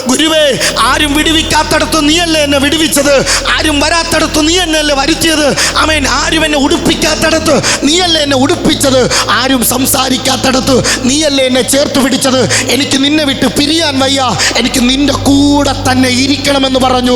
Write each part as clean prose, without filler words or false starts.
ഗുരുവേ, ആരും വിടുവിക്കാത്തടത്ത് നീയല്ലേ എന്നെ വിടുവിച്ചത്, ആരും വരാത്തടത്ത് നീ എന്നല്ലേ വരുത്തിയത്. ആമേൻ. ആരും എന്നെ ഉടുപ്പിക്കാത്തടത്ത് നീയല്ലേ എന്നെ ഉടുപ്പിച്ചത്, ആരും സംസാരിക്കാത്തടത്ത് നീയല്ലേ എന്നെ ചേർത്ത് പിടിച്ചത്. എനിക്ക് നിന്നെ വിട്ട് പിരിയാൻ വയ്യ, എനിക്ക് നിന്റെ കൂടെ തന്നെ ഇരിക്കണമെന്ന് പറഞ്ഞു.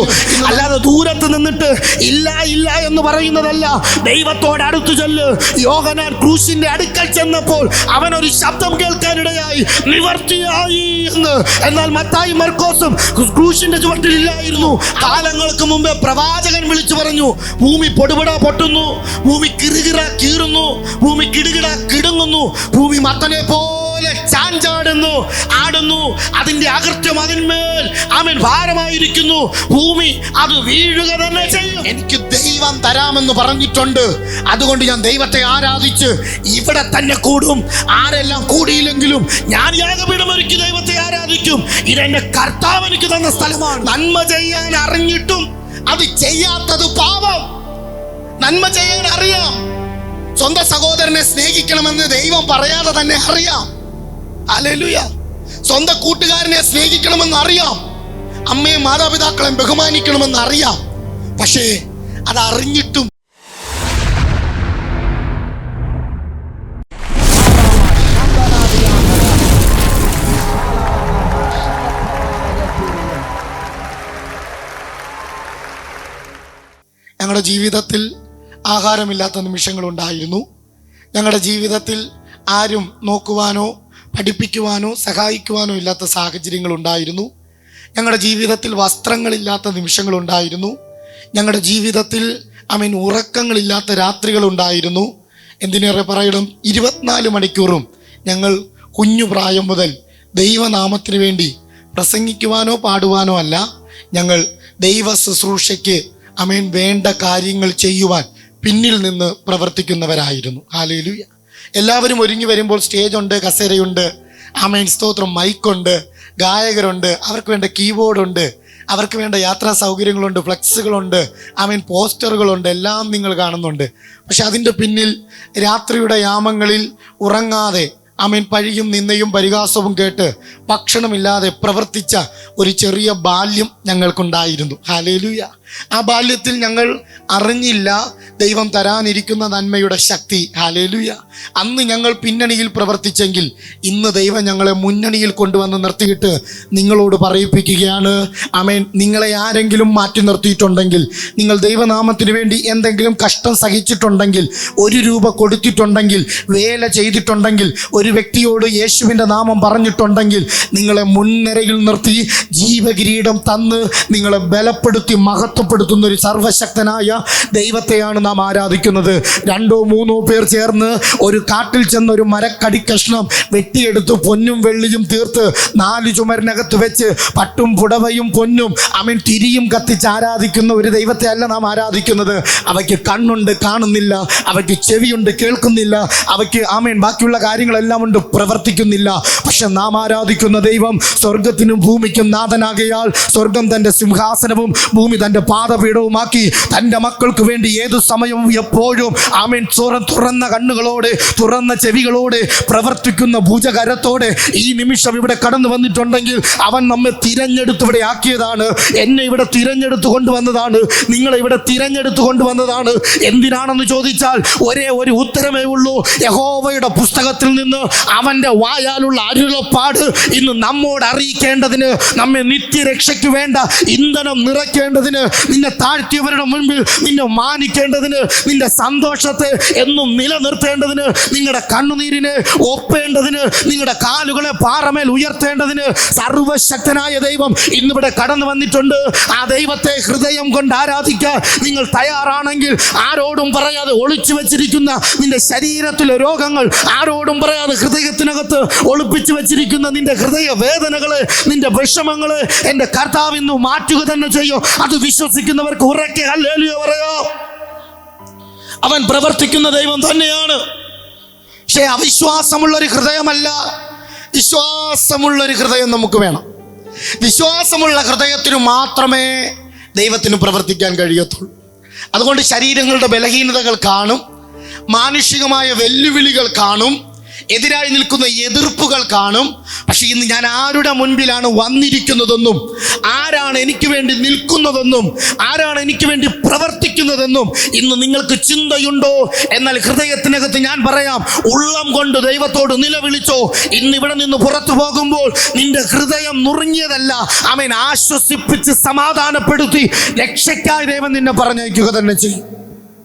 അല്ലാതെ ദൂരത്ത് നിന്നിട്ട് ഇല്ല ഇല്ല എന്ന് പറയുന്നതല്ല. ദൈവത്തോട് അടുത്തു ചെല്ല്. യോഹന്നാൻ ക്രൂശിന്റെ അടുക്കൽ ചെന്നപ്പോൾ അവനൊരു ശബ്ദം കേൾക്കാനിടയായി, നിവർത്തിയായി എന്ന്. എന്നാൽ മത്തായി മർക്കോസും ക്രൂശിന്റെ ചുവട്ടിൽ ഇല്ലായിരുന്നു. കാലങ്ങൾക്ക് മുമ്പേ പ്രവാചകൻ വിളിച്ചു പറഞ്ഞു, ഭൂമി പൊടുപട പൊട്ടുന്നു, ഭൂമി കിറുകിറ കീറുന്നു, ഭൂമി കിടുകിട കിടുങ്ങുന്നു, ഭൂമി മത്തനെ പോലെ ചാഞ്ചാടുന്നു ആടുന്നു, അതിന്റെ അകൃത്യം അതിന്മേൽ ആമേൻ ഭാരമായിരിക്കുന്നു, ഭൂമി അത് വീഴുക തന്നെ ചെയ്യും. എനിക്ക് ദൈവം തരാമെന്ന് പറഞ്ഞിട്ടുണ്ട്. അതുകൊണ്ട് ഞാൻ ദൈവത്തെ ആരാധിച്ച് ഇവിടെ തന്നെ കൂടും. ആരെല്ലാം കൂടിയില്ലെങ്കിലും ഞാൻ യാഗപീഠമൊരുക്കി ദൈവത്തെ ആരാധിക്കും. ഇതെന്റെ കർത്താവ് എനിക്ക് തന്ന സ്ഥലമാണ്. നന്മ ചെയ്യാൻ അറിഞ്ഞിട്ടും അത് ചെയ്യാത്തത് പാപം. നന്മ ചെയ്യാൻ അറിയാം, സ്വന്തം സഹോദരനെ സ്നേഹിക്കണമെന്ന് ദൈവം പറയാതെ തന്നെ അറിയാം. ഹല്ലേലൂയ. സ്വന്തം കൂട്ടുകാരനെ സ്നേഹിക്കണമെന്ന് അറിയാം, അമ്മയും മാതാപിതാക്കളെ ബഹുമാനിക്കണമെന്ന് അറിയാം. പക്ഷേ അതറിഞ്ഞിട്ടും ഞങ്ങളുടെ ജീവിതത്തിൽ ആഹാരമില്ലാത്ത നിമിഷങ്ങളുണ്ടായിരുന്നു. ഞങ്ങളുടെ ജീവിതത്തിൽ ആരും നോക്കുവാനോ പഠിപ്പിക്കുവാനോ സഹായിക്കുവാനോ ഇല്ലാത്ത സാഹചര്യങ്ങളുണ്ടായിരുന്നു. ഞങ്ങളുടെ ജീവിതത്തിൽ വസ്ത്രങ്ങളില്ലാത്ത നിമിഷങ്ങളുണ്ടായിരുന്നു. ഞങ്ങളുടെ ജീവിതത്തിൽ ഉറക്കങ്ങളില്ലാത്ത രാത്രികളുണ്ടായിരുന്നു. എന്തിനേറെ പറയണം, 24 മണിക്കൂറും ഞങ്ങൾ കുഞ്ഞു പ്രായം മുതൽ ദൈവനാമത്തിന് വേണ്ടി പ്രസംഗിക്കുവാനോ പാടുവാനോ അല്ല, ഞങ്ങൾ ദൈവ ശുശ്രൂഷയ്ക്ക് വേണ്ട കാര്യങ്ങൾ ചെയ്യുവാൻ പിന്നിൽ നിന്ന് പ്രവർത്തിക്കുന്നവരായിരുന്നു. ഹല്ലേലൂയ. എല്ലാവരും ഒരുങ്ങി വരുമ്പോൾ സ്റ്റേജുണ്ട്, കസേരയുണ്ട്, സ്തോത്രം, മൈക്കുണ്ട്, ഗായകരുണ്ട്, അവർക്ക് വേണ്ട കീബോർഡുണ്ട്, അവർക്ക് വേണ്ട യാത്രാ സൗകര്യങ്ങളുണ്ട്, ഫ്ലെക്സുകളുണ്ട്, പോസ്റ്ററുകളുണ്ട്, എല്ലാം നിങ്ങൾ കാണുന്നുണ്ട്. പക്ഷെ അതിൻ്റെ പിന്നിൽ രാത്രിയുടെ യാമങ്ങളിൽ ഉറങ്ങാതെ പഴിയും നിന്നയും പരിഹാസവും കേട്ട് ഭക്ഷണമില്ലാതെ പ്രവർത്തിച്ച ഒരു ചെറിയ ബാല്യം ഞങ്ങൾക്കുണ്ടായിരുന്നു. ഹല്ലേലൂയ. ആ ബാല്യത്തിൽ ഞങ്ങൾ അറിഞ്ഞില്ല ദൈവം തരാനിരിക്കുന്ന നന്മയുടെ ശക്തി. ഹല്ലേലൂയ. അന്ന് ഞങ്ങൾ പിന്നണിയിൽ പ്രവർത്തിച്ചെങ്കിൽ ഇന്ന് ദൈവം ഞങ്ങളെ മുന്നണിയിൽ കൊണ്ടുവന്ന് നിർത്തിയിട്ട് നിങ്ങളോട് പറയിപ്പിക്കുകയാണ്, നിങ്ങളെ ആരെങ്കിലും മാറ്റി നിർത്തിയിട്ടുണ്ടെങ്കിൽ, നിങ്ങൾ ദൈവനാമത്തിന് വേണ്ടി എന്തെങ്കിലും കഷ്ടം സഹിച്ചിട്ടുണ്ടെങ്കിൽ, 1 രൂപ കൊടുത്തിട്ടുണ്ടെങ്കിൽ, വേല ചെയ്തിട്ടുണ്ടെങ്കിൽ, ഒരു വ്യക്തിയോട് യേശുവിൻ്റെ നാമം പറഞ്ഞിട്ടുണ്ടെങ്കിൽ, നിങ്ങളെ മുൻനിരയിൽ നിർത്തി ജീവകിരീടം തന്ന് നിങ്ങളെ ബലപ്പെടുത്തി മഹത്വപ്പെടുത്തുന്ന ഒരു സർവശക്തനായ ദൈവത്തെയാണ് നാം ആരാധിക്കുന്നത്. 2 or 3 പേർ ചേർന്ന് ഒരു കാട്ടിൽ ചെന്ന് ഒരു മരക്കടി കഷ്ണം വെട്ടിയെടുത്ത് പൊന്നും വെള്ളിയും തീർത്ത് 4 ചുമരിനകത്ത് വെച്ച് പട്ടും പുടവയും പൊന്നും തിരിയും കത്തിച്ച് ആരാധിക്കുന്ന ഒരു ദൈവത്തെ അല്ല നാം ആരാധിക്കുന്നത്. അവയ്ക്ക് കണ്ണുണ്ട്, കാണുന്നില്ല, അവയ്ക്ക് ചെവിയുണ്ട്, കേൾക്കുന്നില്ല, അവയ്ക്ക് ബാക്കിയുള്ള കാര്യങ്ങളെല്ലാം ഉണ്ട്, പ്രവർത്തിക്കുന്നില്ല. പക്ഷെ നാം ആരാധിക്കുന്ന ദൈവം സ്വർഗത്തിനും ഭൂമിക്കും നാഥനാകയാൽ സ്വർഗം തൻ്റെ സിംഹാസനവും ഭൂമി തൻ്റെ പാദപീഠവുമാക്കി തൻ്റെ മക്കൾക്ക് വേണ്ടി ഏതു സമയവും എപ്പോഴും തുറന്ന കണ്ണുകളോടെ തുറന്ന ചെവികളോടെ പ്രവർത്തിക്കുന്ന ഭുജകരത്തോടെ ഈ നിമിഷം ഇവിടെ കടന്നു വന്നിട്ടുണ്ടെങ്കിൽ അവൻ നമ്മെ തിരഞ്ഞെടുത്ത് ഇവിടെ ആക്കിയതാണ്. എന്നെ ഇവിടെ തിരഞ്ഞെടുത്ത് കൊണ്ടുവന്നതാണ്, നിങ്ങളെ ഇവിടെ തിരഞ്ഞെടുത്ത് കൊണ്ടുവന്നതാണ്. എന്തിനാണെന്ന് ചോദിച്ചാൽ ഒരേ ഒരു ഉത്തരമേ ഉള്ളൂ. യഹോവയുടെ പുസ്തകത്തിൽ നിന്ന് അവൻ്റെ വായാലുള്ള അരുളപ്പാട് ഇന്ന് നമ്മോട് അറിയിക്കേണ്ടതിന്, നമ്മെ നിത്യരക്ഷയ്ക്ക് വേണ്ട ഇന്ധനം നിറയ്ക്കേണ്ടതിന്, നിന്നെ താഴ്ത്തിയവരുടെ മുൻപിൽ നിന്നെ മാനിക്കേണ്ടതിന്, നിന്റെ സന്തോഷത്തെ എന്നും നിലനിർത്തേണ്ടതിന്, നിങ്ങളുടെ കണ്ണുനീരിനെ ഒപ്പേണ്ടതിന്, നിങ്ങളുടെ കാലുകളെ പാറമേൽ ഉയർത്തേണ്ടതിന് സർവശക്തനായ ദൈവം ഇന്നിവിടെ കടന്നു വന്നിട്ടുണ്ട്. ആ ദൈവത്തെ ഹൃദയം കൊണ്ട് ആരാധിക്കാൻ നിങ്ങൾ തയ്യാറാണെങ്കിൽ ആരോടും പറയാതെ ഒളിച്ചു വെച്ചിരിക്കുന്ന നിന്റെ ശരീരത്തിലെ രോഗങ്ങൾ, ആരോടും പറയാതെ ഹൃദയത്തിനകത്ത് ഒളിപ്പിച്ചു വെച്ചിരിക്കുന്ന നിന്റെ ഹൃദയ വേദനകളെ, നിന്റെ വിഷമങ്ങളെ എൻ്റെ കർത്താവ് ഇന്ന് മാറ്റുക തന്നെ ചെയ്യും. അത് വിശ്വസിക്കുന്നവർക്ക് ഉറക്കെ ഹല്ലേലൂയ പറയാം. അവൻ പ്രവർത്തിക്കുന്ന ദൈവം തന്നെയാണ്. പക്ഷേ അവിശ്വാസമുള്ളൊരു ഹൃദയമല്ല, വിശ്വാസമുള്ളൊരു ഹൃദയം നമുക്ക് വേണം. വിശ്വാസമുള്ള ഹൃദയത്തിന് മാത്രമേ ദൈവത്തിന് പ്രവർത്തിക്കാൻ കഴിയത്തുള്ളൂ. അതുകൊണ്ട് ശരീരങ്ങളുടെ ബലഹീനതകൾ കാണും, മാനുഷികമായ വെല്ലുവിളികൾ കാണും, എതിരായി നിൽക്കുന്ന എതിർപ്പുകൾ കാണും. പക്ഷെ ഇന്ന് ഞാൻ ആരുടെ മുൻപിലാണ് വന്നിരിക്കുന്നതെന്നും ആരാണ് എനിക്ക് വേണ്ടി നിൽക്കുന്നതെന്നും ആരാണ് എനിക്ക് വേണ്ടി പ്രവർത്തിക്കുന്നതെന്നും ഇന്ന് നിങ്ങൾക്ക് ചിന്തയുണ്ടോ? എന്നാൽ ഹൃദയത്തിനകത്ത് ഞാൻ പറയാം, ഉള്ളം കൊണ്ട് ദൈവത്തോട് നിലവിളിച്ചോ. ഇന്ന് ഇവിടെ നിന്ന് പുറത്തു പോകുമ്പോൾ നിന്റെ ഹൃദയം നുറുങ്ങിയതല്ല, ആമേൻ, ആശ്വസിപ്പിച്ച് സമാധാനപ്പെടുത്തി രക്ഷയ്ക്കായി ദൈവം നിന്നെ പറഞ്ഞയക്കുക തന്നെ ചെയ്യും.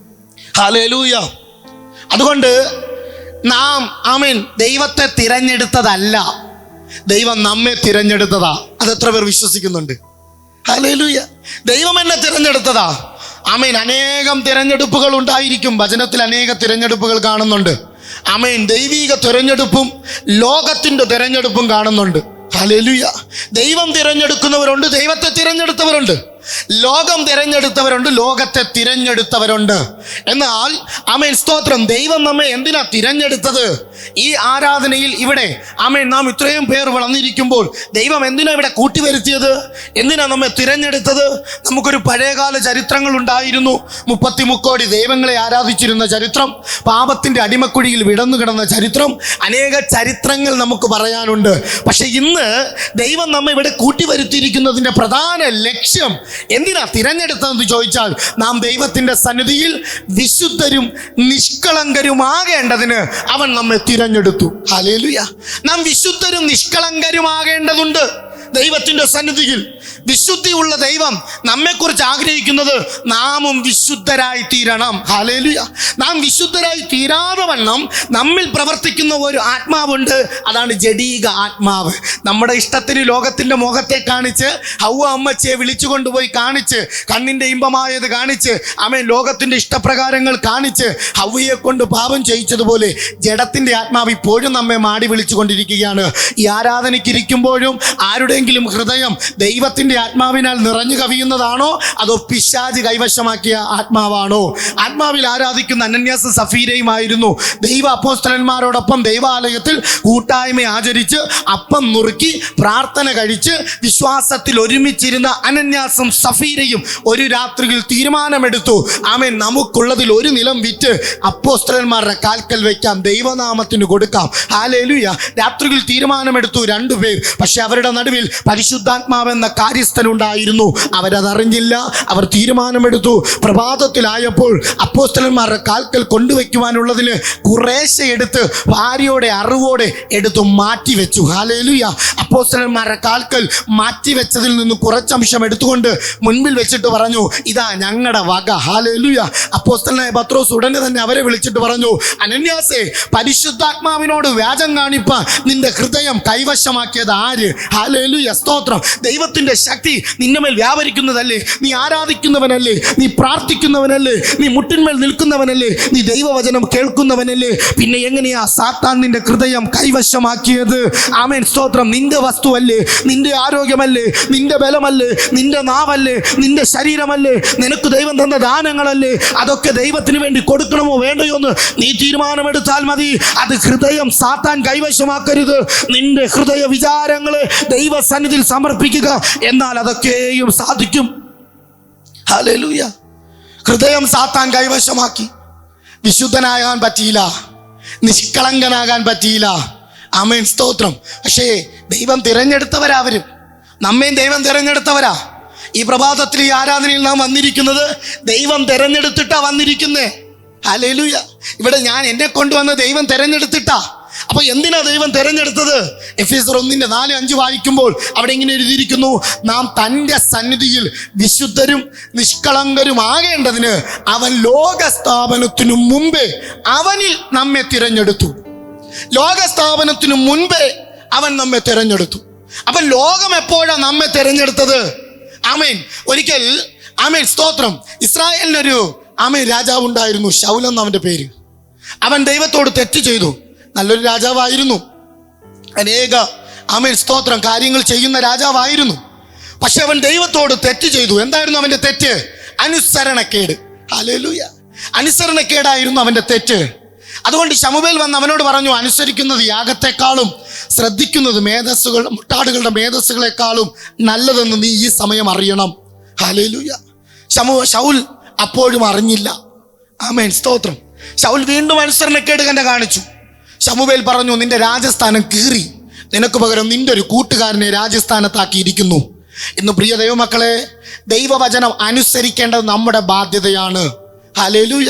ഹല്ലേലൂയ. അതുകൊണ്ട് നാം, ആമേൻ, ദൈവത്തെ തിരഞ്ഞെടുത്തതല്ല, ദൈവം നമ്മെ തിരഞ്ഞെടുത്തതാ. അതെത്ര പേർ വിശ്വസിക്കുന്നുണ്ട്? ഹല്ലേലൂയ. ദൈവം എന്നെ തിരഞ്ഞെടുത്തതാ. ആമേൻ. അനേകം തിരഞ്ഞെടുപ്പുകൾ ഉണ്ടായിരിക്കും. വചനത്തിൽ അനേക തിരഞ്ഞെടുപ്പുകൾ കാണുന്നുണ്ട്. ആമേൻ. ദൈവിക തിരഞ്ഞെടുപ്പും ലോകത്തിന്റെ തിരഞ്ഞെടുപ്പും കാണുന്നുണ്ട്. ഹല്ലേലൂയ. ദൈവം തിരഞ്ഞെടുക്കുന്നവരുണ്ട്, ദൈവത്തെ തിരഞ്ഞെടുത്തവരുണ്ട്. ലോകം തിരഞ്ഞെടുത്തവരുണ്ട്, ലോകത്തെ തിരഞ്ഞെടുത്തവരുണ്ട്. എന്നാൽ ആമേൻ, സ്തോത്രം, ദൈവം നമ്മെ എന്തിനാ തിരഞ്ഞെടുത്തത്? ഈ ആരാധനയിൽ ഇവിടെ ആമേൻ നാം ഇത്രയും പേർ വളർന്നിരിക്കുമ്പോൾ ദൈവം എന്തിനാ ഇവിടെ കൂട്ടിവരുത്തിയത്? എന്തിനാ നമ്മെ തിരഞ്ഞെടുത്തത്? നമുക്കൊരു പഴയകാല ചരിത്രങ്ങൾ ഉണ്ടായിരുന്നു. 33 കോടി ദൈവങ്ങളെ ആരാധിച്ചിരുന്ന ചരിത്രം, പാപത്തിന്റെ അടിമക്കുഴിയിൽ വിടന്നു കിടന്ന ചരിത്രം, അനേക ചരിത്രങ്ങൾ നമുക്ക് പറയാനുണ്ട്. പക്ഷെ ഇന്ന് ദൈവം നമ്മെ ഇവിടെ കൂട്ടിവരുത്തിയിരിക്കുന്നതിന്റെ പ്രധാന ലക്ഷ്യം എന്തിനാ തിരഞ്ഞെടുത്തതെന്ന് ചോദിച്ചാൽ, നാം ദൈവത്തിന്റെ സന്നിധിയിൽ വിശുദ്ധരും നിഷ്കളങ്കരുമാകേണ്ടതിന് അവൻ നമ്മെ തിരഞ്ഞെടുത്തു. ഹല്ലേലൂയ. നാം വിശുദ്ധരും നിഷ്കളങ്കരുമാകേണ്ടതുണ്ട്. ദൈവത്തിന്റെ സന്നിധിയിൽ വിശുദ്ധിയുള്ള ദൈവം നമ്മെക്കുറിച്ച് ആഗ്രഹിക്കുന്നത് നാമും വിശുദ്ധരായി തീരണം. ഹല്ലേലൂയ. നാം വിശുദ്ധരായി തീരാതെ വണ്ണം നമ്മിൽ പ്രവർത്തിക്കുന്ന ഒരു ആത്മാവുണ്ട്. അതാണ് ജഡീക ആത്മാവ്. നമ്മുടെ ഇഷ്ടത്തിന് ലോകത്തിന്റെ മുഖത്തെ കാണിച്ച്, ഹൗവ അമ്മച്ചിയെ വിളിച്ചു കൊണ്ടുപോയി കാണിച്ച്, കണ്ണിന്റെ ഇമ്പമായത് കാണിച്ച്, ആമേൻ, ലോകത്തിന്റെ ഇഷ്ടപ്രകാരങ്ങൾ കാണിച്ച് ഹൗവയെ കൊണ്ട് പാപം ചെയ്യിച്ചതുപോലെ ജഡത്തിന്റെ ആത്മാവ് ഇപ്പോഴും നമ്മെ മാടി വിളിച്ചുകൊണ്ടിരിക്കുകയാണ്. ഈ ആരാധനയ്ക്ക് ഇരിക്കുമ്പോഴും ആരുടെയെങ്കിലും ഹൃദയം ദൈവത്തിന്റെ ആത്മാവിനാൽ നിറഞ്ഞു കവിയുന്നതാണോ, അതോ പിശാച് കൈവശമാക്കിയ ആത്മാവാണോ? ആത്മാവിൽ ആരാധിക്കുന്ന അനന്യാസും സഫീരയുമായിരുന്നു ദൈവ അപ്പോസ്തലന്മാരോടൊപ്പം ദൈവാലയത്തിൽ കൂട്ടായ്മ ആചരിച്ച് അപ്പം നുറുക്കി പ്രാർത്ഥന കഴിച്ച് വിശ്വാസത്തിൽ ഒരുമിച്ചിരുന്ന അനന്യാസും സഫീരയും ഒരു രാത്രിയിൽ തീരുമാനമെടുത്തു, ആമേൻ, നമുക്കുള്ളതിൽ ഒരു നിലം വിറ്റ് അപ്പോസ്തലന്മാരുടെ കാൽക്കൽ വയ്ക്കാം, ദൈവനാമത്തിന് കൊടുക്കാം. ഹല്ലേലൂയ. രാത്രിയിൽ തീരുമാനമെടുത്തു രണ്ടുപേർ. പക്ഷെ അവരുടെ നടുവിൽ പരിശുദ്ധാത്മാവെന്ന കാര്യസ്ഥനുണ്ടായിരുന്നു. അവരതറിഞ്ഞില്ല. അവർ തീരുമാനമെടുത്തു. പ്രഭാതത്തിലായപ്പോൾ അപ്പോസ്തലന്മാരുടെ കാൽക്കൽ കൊണ്ടുവയ്ക്കുവാനുള്ളതിന് കുറേശ്ശെ എടുത്ത് ഭാര്യയോടെ അറിവോടെ എടുത്തു മാറ്റിവെച്ചു. ഹല്ലേലൂയ. അപ്പോസ്തലന്മാരുടെ കാൽക്കൽ മാറ്റിവെച്ചതിൽ നിന്ന് കുറച്ചംശം എടുത്തുകൊണ്ട് മുൻപിൽ വെച്ചിട്ട് പറഞ്ഞു, ഇതാ ഞങ്ങളുടെ വക. ഹല്ലേലൂയ. അപ്പോസ്തലനായ പത്രോസ് ഉടനെ തന്നെ അവരെ വിളിച്ചിട്ട് പറഞ്ഞു, അനന്യാസേ, പരിശുദ്ധാത്മാവിനോട് വ്യാജം കാണിപ്പാൻ നിന്റെ ഹൃദയം കൈവശമാക്കിയത് ആര്? ഹല്ലേലൂയ. സ്തോത്രം. ദൈവത്തിന്റെ ശക്തി നിന്റെ മേൽ വ്യാപരിക്കുന്നതല്ലേ? നീ ആരാധിക്കുന്നവനല്ലേ? നീ പ്രാർത്ഥിക്കുന്നവനല്ലേ? നീ മുട്ടിന്മേൽ നിൽക്കുന്നവനല്ലേ? നീ ദൈവവചനം കേൾക്കുന്നവനല്ലേ? പിന്നെ എങ്ങനെയാ സാത്താൻ നിന്റെ ഹൃദയം കൈവശമാക്കിയത്? ആമേൻ, സ്തോത്രം. നിന്റെ വസ്തുവല്ലേ? നിന്റെ ആരോഗ്യമല്ലേ? നിന്റെ ബലമല്ലേ? നിന്റെ നാവല്ലേ? നിന്റെ ശരീരമല്ലേ? നിനക്ക് ദൈവം തന്ന ദാനങ്ങളല്ലേ? അതൊക്കെ ദൈവത്തിന് വേണ്ടി കൊടുക്കണമോ വേണ്ടയോ എന്ന് നീ തീരുമാനമെടുത്താൽ മതി. അത് ഹൃദയം സാത്താൻ കൈവശമാക്കരുത്. നിന്റെ ഹൃദയ വിചാരങ്ങളെ ദൈവസന്നിധിയിൽ സമർപ്പിക്കുക, എന്നാൽ അതൊക്കെയും സാധിക്കും. ഹല്ലേലൂയ. ഹൃദയം സാത്താൻ കൈവശമാക്കി. വിശുദ്ധനാകാൻ പറ്റിയില്ല, നിഷ്കളങ്കനാകാൻ പറ്റിയില്ല. ആമേൻ, സ്തോത്രം. പക്ഷേ ദൈവം തിരഞ്ഞെടുത്തവരാവരും, നമ്മയും ദൈവം തിരഞ്ഞെടുത്തവരാ. ഈ പ്രഭാതത്തിൽ ഈ ആരാധനയിൽ നാം വന്നിരിക്കുന്നത് ദൈവം തിരഞ്ഞെടുത്തിട്ടാ വന്നിരിക്കുന്നേ. ഹല്ലേലൂയ. ഇവിടെ ഞാൻ എന്നെ കൊണ്ടുവന്ന ദൈവം തിരഞ്ഞെടുത്തിട്ടാ. അപ്പൊ എന്തിനാ ദൈവം തിരഞ്ഞെടുത്തത്? എഫേസ്യർ 1:4-5 വായിക്കുമ്പോൾ അവിടെ ഇങ്ങനെ എഴുതിയിരിക്കുന്നു, നാം തൻ്റെ സന്നിധിയിൽ വിശുദ്ധരും നിഷ്കളങ്കരുമാകേണ്ടതിന് അവൻ ലോകസ്ഥാപനത്തിനു മുമ്പേ അവനിൽ നമ്മെ തിരഞ്ഞെടുത്തു. ലോകസ്ഥാപനത്തിനു മുൻപേ അവൻ നമ്മെ തിരഞ്ഞെടുത്തു. അപ്പൊ ലോകം എപ്പോഴാണ് നമ്മെ തിരഞ്ഞെടുത്തത്? ആമേൻ. ഒരിക്കൽ, ആമേൻ, സ്തോത്രം, ഇസ്രായേലിനൊരു ആമേൻ രാജാവ് ഉണ്ടായിരുന്നു, ശൗൽ എന്ന അവന്റെ പേര്. അവൻ ദൈവത്തോട് തെറ്റ് ചെയ്തു. നല്ലൊരു രാജാവായിരുന്നു, അനേക ആമേൻ, സ്തോത്രം, കാര്യങ്ങൾ ചെയ്യുന്ന രാജാവായിരുന്നു. പക്ഷെ അവൻ ദൈവത്തോട് തെറ്റ് ചെയ്തു. എന്തായിരുന്നു അവന്റെ തെറ്റ്? അനുസരണക്കേട്. ഹല്ലേലൂയ. അനുസരണക്കേടായിരുന്നു അവന്റെ തെറ്റ്. അതുകൊണ്ട് ശമൂവേൽ വന്ന് അവനോട് പറഞ്ഞു, അനുസരിക്കുന്നത് യാഗത്തെക്കാളും ശ്രദ്ധിക്കുന്നത് മുട്ടാടുകളുടെ മേധസ്സുകളെക്കാളും നല്ലതെന്ന് നീ ഈ സമയം അറിയണം. ഹല്ലേലൂയ. ശൗൽ അപ്പോഴും അറിഞ്ഞില്ല. ആമേൻ, സ്തോത്രം. ശൗൽ വീണ്ടും അനുസരണക്കേട് തന്നെ കാണിച്ചു. ശമൂവേൽ പറഞ്ഞു, നിന്റെ രാജസ്ഥാനം കീറി, നിനക്ക് പകരം നിന്റെ ഒരു കൂട്ടുകാരനെ രാജസ്ഥാനത്താക്കിയിരിക്കുന്നു. ഇന്ന് പ്രിയ ദൈവമക്കളെ, ദൈവവചനം അനുസരിക്കേണ്ടത് നമ്മുടെ ബാധ്യതയാണ്. ഹല്ലേലൂയ,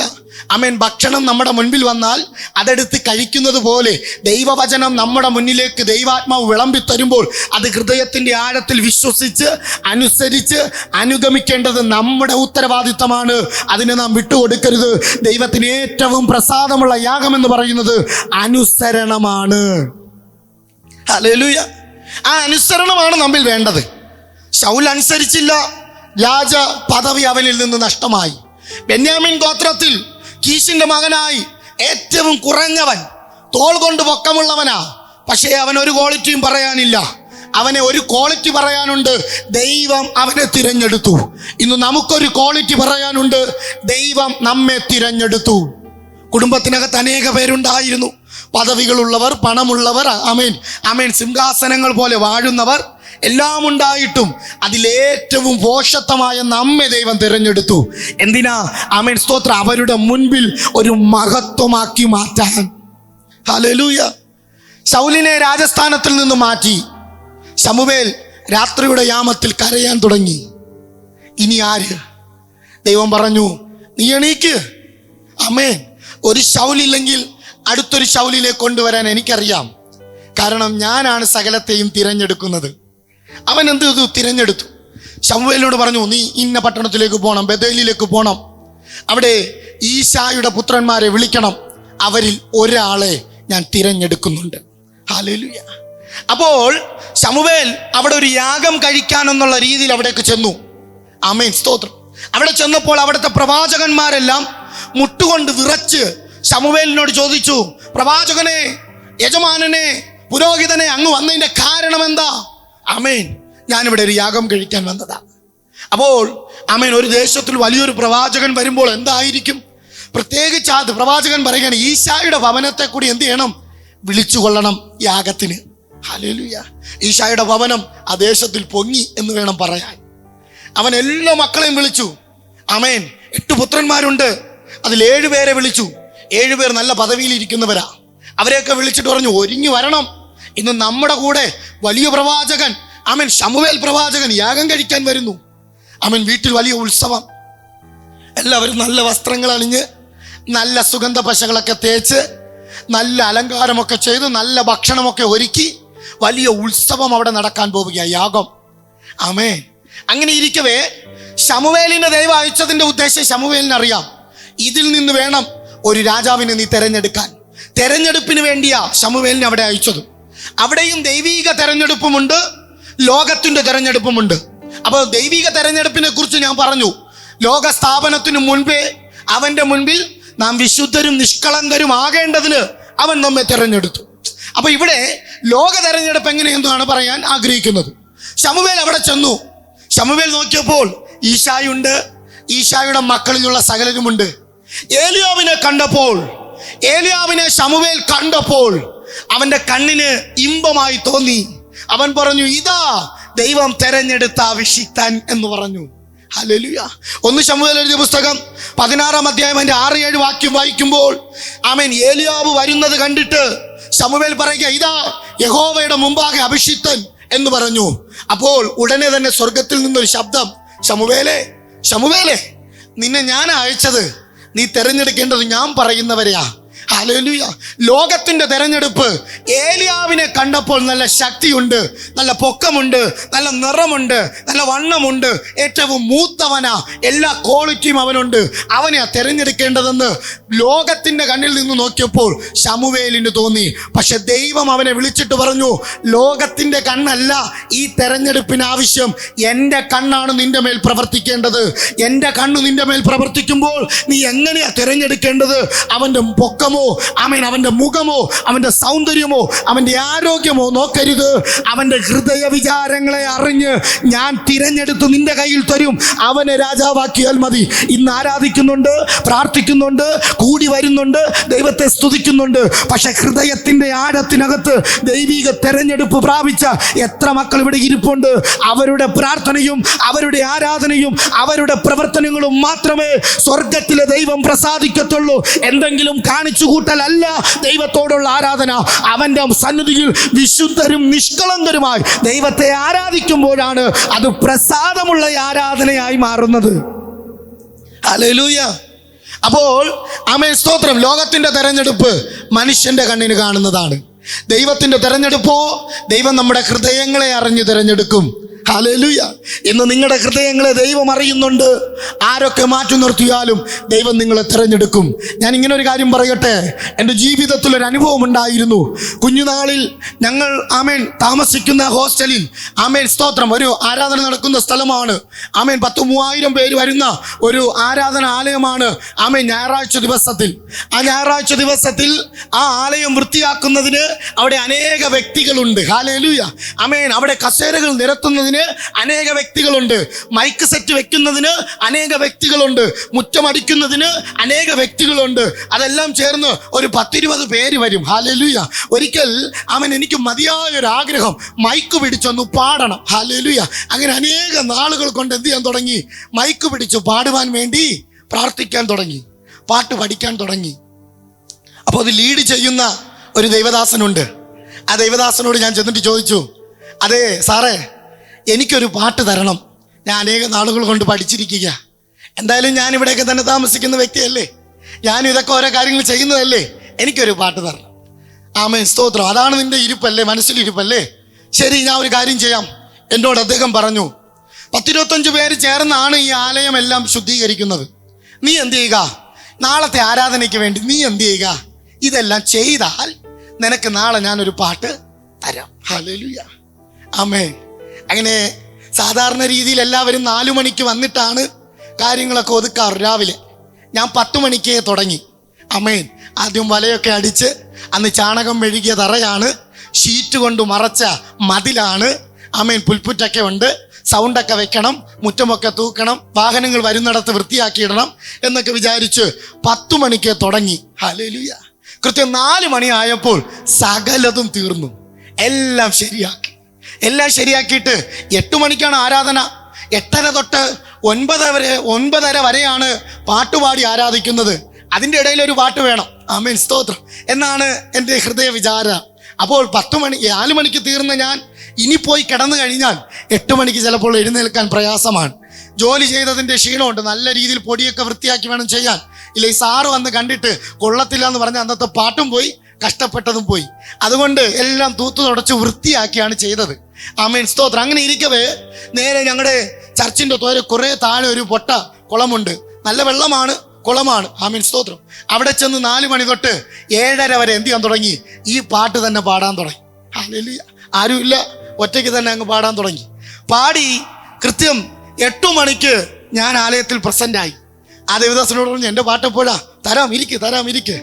ആമേൻ. ഭക്ഷണം നമ്മുടെ മുൻപിൽ വന്നാൽ അതെടുത്ത് കഴിക്കുന്നത് പോലെ ദൈവവചനം നമ്മുടെ മുന്നിലേക്ക് ദൈവാത്മാവ് വിളമ്പി തരുമ്പോൾ അത് ഹൃദയത്തിൻ്റെ ആഴത്തിൽ വിശ്വസിച്ച് അനുസരിച്ച് അനുഗമിക്കേണ്ടത് നമ്മുടെ ഉത്തരവാദിത്തമാണ്. അതിനെ നാം വിട്ടുകൊടുക്കരുത്. ദൈവത്തിന് ഏറ്റവും പ്രസാദമുള്ള യാഗം എന്ന് പറയുന്നത് അനുസരണമാണ്. ഹല്ലേലൂയ, ആ അനുസരണമാണ് നമ്മിൽ വേണ്ടത്. ശൗൽ അനുസരിച്ചില്ല, രാജ പദവി അവനിൽ നിന്ന് നഷ്ടമായി. ബെന്യാമിൻ ഗോത്രത്തിൽ കീശിന്റെ മകനായി ഏറ്റവും കുറഞ്ഞവൻ, തോൾ കൊണ്ട് പൊക്കമുള്ളവനാ. പക്ഷേ അവൻ ഒരു ക്വാളിറ്റിയും പറയാനില്ല. അവനെ ഒരു ക്വാളിറ്റി പറയാനുണ്ട്, ദൈവം അവനെ തിരഞ്ഞെടുത്തു. ഇന്ന് നമുക്കൊരു ക്വാളിറ്റി പറയാനുണ്ട്, ദൈവം നമ്മെ തിരഞ്ഞെടുത്തു. കുടുംബത്തിനകത്ത് അനേക പേരുണ്ടായിരുന്നു, പദവികളുള്ളവർ, പണമുള്ളവർ, ആമേൻ ആമേൻ, സിംഹാസനങ്ങൾ പോലെ വാഴുന്നവർ, എല്ലാം ഉണ്ടായിട്ടും അതിലേറ്റവും പോഷത്വമായ നമ്മെ ദൈവം തിരഞ്ഞെടുത്തു. എന്തിനാ? ആമേൻ, സ്തോത്രം, അവരുടെ മുൻപിൽ ഒരു മഹത്വമാക്കി മാറ്റാൻ. ഹല്ലേലൂയ. ശൗലിനെ രാജസ്ഥാനത്തിൽ നിന്ന് മാറ്റി. ശമൂവേൽ രാത്രിയുടെ യാമത്തിൽ കരയാൻ തുടങ്ങി. ഇനി ആര്? ദൈവം പറഞ്ഞു, നീ എണീക്ക്. ആമേൻ. ഒരു ശൗലില്ലെങ്കിൽ അടുത്തൊരു ശൗലിനെ കൊണ്ടുവരാൻ എനിക്കറിയാം. കാരണം ഞാനാണ് സകലത്തെയും തിരഞ്ഞെടുക്കുന്നത്. അവൻ എന്ത് ചെയ്തു? തിരഞ്ഞെടുത്തു. ശമൂവേലിനോട് പറഞ്ഞു, നീ ഇന്ന പട്ടണത്തിലേക്ക് പോകണം, ബേഥേലിലേക്ക് പോകണം. അവിടെ ഈശായുടെ പുത്രന്മാരെ വിളിക്കണം, അവരിൽ ഒരാളെ ഞാൻ തിരഞ്ഞെടുക്കുന്നുണ്ട്. ഹല്ലേലൂയ. അപ്പോൾ ശമൂവേൽ അവിടെ ഒരു യാഗം കഴിക്കാനെന്നുള്ള രീതിയിൽ അവിടേക്ക് ചെന്നു. ആമേൻ, സ്തോത്രം. അവിടെ ചെന്നപ്പോൾ അവിടുത്തെ പ്രവാചകന്മാരെല്ലാം മുട്ടുകൊണ്ട് വിറച്ച് ശമൂവേലിനോട് ചോദിച്ചു, പ്രവാചകനെ, യജമാനനെ, പുരോഹിതനെ, അങ്ങ് വന്നതിന്റെ കാരണം എന്താ? ആമേൻ, ഞാനിവിടെ ഒരു യാഗം കഴിക്കാൻ വന്നതാ. അപ്പോൾ ആമേൻ, ഒരു ദേശത്തിൽ വലിയൊരു പ്രവാചകൻ വരുമ്പോൾ എന്തായിരിക്കും? പ്രത്യേകിച്ച് ആ പ്രവാചകൻ പറയുകയാണ്, ഈശായുടെ ഭവനത്തെ കൂടി എന്ത് ചെയ്യണം? വിളിച്ചു കൊള്ളണം യാഗത്തിന്. ഹല്ലേലൂയ. ഈശായുടെ ഭവനം ആ ദേശത്തിൽ പൊങ്ങി എന്ന് വേണം പറയാൻ. അവൻ എല്ലാ മക്കളെയും വിളിച്ചു. ആമേൻ. 8 പുത്രന്മാരുണ്ട്, അതിൽ 7 പേരെ വിളിച്ചു. 7 പേർ നല്ല പദവിയിൽ ഇരിക്കുന്നവരാ. അവരെയൊക്കെ വിളിച്ചിട്ട് പറഞ്ഞു, ഒരുങ്ങി വരണം, ഇന്ന് നമ്മുടെ കൂടെ വലിയ പ്രവാചകൻ, ആമേൻ, ശമൂവേൽ പ്രവാചകൻ യാഗം കഴിക്കാൻ വരുന്നു. ആമേൻ. വീട്ടിൽ വലിയ ഉത്സവം. എല്ലാവരും നല്ല വസ്ത്രങ്ങൾ അണിഞ്ഞ്, നല്ല സുഗന്ധ പശകളൊക്കെ തേച്ച്, നല്ല അലങ്കാരമൊക്കെ ചെയ്ത്, നല്ല ഭക്ഷണമൊക്കെ ഒരുക്കി വലിയ ഉത്സവം അവിടെ നടക്കാൻ പോവുക, യാഗം. ആമേൻ. അങ്ങനെ ഇരിക്കവേ ശമൂവേലിനെ ദൈവം അയച്ചതിന്റെ ഉദ്ദേശം ശമൂവേലിന് അറിയാം. ഇതിൽ നിന്ന് വേണം ഒരു രാജാവിനെ നീ തെരഞ്ഞെടുക്കാൻ. തെരഞ്ഞെടുപ്പിന് വേണ്ടിയാ ശമൂവേലിനെ അവിടെ അയച്ചത്. അവിടെയും ദൈവീക തെരഞ്ഞെടുപ്പുമുണ്ട്, ലോകത്തിന്റെ തെരഞ്ഞെടുപ്പുമുണ്ട്. അപ്പോൾ ദൈവിക തെരഞ്ഞെടുപ്പിനെ കുറിച്ച് ഞാൻ പറഞ്ഞു. ലോക സ്ഥാപനത്തിനു മുൻപേ അവന്റെ മുൻപിൽ നാം വിശുദ്ധരും നിഷ്കളങ്കരും ആകേണ്ടതിന് അവൻ നമ്മെ തെരഞ്ഞെടുത്തു. അപ്പൊ ഇവിടെ ലോക തെരഞ്ഞെടുപ്പ് എങ്ങനെയെന്നാണ് പറയാൻ ആഗ്രഹിക്കുന്നത്. ശമൂവേൽ അവിടെ ചെന്നു. ശമൂവേൽ നോക്കിയപ്പോൾ ഈശായുണ്ട്, ഈശായുടെ മക്കളിലുള്ള സകലരുമുണ്ട്. ഏലിയാവിനെ കണ്ടപ്പോൾ, ഏലിയാവിനെ ശമൂവേൽ കണ്ടപ്പോൾ അവന്റെ കണ്ണിന് ഇമ്പമായി തോന്നി. അവൻ പറഞ്ഞു, ഇതാ ദൈവം തെരഞ്ഞെടുത്ത അഭിഷിക്തൻ എന്ന് പറഞ്ഞു. ഹല്ലേലൂയ. 1 ശമൂവേൽ എഴുതിയ പുസ്തകം 16-ാം അധ്യായം 6-7 വാക്യം വായിക്കുമ്പോൾ ആമേൻ, ഏലിയാവ് വരുന്നത് കണ്ടിട്ട് ശമൂവേൽ പറയുക, ഇതാ യഹോവയുടെ മുമ്പാകെ അഭിഷിക്തൻ എന്ന് പറഞ്ഞു. അപ്പോൾ ഉടനെ തന്നെ സ്വർഗത്തിൽ നിന്നൊരു ശബ്ദം, ശമൂവേലേ, ശമൂവേലേ, നിന്നെ ഞാൻ അയച്ചത്, നീ തെരഞ്ഞെടുക്കേണ്ടത് ഞാൻ പറയുന്നവരെയാ. ഹല്ലേലൂയ. ലോകത്തിന്റെ തെരഞ്ഞെടുപ്പ് ഏലിയാവിനെ കണ്ടപ്പോൾ നല്ല ശക്തിയുണ്ട്, നല്ല പൊക്കമുണ്ട്, നല്ല നിറമുണ്ട്, നല്ല വണ്ണമുണ്ട്, ഏറ്റവും മൂത്തവനാ, എല്ലാ ക്വാളിറ്റിയും അവനുണ്ട്, അവനെയാ തെരഞ്ഞെടുക്കേണ്ടതെന്ന് ലോകത്തിന്റെ കണ്ണിൽ നിന്ന് നോക്കിയപ്പോൾ ശമൂവേലിന് തോന്നി. പക്ഷെ ദൈവം അവനെ വിളിച്ചിട്ട് പറഞ്ഞു, ലോകത്തിന്റെ കണ്ണല്ല ഈ തെരഞ്ഞെടുപ്പിന് ആവശ്യം, എൻ്റെ കണ്ണാണ് നിന്റെ മേൽ പ്രവർത്തിക്കേണ്ടത്. എൻ്റെ കണ്ണ് നിന്റെ മേൽ പ്രവർത്തിക്കുമ്പോൾ നീ എങ്ങനെയാ തിരഞ്ഞെടുക്കേണ്ടത്? അവൻ്റെ പൊക്കമോ, ആമേൻ, അവന്റെ മുഖമോ, അവന്റെ സൗന്ദര്യമോ, അവന്റെ ആരോഗ്യമോ നോക്കരുത്. അവന്റെ ഹൃദയ വിചാരങ്ങളെ അറിഞ്ഞ് ഞാൻ തിരഞ്ഞെടുത്ത് നിന്റെ കയ്യിൽ തരും, അവനെ രാജാവാക്കിയാൽ മതി. ഇന്ന് ആരാധിക്കുന്നുണ്ട്, പ്രാർത്ഥിക്കുന്നുണ്ട്, കൂടി വരുന്നുണ്ട്, ദൈവത്തെ സ്തുതിക്കുന്നുണ്ട്. പക്ഷെ ഹൃദയത്തിന്റെ ആഴത്തിനകത്ത് ദൈവിക തെരഞ്ഞെടുപ്പ് പ്രാപിച്ച എത്ര മക്കൾ ഇവിടെ ഇരിപ്പുണ്ട്. അവരുടെ പ്രാർത്ഥനയും അവരുടെ ആരാധനയും അവരുടെ പ്രവർത്തനങ്ങളും മാത്രമേ സ്വർഗത്തിലെ ദൈവം പ്രസാദിക്കത്തുള്ളൂ. എന്തെങ്കിലും കാണിച്ചു കാണിച്ചുകൂട്ടലല്ല ദൈവത്തോടുള്ള ആരാധന. അവൻ്റെ സന്നിധിയിൽ വിശുദ്ധരും നിഷ്കളങ്കരുമായി ദൈവത്തെ ആരാധിക്കുമ്പോഴാണ് അത് പ്രസാദമുള്ള ആരാധനയായി മാറുന്നത്. ഹല്ലേലൂയ. അപ്പോൾ ആമേൻ, സ്തോത്രം. ലോകത്തിന്റെ തെരഞ്ഞെടുപ്പ് മനുഷ്യന്റെ കണ്ണിന് കാണുന്നതാണ്. ദൈവത്തിന്റെ തെരഞ്ഞെടുപ്പോ ദൈവം നമ്മുടെ ഹൃദയങ്ങളെ അറിഞ്ഞ് തിരഞ്ഞെടുക്കും. ഹല്ലേലൂയ. ഇന്ന് നിങ്ങളുടെ ഹൃദയങ്ങളെ ദൈവം അറിയുന്നുണ്ട്. ആരൊക്കെ മാറ്റി നിർത്തിയാലും ദൈവം നിങ്ങളെ തിരഞ്ഞെടുക്കും. ഞാൻ ഇങ്ങനെ ഒരു കാര്യം പറയട്ടെ. എൻ്റെ ജീവിതത്തിൽ ഒരു അനുഭവം ഉണ്ടായിരുന്നു. കുഞ്ഞുനാളിൽ ഞങ്ങൾ ആമേൻ താമസിക്കുന്ന ഹോസ്റ്റലിൽ ആമേൻ, സ്തോത്രം, ഒരു ആരാധന നടക്കുന്ന സ്ഥലമാണ്. ആമേൻ 10,000 പേര് വരുന്ന ഒരു ആരാധന ആലയമാണ്. ആമേൻ ഞായറാഴ്ച ദിവസത്തിൽ, ആ ഞായറാഴ്ച ദിവസത്തിൽ ആ ആലയം വൃത്തിയാക്കുന്നതിന് അവിടെ അനേക വ്യക്തികളുണ്ട്. ഹല്ലേലൂയ. ആമേൻ. അവിടെ കസേരകൾ നിരത്തുന്നതിന് അനേക വ്യക്തികളുണ്ട്. മൈക്ക് സെറ്റ് വെക്കുന്നതിന് അനേക വ്യക്തികളുണ്ട്. മുറ്റമടിക്കുന്നതിന് അനേക വ്യക്തികളുണ്ട്. അതെല്ലാം ചേർന്ന് ഒരു 10-20 പേര് വരും. ഹല്ലേലൂയ. ഒരിക്കൽ എനിക്ക് മതിയായ ഒരു ആഗ്രഹം, മൈക്ക് പിടിച്ചൊന്ന് പാടണം. ഹല്ലേലൂയ. അങ്ങനെ അനേക നാളുകൾ കൊണ്ട് എന്ത് ചെയ്യാൻ തുടങ്ങി? മൈക്ക് പിടിച്ചു പാടുവാൻ വേണ്ടി പ്രാർത്ഥിക്കാൻ തുടങ്ങി, പാട്ട് പഠിക്കാൻ തുടങ്ങി. അപ്പോൾ അത് ലീഡ് ചെയ്യുന്ന ഒരു ദൈവദാസനുണ്ട്. ആ ദൈവദാസനോട് ഞാൻ ചെന്നിട്ട് ചോദിച്ചു, അതെ സാറേ, എനിക്കൊരു പാട്ട് തരണം. ഞാൻ അനേക നാളുകൾ കൊണ്ട് പഠിച്ചിരിക്കുക. എന്തായാലും ഞാൻ ഇവിടെയൊക്കെ തന്നെ താമസിക്കുന്ന വ്യക്തിയല്ലേ, ഞാനും ഇതൊക്കെ ഓരോ കാര്യങ്ങൾ ചെയ്യുന്നതല്ലേ, എനിക്കൊരു പാട്ട് തരണം. ആമേൻ, സ്തോത്രം. അതാണ് നിന്റെ ഇരിപ്പല്ലേ, മനസ്സിലിരിപ്പല്ലേ? ശരി, ഞാൻ ഒരു കാര്യം ചെയ്യാം. എന്നോട് അദ്ദേഹം പറഞ്ഞു, 10-25 പേര് ചേർന്നാണ് ഈ ആലയം എല്ലാം ശുദ്ധീകരിക്കുന്നത്. നീ എന്ത് ചെയ്യുക, നാളത്തെ ആരാധനയ്ക്ക് വേണ്ടി നീ എന്ത് ചെയ്യുക, ഇതെല്ലാം ചെയ്താൽ നിനക്ക് നാളെ ഞാനൊരു പാട്ട് തരാം. ഹല്ലേലൂയ. ആമേൻ. അങ്ങനെ സാധാരണ രീതിയിൽ എല്ലാവരും 4 മണിക്ക് വന്നിട്ടാണ് കാര്യങ്ങളൊക്കെ ഒതുക്കാറ്. രാവിലെ ഞാൻ 10 മണിക്കേ തുടങ്ങി. ആമേൻ. ആദ്യം വലയൊക്കെ അടിച്ച്, അന്ന് ചാണകം മെഴുകിയ തറയാണ്, ഷീറ്റ് കൊണ്ട് മറച്ച മതിലാണ്. ആമേൻ. പുൽപ്പുറ്റൊക്കെ ഉണ്ട്, സൗണ്ടൊക്കെ വെക്കണം, മുറ്റമൊക്കെ തൂക്കണം, വാഹനങ്ങൾ വരുന്നിടത്ത് വൃത്തിയാക്കിയിടണം എന്നൊക്കെ വിചാരിച്ച് 10 മണിക്ക് തുടങ്ങി. ഹല്ലേലൂയ. കൃത്യം 4 മണിയായപ്പോൾ സകലതും തീർന്നു. എല്ലാം ശരിയാക്കിയിട്ട് 8 മണിക്കാണ് ആരാധന. 8:30 തൊട്ട് 9:30 വരെയാണ് പാട്ടുപാടി ആരാധിക്കുന്നത്. അതിൻ്റെ ഇടയിൽ ഒരു പാട്ട് വേണം. ആമേൻ, സ്തോത്രം എന്നാണ് എൻ്റെ ഹൃദയ വിചാരം. അപ്പോൾ 4 മണിക്ക് തീർന്ന ഞാൻ ഇനി പോയി കിടന്നു കഴിഞ്ഞാൽ 8 മണിക്ക് ചിലപ്പോൾ എഴുന്നേൽക്കാൻ പ്രയാസമാണ്. ജോലി ചെയ്തതിൻ്റെ ക്ഷീണമുണ്ട്. നല്ല രീതിയിൽ പൊടിയൊക്കെ വൃത്തിയാക്കി വേണം ചെയ്യാൻ. ഇല്ല, ഈ സാറ് വന്ന് കണ്ടിട്ട് കൊള്ളത്തില്ല എന്ന് പറഞ്ഞ അന്നത്തെ പാട്ടും പോയി, കഷ്ടപ്പെട്ടതും പോയി. അതുകൊണ്ട് എല്ലാം തൂത്തു തുടച്ച് വൃത്തിയാക്കിയാണ് ചെയ്തത്. ആമേൻ, സ്തോത്രം. അങ്ങനെ ഇരിക്കവേ നേരെ ഞങ്ങളുടെ ചർച്ചിൻ്റെ കുറേ താഴെ ഒരു പൊട്ട കുളമുണ്ട്. നല്ല വെള്ളമാണ്, കുളമാണ്. ആമേൻ, സ്തോത്രം. അവിടെ ചെന്ന് 4 മണി തൊട്ട് 7:30 വരെ എന്ത് ചെയ്യാൻ തുടങ്ങി? ഈ പാട്ട് തന്നെ പാടാൻ തുടങ്ങി. ഹല്ലേലൂയ. ആരുമില്ല, ഒറ്റയ്ക്ക് തന്നെ അങ്ങ് പാടാൻ തുടങ്ങി. പാടി കൃത്യം 8 മണിക്ക് ഞാൻ ആലയത്തിൽ പ്രസൻ്റായി. ആ ദേവദാസനോട് പറഞ്ഞു, എൻ്റെ പാട്ട് എപ്പോഴാ? തരാം, ഇരിക്ക്.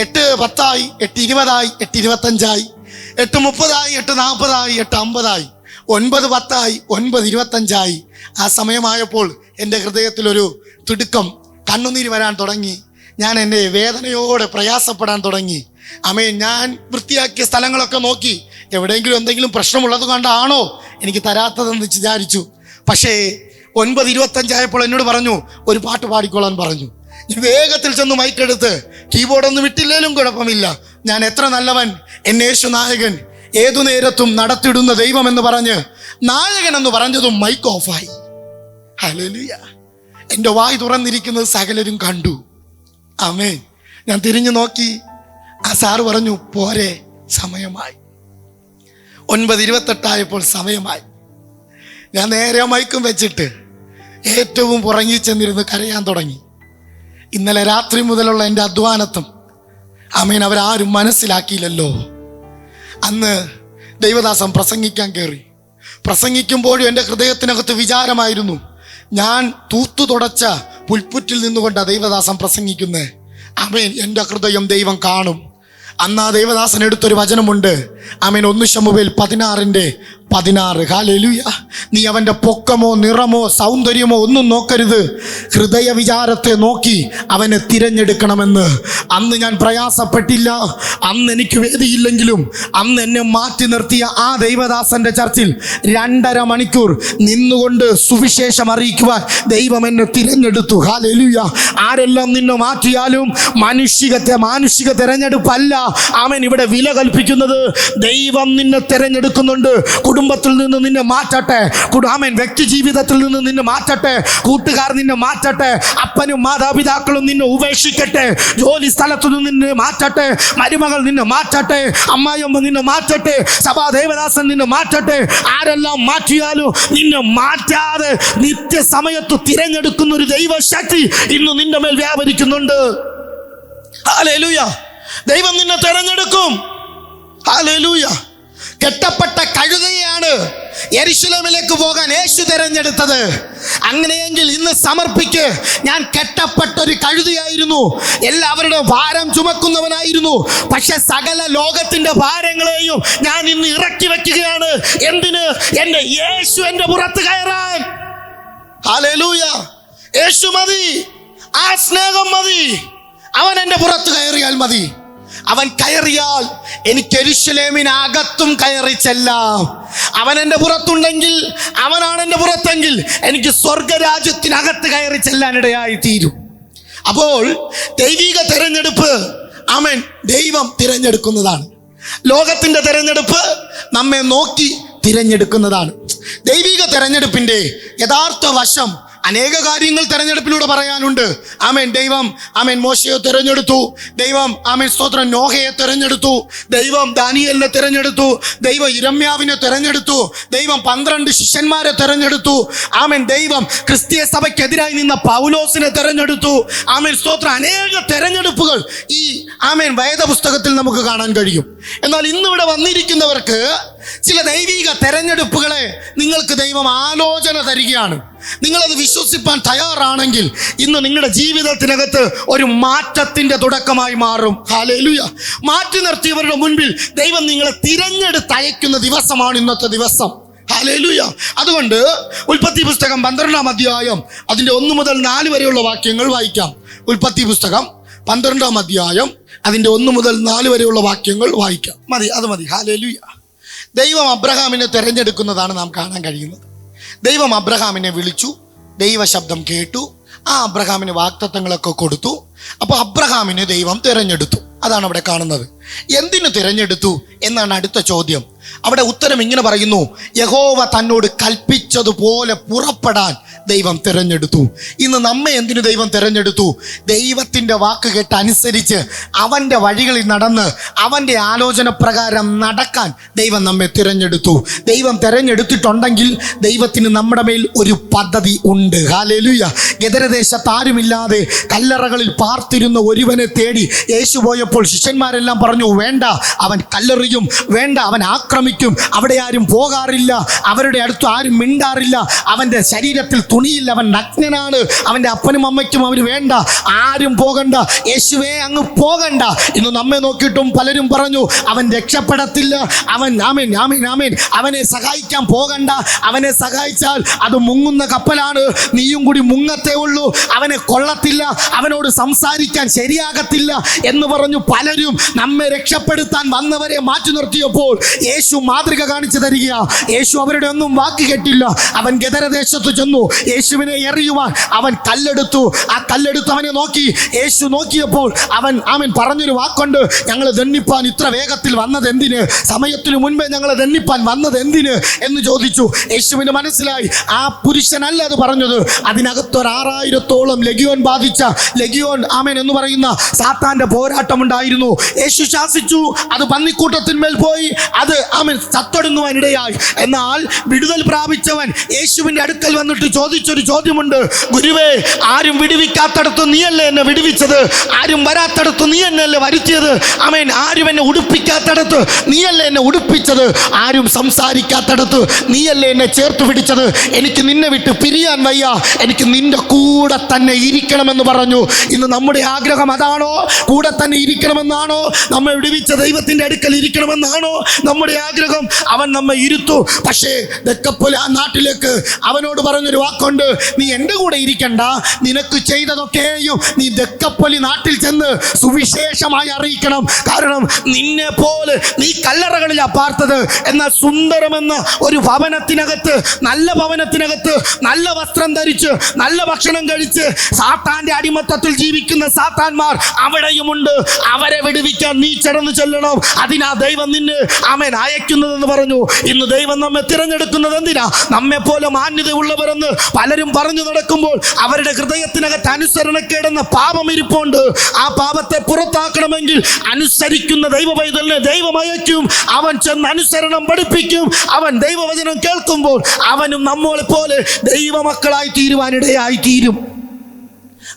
8:10 8:20 8:25 8:30 8:40 8:50 9:10 9:25. ആ സമയമായപ്പോൾ എൻ്റെ ഹൃദയത്തിലൊരു തിടുക്കം, കണ്ണുനീര് വരാൻ തുടങ്ങി. ഞാൻ എൻ്റെ വേദനയോടെ പ്രയാസപ്പെടാൻ തുടങ്ങി. ആമേൻ. ഞാൻ വൃത്തിയാക്കിയ സ്ഥലങ്ങളൊക്കെ നോക്കി, എവിടെയെങ്കിലും എന്തെങ്കിലും പ്രശ്നമുള്ളത് കൊണ്ടാണോ എനിക്ക് തരാത്തതെന്ന് വിചാരിച്ചു. പക്ഷേ 9:25 ആയപ്പോൾ എന്നോട് പറഞ്ഞു, ഒരു പാട്ട് പാടിക്കോളാൻ പറഞ്ഞു. ഞാൻ വേഗത്തിൽ ചെന്ന് മൈക്കെടുത്ത്, കീബോർഡൊന്നും വിട്ടില്ലേലും കുഴപ്പമില്ല, ഞാൻ എത്ര നല്ലവൻ, എന്നെ യേശു നായകൻ, ഏതു നേരത്തും നടത്തിടുന്ന ദൈവം എന്ന് പറഞ്ഞ് നായകൻ എന്ന് പറഞ്ഞതും മൈക്ക് ഓഫായി. ഹല്ലേലൂയ. എൻ്റെ വായ് തുറന്നിരിക്കുന്നത് സകലരും കണ്ടു. ആമേൻ. ഞാൻ തിരിഞ്ഞു നോക്കി. ആ സാറ് പറഞ്ഞു, പോരെ, സമയമായി. 9:28 ആയപ്പോൾ സമയമായി. ഞാൻ നേരെ മൈക്കും വെച്ചിട്ട് ഏറ്റവും പുറങ്ങി ചെന്നിരുന്ന് കരയാൻ തുടങ്ങി. ഇന്നലെ രാത്രി മുതലുള്ള എൻ്റെ അധ്വാനത്വം ആമേൻ അവരാരും മനസ്സിലാക്കിയില്ലല്ലോ. അന്ന് ദൈവദാസൻ പ്രസംഗിക്കാൻ കയറി. പ്രസംഗിക്കുമ്പോഴും എൻ്റെ ഹൃദയത്തിനകത്ത് വിചാരമായിരുന്നു, ഞാൻ തൂത്തു തുടച്ച പുൽപ്പുറ്റിൽ നിന്നുകൊണ്ട് ദൈവദാസൻ പ്രസംഗിക്കുന്നത്. ആമേൻ. എൻ്റെ ഹൃദയം ദൈവം കാണും. അന്ന് ആ ദൈവദാസൻ എടുത്തൊരു വചനമുണ്ട്, ആമേൻ. 1 ശമൂവേൽ 16:16. ഹല്ലേലൂയ. നീ അവൻ്റെ പൊക്കമോ നിറമോ സൗന്ദര്യമോ ഒന്നും നോക്കരുത്, ഹൃദയ വിചാരത്തെ നോക്കി അവനെ തിരഞ്ഞെടുക്കണമെന്ന്. അന്ന് ഞാൻ പ്രയാസപ്പെട്ടില്ല, അന്ന് എനിക്ക് വേദിയില്ലെങ്കിലും അന്ന് എന്നെ മാറ്റി നിർത്തിയ ആ ദൈവദാസന്റെ ചർച്ചിൽ 2.5 മണിക്കൂർ നിന്നുകൊണ്ട് സുവിശേഷം അറിയിക്കുവാൻ ദൈവം എന്നെ തിരഞ്ഞെടുത്തു. ഹല്ലേലൂയ. ആരെല്ലാം നിന്നെ മാറ്റിയാലും മാനുഷിക തിരഞ്ഞെടുപ്പല്ല അവൻ ഇവിടെ വില കൽപ്പിക്കുന്നത്. ദൈവം നിന്നെ തിരഞ്ഞെടുക്കുന്നുണ്ട്. കുടുംബത്തിൽ നിന്ന് നിന്നെ മാറ്റട്ടെ, ആമേൻ, വ്യക്തി ജീവിതത്തിൽ നിന്ന് നിന്നെ മാറ്റട്ടെ, കൂട്ടുകാർ നിന്നെ മാറ്റട്ടെ, അപ്പനും മാതാപിതാക്കളും നിന്നെ ഉപേക്ഷിക്കട്ടെ, ജോലി സ്ഥലത്തു നിന്ന് നിന്നെ മാറ്റട്ടെ, മരുമകൾ നിന്നെ മാറ്റട്ടെ, അമ്മായിയമ്മ നിന്നെ മാറ്റട്ടെ, സഭാ ദേവദാസൻ നിന്നെ മാറ്റട്ടെ. ആരെല്ലാം മാറ്റിയാലും നിന്നെ മാറ്റാതെ നിത്യസമയത്ത് തിരഞ്ഞെടുക്കുന്ന ഒരു ദൈവശക്തി ഇന്ന് നിന്റെ മേൽ വ്യാപരിക്കുന്നുണ്ട്. ഹല്ലേലൂയ. ദൈവം നിന്നെ തിരഞ്ഞെടുക്കും. ഹല്ലേലൂയ. കെട്ടപ്പെട്ട കഴുതയാണ് യെരുശലേമിലേക്ക് പോകാൻ യേശു തിരഞ്ഞെടുത്തത്. അങ്ങനെയെങ്കിൽ ഇന്ന് സമർപ്പിക്ക്. ഞാൻ കെട്ടപ്പെട്ട ഒരു കഴുതയായിരുന്നു, എല്ലാവരുടെ ഭാരം ചുമക്കുന്നവനായിരുന്നു. പക്ഷെ സകല ലോകത്തിന്റെ ഭാരങ്ങളെയും ഞാൻ ഇന്ന് ഇറക്കി വെക്കുകയാണ്. എന്തിന്? എന്റെ യേശു എന്റെ പുറത്ത് കയറാൻ. ഹല്ലേലൂയ. യേശു മതി, ആ സ്നേഹം മതി. അവൻ എന്റെ പുറത്ത് കയറിയാൽ മതി. അവൻ കയറിയാൽ എനിക്ക് യെരുശലേമിനകത്തും കയറി ചെല്ലാം. അവൻ എൻ്റെ പുറത്തുണ്ടെങ്കിൽ, അവനാണ് എൻ്റെ പുറത്തെങ്കിൽ എനിക്ക് സ്വർഗരാജ്യത്തിനകത്ത് കയറി ചെല്ലാനിടയായി തീരും. അപ്പോൾ ദൈവിക തിരഞ്ഞെടുപ്പ്, ആമേൻ, ദൈവം തിരഞ്ഞെടുക്കുന്നതാണ്. ലോകത്തിൻ്റെ തിരഞ്ഞെടുപ്പ് നമ്മെ നോക്കി തിരഞ്ഞെടുക്കുന്നതാണ്. ദൈവിക തിരഞ്ഞെടുപ്പിൻ്റെ യഥാർത്ഥ വശം അനേക കാര്യങ്ങൾ തെരഞ്ഞെടുപ്പിലൂടെ പറയാനുണ്ട്. ആമേൻ. ദൈവം ആമേൻ മോശയെ തിരഞ്ഞെടുത്തു. ദൈവം ആമേൻ സ്തോത്രം നോഹയെ തിരഞ്ഞെടുത്തു. ദൈവം ദാനിയേലിനെ തിരഞ്ഞെടുത്തു. ദൈവം യിരെമ്യാവിനെ തിരഞ്ഞെടുത്തു. ദൈവം 12 ശിഷ്യന്മാരെ തിരഞ്ഞെടുത്തു. ആമേൻ. ദൈവം ക്രിസ്തീയ സഭയ്ക്കെതിരായി നിന്ന പൗലോസിനെ തിരഞ്ഞെടുത്തു. ആമേൻ സ്തോത്രം. അനേക തിരഞ്ഞെടുപ്പുകൾ ഈ ആമേൻ വേദപുസ്തകത്തിൽ നമുക്ക് കാണാൻ കഴിയും. എന്നാൽ ഇന്നിവിടെ വന്നിരിക്കുന്നവർക്ക് ചില ദൈവിക തെരഞ്ഞെടുപ്പുകളെ നിങ്ങൾക്ക് ദൈവം ആലോചന തരികയാണ്. നിങ്ങളത് വിശ്വസിപ്പാൻ തയ്യാറാണെങ്കിൽ ഇന്ന് നിങ്ങളുടെ ജീവിതത്തിനകത്ത് ഒരു മാറ്റത്തിന്റെ തുടക്കമായി മാറും. ഹല്ലേലൂയ. മാറ്റി നിർത്തിയവരുടെ മുൻപിൽ ദൈവം നിങ്ങളെ തിരഞ്ഞെടുത്ത് അയക്കുന്ന ദിവസമാണ് ഇന്നത്തെ ദിവസം. ഹല്ലേലൂയ. അതുകൊണ്ട് ഉൽപ്പത്തി പുസ്തകം 12-ാം അധ്യായം അതിൻ്റെ 1 മുതൽ 4 വരെയുള്ള വാക്യങ്ങൾ വായിക്കാം. ഉൽപ്പത്തി പുസ്തകം 12-ാം അധ്യായം അതിൻ്റെ 1 മുതൽ 4 വരെയുള്ള വാക്യങ്ങൾ വായിക്കാം. മതി, അത് മതി. ഹല്ലേലൂയ. ദൈവം അബ്രഹാമിനെ തിരഞ്ഞെടുക്കുന്നതാണ് നാം കാണാൻ കഴിയുന്നത്. ദൈവം അബ്രഹാമിനെ വിളിച്ചു, ദൈവ ശബ്ദം കേട്ടു, ആ അബ്രഹാമിന് വാഗ്ദത്തങ്ങളൊക്കെ കൊടുത്തു. അപ്പോൾ അബ്രഹാമിനെ ദൈവം തിരഞ്ഞെടുത്തു. അതാണ് അവിടെ കാണുന്നത്. എന്തിനു തിരഞ്ഞെടുത്തു എന്നാണ് അടുത്ത ചോദ്യം. അവിടെ ഉത്തരം ഇങ്ങനെ പറയുന്നു: യഹോവ തന്നോട് കൽപ്പിച്ചതുപോലെ പുറപ്പെടാൻ ദൈവം തിരഞ്ഞെടുത്തു. ഇന്ന് നമ്മെ എന്തിനു ദൈവം തിരഞ്ഞെടുത്തു? ദൈവത്തിൻ്റെ വാക്ക് കേട്ട് അനുസരിച്ച് അവൻ്റെ വഴികളിൽ നടന്ന് അവൻ്റെ ആലോചന പ്രകാരം നടക്കാൻ ദൈവം നമ്മെ തിരഞ്ഞെടുത്തു. ദൈവം തിരഞ്ഞെടുത്തിട്ടുണ്ടെങ്കിൽ ദൈവത്തിന് നമ്മുടെ മേൽ ഒരു പദ്ധതി ഉണ്ട്. ഹല്ലേലൂയ. ഗദരദേശത്ത് ആരുമില്ലാതെ കല്ലറകളിൽ പാർത്തിരുന്ന ഒരുവനെ തേടി യേശു പോയപ്പോൾ ശിഷ്യന്മാരെല്ലാം പറഞ്ഞു, വേണ്ട, അവൻ കല്ലെറിയും, വേണ്ട, അവൻ ആക്രമിക്കും, അവിടെ ആരും പോകാറില്ല, അവരുടെ അടുത്ത് ആരും മിണ്ടാറില്ല, അവൻ്റെ ശരീരത്തിൽ തുണിയില്ല, അവൻ നഗ്നനാണ്, അവൻ്റെ അപ്പനും അമ്മയ്ക്കും അവർ വേണ്ട, ആരും പോകണ്ട, യേശുവേ അങ്ങ് പോകണ്ട. ഇന്ന് നമ്മെ നോക്കിയിട്ടും പലരും പറഞ്ഞു, അവൻ രക്ഷപ്പെടത്തില്ല, അവൻ ആമേൻ ആമേൻ ആമേൻ അവനെ സഹായിക്കാൻ പോകണ്ട, അവനെ സഹായിച്ചാൽ അത് മുങ്ങുന്ന കപ്പലാണ്, നീയും കൂടി മുങ്ങത്തേ ഉള്ളൂ, അവനെ കൊള്ളത്തില്ല, അവനോട് സംസാരിക്കാൻ ശരിയാകത്തില്ല എന്ന് പറഞ്ഞു പലരും നമ്മെ രക്ഷപ്പെടുത്താൻ വന്നവരെ മാറ്റി നിർത്തിയപ്പോൾ യേശു മാതൃക കാണിച്ചു തരിക. യേശു അവരുടെ ഒന്നും വാക്ക് കേട്ടില്ല. അവൻ ഗദരദേശത്ത് ചെന്നു, യേശുവിനെ എറിയുവാൻ അവൻ കല്ലെടുത്തു. ആ കല്ലെടുത്ത് അവനെ നോക്കി. യേശു നോക്കിയപ്പോൾ അവൻ പറഞ്ഞൊരു വാക്കുണ്ട്, ഞങ്ങൾ ദണ്ഡിപ്പാൻ ഇത്ര വേഗത്തിൽ വന്നത് എന്തിന്, സമയത്തിനു മുൻപേ ഞങ്ങൾ ദണ്ഡിപ്പാൻ വന്നത് എന്തിന് എന്ന് ചോദിച്ചു. യേശുവിന് മനസ്സിലായി ആ പുരുഷനല്ല അത് പറഞ്ഞത്, അതിനകത്തൊരു 6000-ഓളം ലഗിയോൻ ബാധിച്ച ലഗിയോൻ ആമേൻ എന്ന് പറയുന്ന സാത്താന്റെ പോരാട്ടമുണ്ടായിരുന്നു. യേശു ശാസിച്ചു, അത് പന്നിക്കൂട്ടത്തിന്മേൽ പോയി, അത് അവൻ ചത്തൊടുങ്ങുവാനിടയായി. എന്നാൽ വിടുതൽ പ്രാപിച്ചവൻ യേശുവിന്റെ അടുക്കൽ വന്നിട്ട് ചോദിച്ചൊരു ചോദ്യമുണ്ട്. ഗുരുവേ, ആരും വിടുവിക്കാത്തടത്ത് നീയല്ലേ എന്നെ വിടുവിച്ചത്? ആരും വരാത്തടത്ത് നീ എന്നല്ലേ വരുത്തിയത്? ആമേൻ. ആരും എന്നെ ഉടുപ്പിക്കാത്തടത്ത് നീയല്ലേ എന്നെ ഉടുപ്പിച്ചത്? ആരും സംസാരിക്കാത്തടത്ത് നീയല്ലേ എന്നെ ചേർത്ത് പിടിച്ചത്? എനിക്ക് നിന്നെ വിട്ട് പിരിയാൻ വയ്യ, എനിക്ക് നിന്റെ കൂടെ തന്നെ ഇരിക്കണമെന്ന് പറഞ്ഞു. ഇന്ന് നമ്മുടെ ആഗ്രഹം അതാണോ? കൂടെ തന്നെ ഇരിക്കണമെന്നാണോ? നമ്മെ വിടുവിച്ച ദൈവത്തിന്റെ അടുക്കൽ ഇരിക്കണമെന്നാണോ നമ്മുടെ ആഗ്രഹം? അവൻ നമ്മെ ഇരുത്തു. പക്ഷേ ദക്കപ്പൊലി ആ നാട്ടിലേക്ക് അവനോട് പറഞ്ഞൊരു വാക്കുണ്ട്, നീ എൻ്റെ കൂടെ ഇരിക്കണ്ട, നിനക്ക് ചെയ്തതൊക്കെയും നീ ദക്കപ്പൊലി നാട്ടിൽ ചെന്ന് സുവിശേഷമായി അറിയിക്കണം. കാരണം നിന്നെ പോലെ നീ കല്ലറകളിലാ പാർത്തത്, എന്നാൽ സുന്ദരമെന്ന ഒരു ഭവനത്തിനകത്ത്, നല്ല ഭവനത്തിനകത്ത്, നല്ല വസ്ത്രം ധരിച്ച്, നല്ല ഭക്ഷണം കഴിച്ച് സാത്താന്റെ അടിമത്തത്തിൽ ജീവിക്കുന്ന സാത്താന്മാർ അവിടെയുമുണ്ട്. അവരെ വിടുവിക്കാൻ നീ ചടന്നു ചെല്ലണം. അതിനാ ദൈവം നിന്നെ ആമേൻ അയക്കുന്നതെന്ന് പറഞ്ഞു. ഇന്ന് ദൈവം നമ്മെ തിരഞ്ഞെടുക്കുന്നത് എന്തിനാ? നമ്മെ പോലെ മാന്യതയുള്ളവരെന്ന് പലരും പറഞ്ഞു നടക്കുമ്പോൾ അവരുടെ ഹൃദയത്തിനകത്ത് അനുസരണക്കേടെന്ന പാപം ഇരിപ്പുണ്ട്. ആ പാപത്തെ പുറത്താക്കണമെങ്കിൽ അനുസരിക്കുന്ന ദൈവ പൈതലിനെ ദൈവം അയക്കും. അവൻ ചെന്ന് അനുസരണം പഠിപ്പിക്കും. അവൻ ദൈവവചനം കേൾക്കുമ്പോൾ അവനും നമ്മളെ പോലെ ദൈവമക്കളായി തീരുവാനിടയായി തീരും.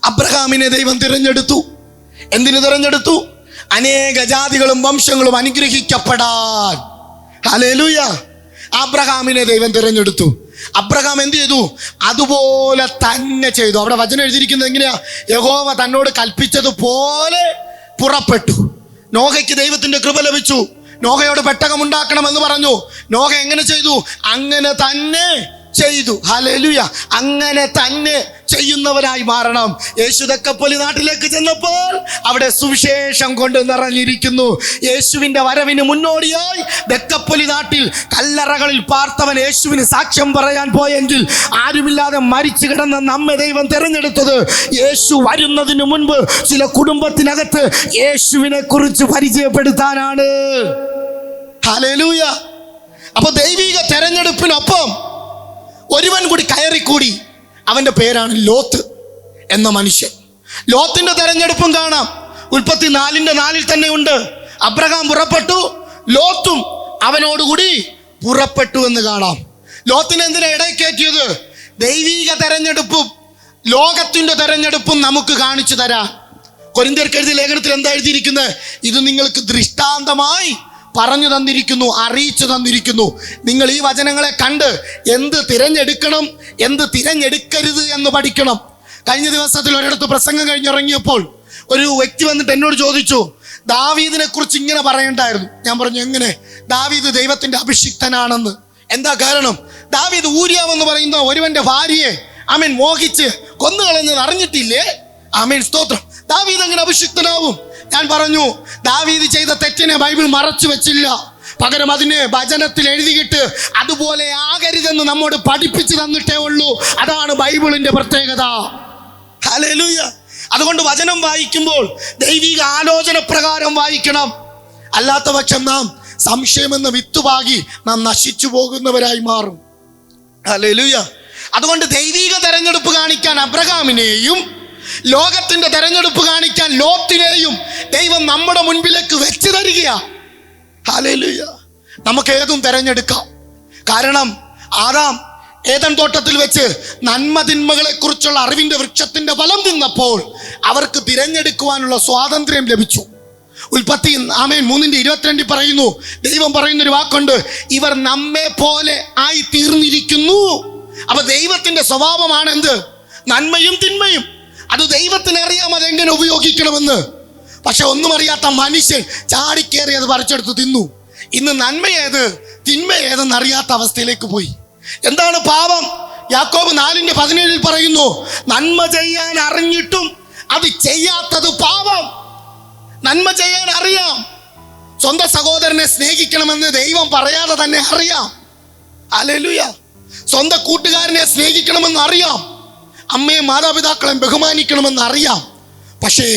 അബ്രഹാമിനെ ദൈവം തിരഞ്ഞെടുത്തു. എന്തിനു തിരഞ്ഞെടുത്തു? അനേക ജാതികളും വംശങ്ങളും അനുഗ്രഹിക്കപ്പെടാൻ. ഹല്ലേലൂയ. അബ്രഹാമിനെ ദൈവം തിരഞ്ഞെടുത്തു. അബ്രഹാം എന്ത് ചെയ്തു? അതുപോലെ തന്നെ ചെയ്തു. അവിടെ വചനം എഴുതിയിരിക്കുന്നത് എങ്ങനെയാ? യഹോവ തന്നോട് കൽപ്പിച്ചതുപോലെ പുറപ്പെട്ടു. നോഹയ്ക്ക് ദൈവത്തിന്റെ കൃപ ലഭിച്ചു. നോഹയോട് പെട്ടകം ഉണ്ടാക്കണമെന്ന് പറഞ്ഞു. നോഹ എങ്ങനെ ചെയ്തു? അങ്ങനെ തന്നെ ചെയ്തു. ഹല്ലേലൂയ. അങ്ങനെ തന്നെ ചെയ്യുന്നവരായി മാറണം. യേശു ദക്കപ്പൊലി നാട്ടിലേക്ക് ചെന്നപ്പോൾ അവിടെ സുവിശേഷം കൊണ്ട് നിറഞ്ഞിരിക്കുന്നു. യേശുവിന്റെ വരവിന് മുന്നോടിയായി ദക്കപ്പൊലി നാട്ടിൽ കല്ലറകളിൽ പാർത്തവൻ യേശുവിന് സാക്ഷ്യം പറയാൻ പോയെങ്കിൽ ആരുമില്ലാതെ മരിച്ചു കിടന്ന നമ്മെ ദൈവം തിരഞ്ഞെടുത്തത് യേശു വരുന്നതിന് മുൻപ് ചില കുടുംബത്തിനകത്ത് യേശുവിനെ കുറിച്ച് പരിചയപ്പെടുത്താനാണ്. ഹല്ലേലൂയ. അപ്പൊ ദൈവിക തെരഞ്ഞെടുപ്പിനൊപ്പം ഒരുവൻ കൂടി കയറിക്കൂടി. അവന്റെ പേരാണ് ലോത്ത് എന്ന മനുഷ്യൻ. ലോത്തിന്റെ തെരഞ്ഞെടുപ്പും കാണാം. ഉൽപ്പത്തി 4:4 തന്നെ ഉണ്ട്. അബ്രഹാം പുറപ്പെട്ടു, ലോത്തും അവനോടുകൂടി പുറപ്പെട്ടു എന്ന് കാണാം. ലോത്തിനെ എന്തിനാ ഇടയ്ക്കേറ്റിയത്? ദൈവിക തെരഞ്ഞെടുപ്പും ലോകത്തിന്റെ തെരഞ്ഞെടുപ്പും നമുക്ക് കാണിച്ചു തരാം. കൊരിന്ത്യർക്ക് എഴുതിയ ലേഖനത്തിൽ എന്താ എഴുതിയിരിക്കുന്നത്? ഇത് നിങ്ങൾക്ക് ദൃഷ്ടാന്തമായി പറഞ്ഞു തന്നിരിക്കുന്നു, അറിയിച്ചു തന്നിരിക്കുന്നു. നിങ്ങൾ ഈ വചനങ്ങളെ കണ്ട് എന്ത് തിരഞ്ഞെടുക്കണം, എന്ത് തിരഞ്ഞെടുക്കരുത് എന്ന് പഠിക്കണം. കഴിഞ്ഞ ദിവസത്തിൽ ഒരിടത്ത് പ്രസംഗം കഴിഞ്ഞിറങ്ങിയപ്പോൾ ഒരു വ്യക്തി വന്നിട്ട് എന്നോട് ചോദിച്ചു, ദാവീദിനെ കുറിച്ച് ഇങ്ങനെ പറയണ്ടായിരുന്നു. ഞാൻ പറഞ്ഞു, എങ്ങനെ? ദാവീദ് ദൈവത്തിന്റെ അഭിഷിക്തനാണെന്ന്. എന്താ കാരണം? ദാവീദ് ഊരിയാവെന്ന് പറയുന്ന ഒരുവന്റെ ഭാര്യയെ ആമേൻ മോഹിച്ച് കൊന്നുകളഞ്ഞത് അറിഞ്ഞിട്ടില്ലേ? ആമേൻ, സ്തോത്രം. ദാവീദ് എങ്ങനെ അഭിഷിക്തനാവും? ഞാൻ പറഞ്ഞു, ദാവീദ് ചെയ്ത തെറ്റിനെ ബൈബിൾ മറച്ചു വെച്ചില്ല. പകരം അതിനെ വചനത്തിൽ എഴുതിയിട്ട് അതുപോലെ ആകരുതെന്ന് നമ്മോട് പഠിപ്പിച്ചു തന്നിട്ടേ ഉള്ളൂ. അതാണ് ബൈബിളിന്റെ പ്രത്യേകത. ഹല്ലേലൂയ. അതുകൊണ്ട് വചനം വായിക്കുമ്പോൾ ദൈവിക ആലോചന പ്രകാരം വായിക്കണം. അല്ലാത്ത പക്ഷം നാം സംശയമെന്ന വിത്തുപാകി നാം നശിച്ചു പോകുന്നവരായി മാറും. ഹല്ലേലൂയ. അതുകൊണ്ട് ദൈവിക തെരഞ്ഞെടുപ്പ് കാണിക്കാൻ അബ്രഹാമിനെയും ലോകത്തിന്റെ തെരഞ്ഞെടുപ്പ് കാണിക്കാൻ ലോത്തിനെയും ദൈവം നമ്മുടെ മുൻപിലേക്ക് വെച്ച് തരികയാ. ഹല്ലേലൂയ. നമുക്ക് ഏതും തെരഞ്ഞെടുക്കാം. കാരണം ആദാം ഏദൻ തോട്ടത്തിൽ വെച്ച് നന്മ തിന്മകളെ കുറിച്ചുള്ള അറിവിന്റെ വൃക്ഷത്തിന്റെ ഫലം തിന്നപ്പോൾ അവർക്ക് തിരഞ്ഞെടുക്കുവാനുള്ള സ്വാതന്ത്ര്യം ലഭിച്ചു. ഉൽപ്പത്തി 3:22 പറയുന്നു, ദൈവം പറയുന്നൊരു വാക്കുണ്ട്, ഇവർ നമ്മെ പോലെ ആയി തീർന്നിരിക്കുന്നു. അപ്പൊ ദൈവത്തിന്റെ സ്വഭാവമാണ് എന്ത്? നന്മയും തിന്മയും. അത് ദൈവത്തിന് അറിയാം അതെങ്ങനെ ഉപയോഗിക്കണമെന്ന്. പക്ഷെ ഒന്നും അറിയാത്ത മനുഷ്യൻ ചാടിക്കേറി അത് പറിച്ചെടുത്ത് തിന്നു. ഇന്ന് നന്മ ഏത് തിന്മ ഏതെന്ന് അറിയാത്ത അവസ്ഥയിലേക്ക് പോയി. എന്താണ് പാപം? യാക്കോബ് 4:17 പറയുന്നു, നന്മ ചെയ്യാൻ അറിഞ്ഞിട്ടും അത് ചെയ്യാത്തത് പാപം. നന്മ ചെയ്യാൻ അറിയാം, സ്വന്തം സഹോദരനെ സ്നേഹിക്കണമെന്ന് ദൈവം പറയാതെ തന്നെ അറിയാം. ഹല്ലേലൂയ. സ്വന്തം കൂട്ടുകാരനെ സ്നേഹിക്കണമെന്ന് അറിയാം, അമ്മയും മാതാപിതാക്കളെയും ബഹുമാനിക്കണമെന്ന് അറിയാം. പക്ഷേ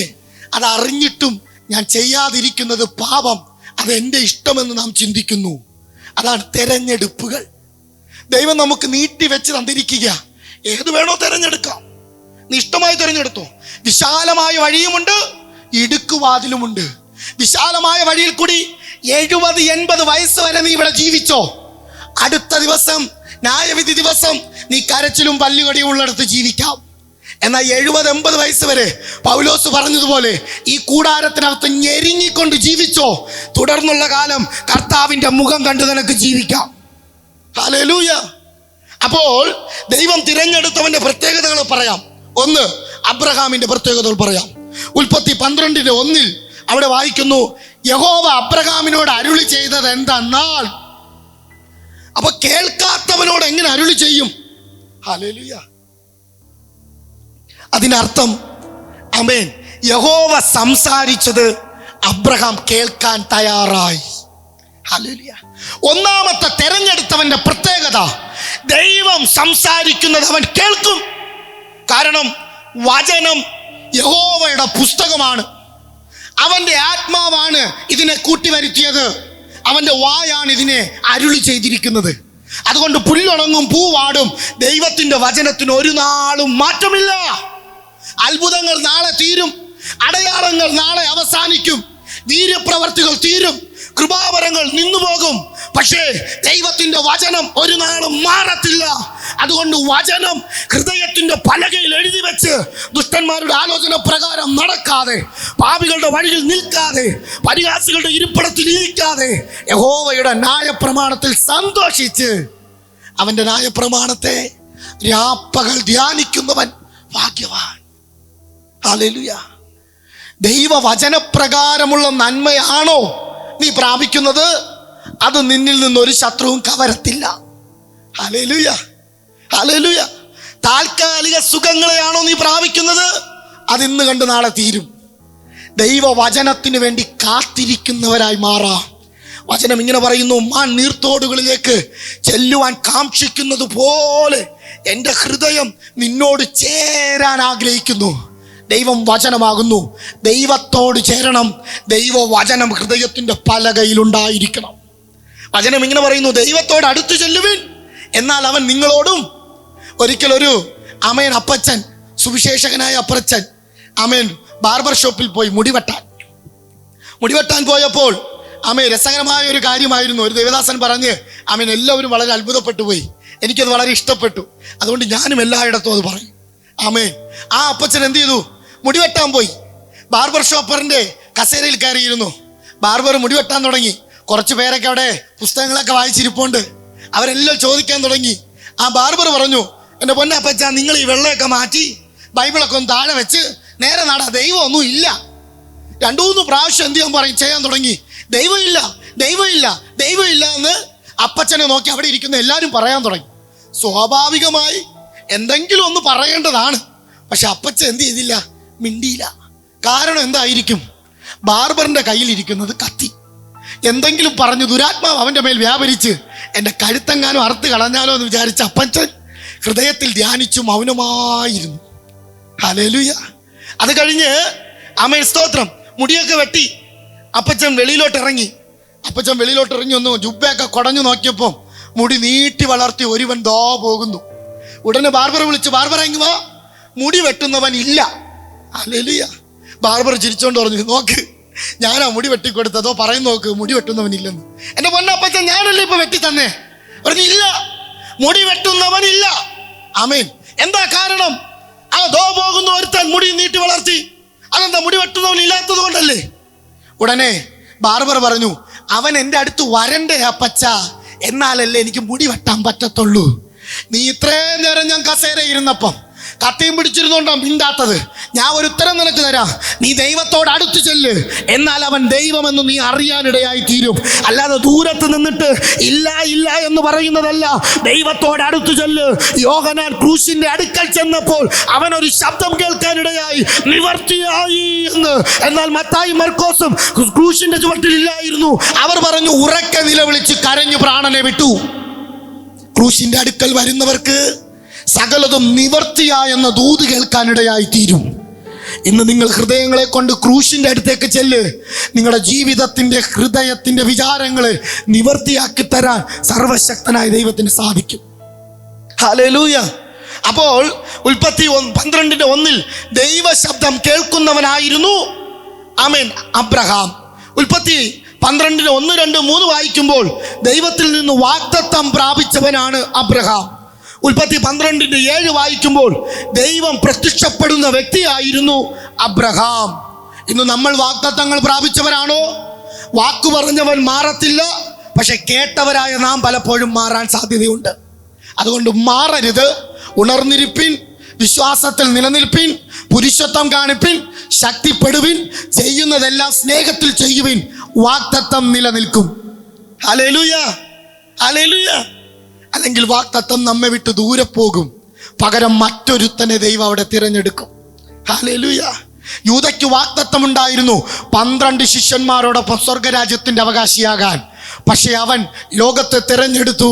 അതറിഞ്ഞിട്ടും ഞാൻ ചെയ്യാതിരിക്കുന്നത് പാപം, അതെൻ്റെ ഇഷ്ടമെന്ന് നാം ചിന്തിക്കുന്നു. അതാണ് തെരഞ്ഞെടുപ്പുകൾ. ദൈവം നമുക്ക് നീട്ടി വെച്ച് തന്നിരിക്കുക. ഏത് വേണോ തെരഞ്ഞെടുക്കാം. നീ ഇഷ്ടമായി തെരഞ്ഞെടുത്തോ. വിശാലമായ വഴിയുമുണ്ട്, ഇടുക്കുവാതിലുമുണ്ട്. വിശാലമായ വഴിയിൽ കൂടി 70-80 വയസ്സ് വരെ നീ ഇവിടെ ജീവിച്ചോ. അടുത്ത ദിവസം ന്യായവിധി ദിവസം നീ കരച്ചിലും പല്ലുകടിയും ഉള്ളിടത്ത് ജീവിക്കാം. എന്നാൽ 70-80 വയസ്സ് വരെ പൗലോസ് പറഞ്ഞതുപോലെ ഈ കൂടാരത്തിനകത്ത് ഞെരുങ്ങിക്കൊണ്ട് ജീവിച്ചോ. തുടർന്നുള്ള കാലം കർത്താവിൻ്റെ മുഖം കണ്ടു നിനക്ക് ജീവിക്കാം. ഹല്ലേലൂയ. അപ്പോൾ ദൈവം തിരഞ്ഞെടുത്തവന്റെ പ്രത്യേകതകൾ പറയാം. ഒന്ന്, അബ്രഹാമിന്റെ പ്രത്യേകതകൾ പറയാം. ഉൽപ്പത്തി 12:1 അവിടെ വായിക്കുന്നു, യഹോവ അബ്രഹാമിനോട് അരുളി ചെയ്തത് എന്തെന്നാൽ. അപ്പൊ കേൾക്കാത്തവനോട് എങ്ങനെ അരുളി ചെയ്യും? ഹല്ലേലൂയ. അതിനർത്ഥം ആമേൻ, യഹോവ സംസാരിച്ചത് അബ്രഹാം കേൾക്കാൻ തയ്യാറായി. ഹല്ലേലൂയ. ഒന്നാമത്തെ തെരഞ്ഞെടുത്തവന്റെ പ്രത്യേകത, ദൈവം സംസാരിക്കുന്നത് അവൻ കേൾക്കും. കാരണം വചനം യഹോവയുടെ പുസ്തകമാണ്. അവന്റെ ആത്മാവാണ് ഇതിനെ കൂട്ടിവരുത്തിയത്. അവന്റെ വായാണ് ഇതിനെ അരുളി ചെയ്തിരിക്കുന്നത്. അതുകൊണ്ട് പുല്ലുണങ്ങും പൂവാടും, ദൈവത്തിന്റെ വചനത്തിന് ഒരു നാളും മാറ്റമില്ല. അത്ഭുതങ്ങൾ നാളെ തീരും, അടയാളങ്ങൾ നാളെ അവസാനിക്കും, വീര്യപ്രവർത്തികൾ തീരും, കൃപാവരങ്ങൾ നിന്നുപോകും. പക്ഷേ ദൈവത്തിന്റെ വചനം ഒരു നാളും മാറത്തില്ല. അതുകൊണ്ട് വചനം ഹൃദയത്തിന്റെ പലകയിൽ എഴുതി വെച്ച് ദുഷ്ടന്മാരുടെ ആലോചന പ്രകാരം നടക്കാതെ, പാപികളുടെ വഴിയിൽ നിൽക്കാതെ, പരിഹാസികളുടെ ഇരിപ്പിടത്തിൽ ഇരിക്കാതെ, യഹോവയുടെ ന്യായപ്രമാണത്തിൽ സന്തോഷിച്ച് അവന്റെ ന്യായപ്രമാണത്തെ രാപ്പകൽ ധ്യാനിക്കുന്നവൻ ഭാഗ്യവാൻ. ഹല്ലേലൂയ. ദൈവവചനപ്രകാരമുള്ള നന്മയാണോ നീ പ്രാപിക്കുന്നത്? അത് നിന്നിൽ നിന്നൊരു ശത്രുവും കവരത്തില്ല. Hallelujah, hallelujah. താൽക്കാലിക സുഖങ്ങളെയാണോ നീ പ്രാപിക്കുന്നത്? അതിന്ന് കണ്ട് നാളെ തീരും. ദൈവവചനത്തിന് വേണ്ടി കാത്തിരിക്കുന്നവരായി മാറാം. വചനം ഇങ്ങനെ പറയുന്നു, മാൻ നീർത്തോടുകളിലേക്ക് ചെല്ലുവാൻ കാക്ഷിക്കുന്നത് പോലെ എൻ്റെ ഹൃദയം നിന്നോട് ചേരാൻ ആഗ്രഹിക്കുന്നു. ദൈവം വചനമാകുന്നു. ദൈവത്തോട് ചേരണം. ദൈവവചനം ഹൃദയത്തിൻ്റെ പലകയിലുണ്ടായിരിക്കണം. വചനം ഇങ്ങനെ പറയുന്നു, ദൈവത്തോട് അടുത്തു ചെല്ലുവിൻ, എന്നാൽ അവൻ നിങ്ങളോടും. ഒരിക്കലൊരു ആമേൻ അപ്പച്ചൻ, സുവിശേഷകനായ അപ്പച്ചൻ ആമേൻ ബാർബർ ഷോപ്പിൽ പോയി മുടിവെട്ടാൻ പോയപ്പോൾ ആമേൻ രസകരമായ ഒരു കാര്യമായിരുന്നു. ഒരു ദേവദാസൻ പറഞ്ഞ് ആമേൻ എല്ലാവരും വളരെ അത്ഭുതപ്പെട്ടു പോയി. എനിക്കത് വളരെ ഇഷ്ടപ്പെട്ടു. അതുകൊണ്ട് ഞാനും എല്ലായിടത്തും അത് പറയും. ആമേൻ. ആ അപ്പച്ചൻ എന്ത് ചെയ്തു? മുടിവെട്ടാൻ പോയി. ബാർബർ ഷോപ്പറിന്റെ കസേരയിൽ കയറിയിരുന്നു. ബാർബർ മുടിവെട്ടാൻ തുടങ്ങി. കുറച്ച് പേരൊക്കെ അവിടെ പുസ്തകങ്ങളൊക്കെ വായിച്ചിരിപ്പുണ്ട്. അവരെല്ലാം ചോദിക്കാൻ തുടങ്ങി. ആ ബാർബർ പറഞ്ഞു, എൻ്റെ പൊന്നപ്പച്ച, നിങ്ങൾ ഈ വെള്ളയൊക്കെ മാറ്റി ബൈബിളൊക്കെ ഒന്ന് താഴെ വെച്ച് നേരെ നടാ, ദൈവമൊന്നും ഇല്ല. 2-3 പ്രാവശ്യം എന്ത് ചെയ്യാൻ തുടങ്ങി. ദൈവമില്ല, ദൈവമില്ല, ദൈവമില്ല എന്ന് അപ്പച്ചനെ നോക്കി അവിടെ ഇരിക്കുന്ന എല്ലാവരും പറയാൻ തുടങ്ങി. സ്വാഭാവികമായി എന്തെങ്കിലും ഒന്ന് പറയേണ്ടതാണ്. പക്ഷെ അപ്പച്ചൻ എന്ത് ചെയ്തില്ല? മിണ്ടിയില്ല. കാരണം എന്തായിരിക്കും? ബാർബറിന്റെ കയ്യിലിരിക്കുന്നത് കത്തി. എന്തെങ്കിലും പറഞ്ഞു ദുരാത്മാവ് അവന്റെ മേൽ വ്യാപരിച്ച് എൻ്റെ കഴുത്തെങ്ങാനും അറുത്ത് കളഞ്ഞാലോ എന്ന് വിചാരിച്ച അപ്പച്ചൻ ഹൃദയത്തിൽ ധ്യാനിച്ചു മൗനമായിരുന്നു. ഹല്ലേലൂയ. അത് കഴിഞ്ഞ് ആമേൻ സ്തോത്രം, മുടിയൊക്കെ വെട്ടി അപ്പച്ചൻ വെളിയിലോട്ട് ഇറങ്ങി ഒന്ന് ജുബ്ബയൊക്കെ കുടഞ്ഞു നോക്കിയപ്പോൾ മുടി നീട്ടി വളർത്തി ഒരുവൻ ദോ പോകുന്നു. ഉടനെ ബാർബറെ വിളിച്ചു, ബാർബർ എങ്ങുവാ? മുടി വെട്ടുന്നവൻ ഇല്ല. ഹല്ലേലൂയ. ബാർബർ ചിരിച്ചോണ്ട് പറഞ്ഞു, നോക്ക്, ഞാനാ മുടി വെട്ടിക്കൊടുത്തതോ പറയുന്നു, നോക്ക്, മുടി വെട്ടുന്നവനില്ലെന്ന്. എൻ്റെ പൊന്നപ്പച്ചൻ, ഞാനല്ലേ ഇപ്പൊ വെട്ടി തന്നെ? പറഞ്ഞു, ഇല്ല, മുടി വെട്ടുന്നവനില്ല. ആമേൻ. എന്താ കാരണം? ആ ദോ പോകുന്ന ഒരുത്തൻ മുടി നീട്ടി വളർത്തി. അതെന്താ? മുടി വെട്ടുന്നവൻ ഇല്ലാത്തത് കൊണ്ടല്ലേ. ഉടനെ ബാർബർ പറഞ്ഞു, അവൻ എൻ്റെ അടുത്ത് വരണ്ടേ അപ്പച്ച, എന്നാലല്ലേ എനിക്ക് മുടി വെട്ടാൻ പറ്റത്തുള്ളൂ. നീ ഇത്രയും നേരം ഞാൻ കസേര ഇരുന്നപ്പം കത്തിയും പിടിച്ചിരുന്നോണ്ടാ മിണ്ടാത്തത്. ഞാൻ ഒരു ഉത്തരം നിനക്ക് തരാം. നീ ദൈവത്തോട് അടുത്ത് ചെല്ല്, എന്നാൽ അവൻ ദൈവമെന്ന് നീ അറിയാനിടയായി തീരും. അല്ലാതെ ദൂരത്ത് നിന്നിട്ട് ഇല്ല ഇല്ല എന്ന് പറയുന്നതല്ല. ദൈവത്തോട് അടുത്ത് ചെല്ല്. യോഹന്നാൻ ക്രൂശിന്റെ അടുക്കൽ ചെന്നപ്പോൾ അവൻ ഒരു ശബ്ദം കേൾക്കാനിടയായി, നിവർത്തിയായി എന്ന്. എന്നാൽ മത്തായി മർക്കോസും ക്രൂശിന്റെ ചുവട്ടിൽ ഇല്ലായിരുന്നു. അവർ പറഞ്ഞു, ഉറക്കെ നിലവിളിച്ച് കരഞ്ഞു പ്രാണനെ വിട്ടു. ക്രൂശിന്റെ അടുക്കൽ വരുന്നവർക്ക് സകലതും നിവർത്തിയായെന്ന ദൂത് കേൾക്കാനിടയായി തീരും. ഇന്ന് നിങ്ങൾ ഹൃദയങ്ങളെ കൊണ്ട് ക്രൂശിന്റെ അടുത്തേക്ക് ചെല്ല്. നിങ്ങളുടെ ജീവിതത്തിന്റെ ഹൃദയത്തിന്റെ വിചാരങ്ങളെ നിവർത്തിയാക്കി തരാൻ സർവശക്തനായ ദൈവത്തിന് സാധിക്കും. ഹല്ലേലൂയ. അപ്പോൾ ഉൽപ്പത്തി 12:1 ദൈവശബ്ദം കേൾക്കുന്നവനായിരുന്നു ആമേൻ അബ്രഹാം. ഉൽപ്പത്തി 12:1, 2, 3 വായിക്കുമ്പോൾ ദൈവത്തിൽ നിന്ന് വാഗ്ദത്തം പ്രാപിച്ചവനാണ് അബ്രഹാം. ഉൽപ്പത്തി 12:7 വായിക്കുമ്പോൾ ദൈവം പ്രത്യക്ഷപ്പെടുന്ന വ്യക്തിയായിരുന്നു അബ്രഹാം. ഇന്ന് നമ്മൾ വാഗ്ദത്തങ്ങൾ പ്രാപിച്ചവരാണോ? വാക്കു പറഞ്ഞവൻ മാറത്തില്ല, പക്ഷെ കേട്ടവരായ നാം പലപ്പോഴും മാറാൻ സാധ്യതയുണ്ട്. അതുകൊണ്ട് മാറരുത്. ഉണർന്നിരിപ്പിൻ, വിശ്വാസത്തിൽ നിലനിൽപ്പിൻ, പുരുഷത്വം കാണിപ്പിൻ, ശക്തിപ്പെടുവിൻ, ചെയ്യുന്നതെല്ലാം സ്നേഹത്തിൽ ചെയ്യുവിൻ. വാഗ്ദത്തം നിലനിൽക്കും. Hallelujah, hallelujah. അല്ലെങ്കിൽ വാഗ്ദത്തം നമ്മെ വിട്ട് ദൂരെ പോകും. പകരം മറ്റൊരുത്തനെ ദൈവം അവിടെ തിരഞ്ഞെടുക്കും. ഹല്ലേലൂയ. യൂദയ്ക്ക് വാഗ്ദത്തം ഉണ്ടായിരുന്നു 12 ശിഷ്യന്മാരോടൊപ്പം സ്വർഗരാജ്യത്തിന്റെ അവകാശിയാകാൻ. പക്ഷെ അവൻ ലോകത്തെ തിരഞ്ഞെടുത്തു.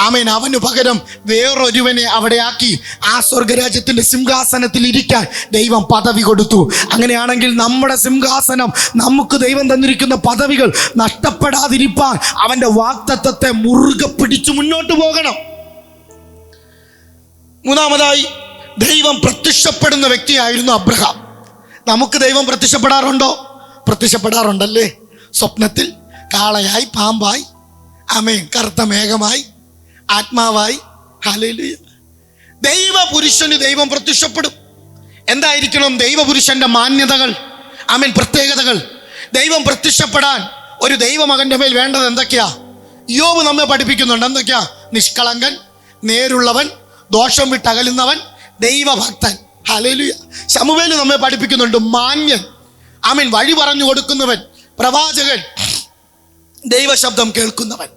ആമേൻ. അവന് പകരം വേറൊരുവനെ അവിടെ ആക്കി ആ സ്വർഗരാജ്യത്തിന്റെ സിംഹാസനത്തിൽ ഇരിക്കാൻ ദൈവം പദവി കൊടുത്തു. അങ്ങനെയാണെങ്കിൽ നമ്മുടെ സിംഹാസനം, നമുക്ക് ദൈവം തന്നിരിക്കുന്ന പദവികൾ നഷ്ടപ്പെടാതിരിക്കാൻ അവന്റെ വാഗ്ദത്തത്തെ മുറുകെ പിടിച്ചു മുന്നോട്ട് പോകണം. മൂന്നാമതായി, ദൈവം പ്രത്യക്ഷപ്പെടുന്ന വ്യക്തിയായിരുന്നു അബ്രഹാം. നമുക്ക് ദൈവം പ്രത്യക്ഷപ്പെടാറുണ്ടോ? പ്രത്യക്ഷപ്പെടാറുണ്ടല്ലേ. സ്വപ്നത്തിൽ, കാളയായി, പാമ്പായി, ആമേൻ, കറുത്ത മേഘമായി, ആത്മാവായി. ഹല്ലേലൂയ. ദൈവപുരുഷന് ദൈവം പ്രത്യക്ഷപ്പെടും. എന്തായിരിക്കണം ദൈവപുരുഷന്റെ മാന്യതകൾ? ആമേൻ, പ്രത്യേകതകൾ. ദൈവം പ്രത്യക്ഷപ്പെടാൻ ഒരു ദൈവമകന്റെ മേൽ വേണ്ടത് എന്തൊക്കെയാ? യോബ് നമ്മെ പഠിപ്പിക്കുന്നുണ്ട്. എന്തൊക്കെയാ? നിഷ്കളങ്കൻ, നേരുള്ളവൻ, ദോഷം വിട്ടകലുന്നവൻ, ദൈവഭക്തൻ. ഹല്ലേലൂയ. ശമൂവേൽ നമ്മെ പഠിപ്പിക്കുന്നുണ്ട് മാന്യൻ, ആമേൻ, വഴി പറഞ്ഞു കൊടുക്കുന്നവൻ, പ്രവാചകൻ, ദൈവശബ്ദം കേൾക്കുന്നവൻ.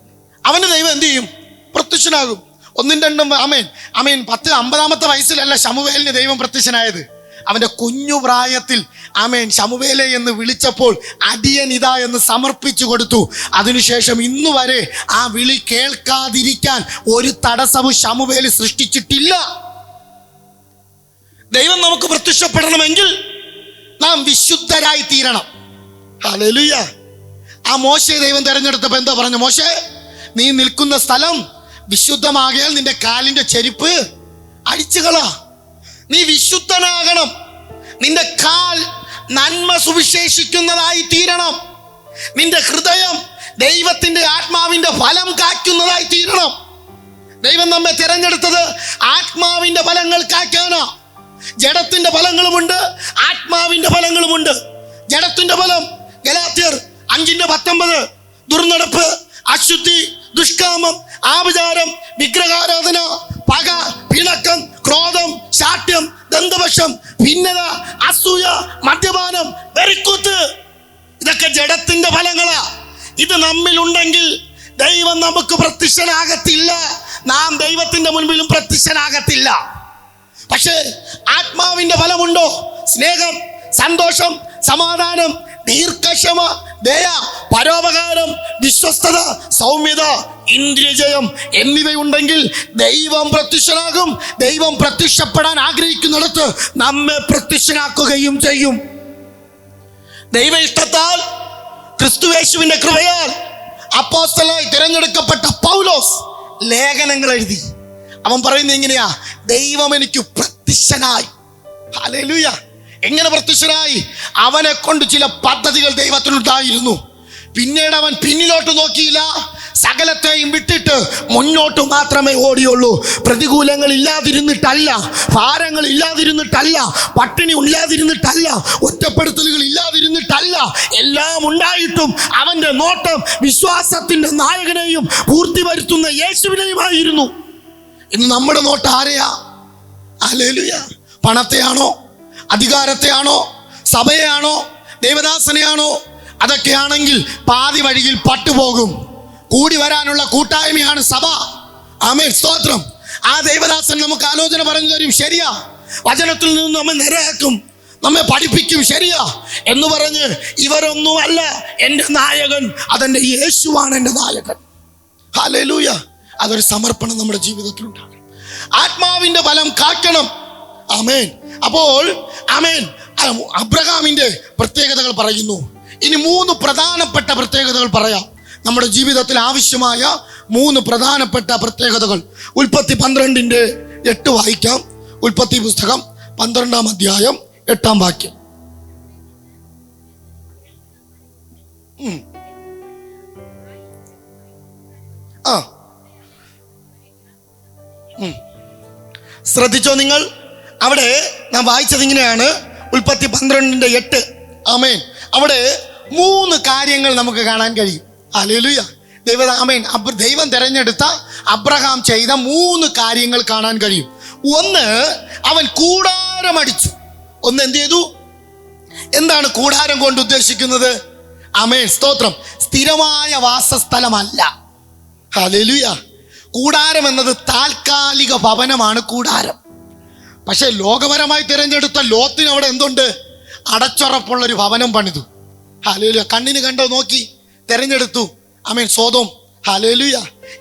അവന് ദൈവം എന്ത് ചെയ്യും? പ്രത്യക്ഷനാകും. 1, 2, ആമേൻ, ആമേൻ. 50 വയസ്സിലല്ല ശമൂവേലിന് ദൈവം പ്രത്യക്ഷനായത്. അവന്റെ കുഞ്ഞു പ്രായത്തിൽ, ആമേൻ, ശമൂവേലേ എന്ന് വിളിച്ചപ്പോൾ അടിയൻ ഇതാ എന്ന് സമർപ്പിച്ചു കൊടുത്തു. അതിനുശേഷം ഇന്നു വരെ ആ വിളി കേൾക്കാതിരിക്കാൻ ഒരു തടസ്സവും ശമൂവേൽ സൃഷ്ടിച്ചിട്ടില്ല. ദൈവം നമുക്ക് പ്രത്യക്ഷപ്പെടണമെങ്കിൽ നാം വിശുദ്ധരായി തീരണം. ഹല്ലേലൂയ. ആ മോശയെ ദൈവം തെരഞ്ഞെടുത്തപ്പോൾ എന്താ പറഞ്ഞു? മോശേ, നീ നിൽക്കുന്ന സ്ഥലം വിശുദ്ധമാകിയാൽ നിന്റെ കാലിന്റെ ചെരുപ്പ് അഴിച്ചുകളാ. നീ വിശുദ്ധനാകണം. നിന്റെ കാൽ നന്മ സുവിശേഷിക്കുന്നതായി തീരണം. നിന്റെ ഹൃദയം ദൈവത്തിന്റെ ആത്മാവിന്റെ ഫലം കായ്ക്കുന്നതായി തീരണം. ദൈവം നമ്മെ തിരഞ്ഞെടുത്തത് ആത്മാവിന്റെ ഫലങ്ങൾ കായ്ക്കാനാ. ജഡത്തിന്റെ ഫലങ്ങളുമുണ്ട്, ആത്മാവിന്റെ ഫലങ്ങളുമുണ്ട്. ജഡത്തിന്റെ ഫലം ഗലാത്യർ 5:19 ദുർനടപ്പ്, അശുദ്ധി, ദുഷ്കാമം, ആഭിചാരം, വിഗ്രഹാരാധന, പക, പിണക്കം, ക്രോധം, ശാഠ്യം, ദന്തപക്ഷം, ഭിന്നത, അസൂയ, മദ്യപാനം, വെറിക്കൂത്ത്. ഇതൊക്കെ ജഡത്തിന്റെ ഫലങ്ങളാ. ഇത് നമ്മിലുണ്ടെങ്കിൽ ദൈവം നമുക്ക് പ്രത്യക്ഷനാകത്തില്ല. നാം ദൈവത്തിന്റെ മുൻപിലും പ്രത്യക്ഷനാകത്തില്ല. പക്ഷേ ആത്മാവിന്റെ ഫലമുണ്ടോ? സ്നേഹം, സന്തോഷം, സമാധാനം, ദീർഘക്ഷമ, ദയ, പരോപകാരം, വിശ്വസ്തത, സൗമ്യത, ഇന്ദ്രിയജയം എന്നിവയുണ്ടെങ്കിൽ ദൈവം പ്രത്യക്ഷനാകും. ദൈവം പ്രത്യക്ഷപ്പെടാൻ ആഗ്രഹിക്കുന്നിടത്ത് നമ്മെ പ്രത്യക്ഷനാക്കുകയും ചെയ്യും. ദൈവ ഇഷ്ടത്താൽ, ക്രിസ്തുയേശുവിന്റെ കൃപയാൽ അപ്പോസ്തലനായി തിരഞ്ഞെടുക്കപ്പെട്ട പൗലോസ് ലേഖനങ്ങൾ എഴുതി. അവൻ പറയുന്നത് എങ്ങനെയാ? ദൈവം എനിക്ക് പ്രത്യക്ഷനായി. ഹല്ലേലൂയ. എങ്ങനെ പ്രത്യക്ഷനായി? അവനെ കൊണ്ട് ചില പദ്ധതികൾ ദൈവത്തിനുണ്ടായിരുന്നു. പിന്നീട് അവൻ പിന്നിലോട്ട് നോക്കിയില്ല. സകലത്തെയും വിട്ടിട്ട് മുന്നോട്ട് മാത്രമേ ഓടിയുള്ളൂ. പ്രതികൂലങ്ങൾ ഇല്ലാതിരുന്നിട്ടല്ല, ഭാരങ്ങൾ ഇല്ലാതിരുന്നിട്ടല്ല, പട്ടിണി ഇല്ലാതിരുന്നിട്ടല്ല, ഒറ്റപ്പെടുത്തലുകൾ ഇല്ലാതിരുന്നിട്ടല്ല. എല്ലാം ഉണ്ടായിട്ടും അവന്റെ നോട്ടം വിശ്വാസത്തിന്റെ നായകനെയും പൂർത്തി വരുത്തുന്ന യേശുവിനെയുമായിരുന്നു. ഇന്ന് നമ്മുടെ നോട്ടം ആരെയാ? ഹല്ലേലൂയ. പണത്തെയാണോ? അധികാരത്തെയാണോ? സഭയെയാണോ? ദേവദാസനെയാണോ? അതൊക്കെയാണെങ്കിൽ പാതി വഴിയിൽ പട്ടുപോകും. കൂടി വരാനുള്ള കൂട്ടായ്മയാണ് സഭ. ആമേൻ, സ്തോത്രം. ആ ദേവദാസൻ നമുക്ക് ആലോചന പറഞ്ഞു തരും. ശരിയാ, വചനത്തിൽ നിന്ന് നമ്മെ നിരയാക്കും, നമ്മെ പഠിപ്പിക്കും. ശരിയാ എന്ന് പറഞ്ഞ് ഇവരൊന്നും അല്ല എൻ്റെ നായകൻ, അതെൻ്റെ യേശുവാണ് എൻ്റെ നായകൻ. ഹല്ലേലൂയ. അതൊരു സമർപ്പണം നമ്മുടെ ജീവിതത്തിൽ ഉണ്ടാകണം. ആത്മാവിന്റെ ഫലം കാക്കണം. ആമേൻ. അപ്പോൾ ആമേൻ, അബ്രഹാമിന്റെ പ്രത്യേകതകൾ പറയുന്നു. ഇനി 3 പ്രധാനപ്പെട്ട പ്രത്യേകതകൾ പറയാം. നമ്മുടെ ജീവിതത്തിൽ ആവശ്യമായ 3 പ്രധാനപ്പെട്ട പ്രത്യേകതകൾ. ഉൽപ്പത്തി 12:8 വായിക്കാം. ഉൽപ്പത്തി പുസ്തകം 12-ാം അധ്യായം 8-ാം വാക്യം. ആ ശ്രദ്ധിച്ചോ നിങ്ങൾ? അവിടെ നാം വായിച്ചത് ഇങ്ങനെയാണ്, ഉൽപ്പത്തി 12:8. ആമേൻ. അവിടെ 3 കാര്യങ്ങൾ നമുക്ക് കാണാൻ കഴിയും. ഹല്ലേലൂയ. ആമേൻ. ദൈവം തിരഞ്ഞെടുത്ത അബ്രഹാം ചെയ്ത 3 കാര്യങ്ങൾ കാണാൻ കഴിയും. ഒന്ന്, അവൻ കൂടാരം അടിച്ചു. ഒന്ന് എന്ത് ചെയ്തു? എന്താണ് കൂടാരം കൊണ്ട് ഉദ്ദേശിക്കുന്നത്? ആമേൻ, സ്തോത്രം. സ്ഥിരമായ വാസസ്ഥലമല്ല. ഹല്ലേലൂയ. കൂടാരം എന്നത് താൽക്കാലിക ഭവനമാണ് കൂടാരം. പക്ഷെ ലോകപരമായി തിരഞ്ഞെടുത്ത ലോത്തിന് അവിടെ എന്തുണ്ട്? അടച്ചുറപ്പുള്ളൊരു ഭവനം പണിതു. ഹല്ലേലൂയ. കണ്ണിന് കണ്ടോ നോക്കി തിരഞ്ഞെടുത്തു. ആമേൻ, സോദോം. ഹല്ലേലൂയ.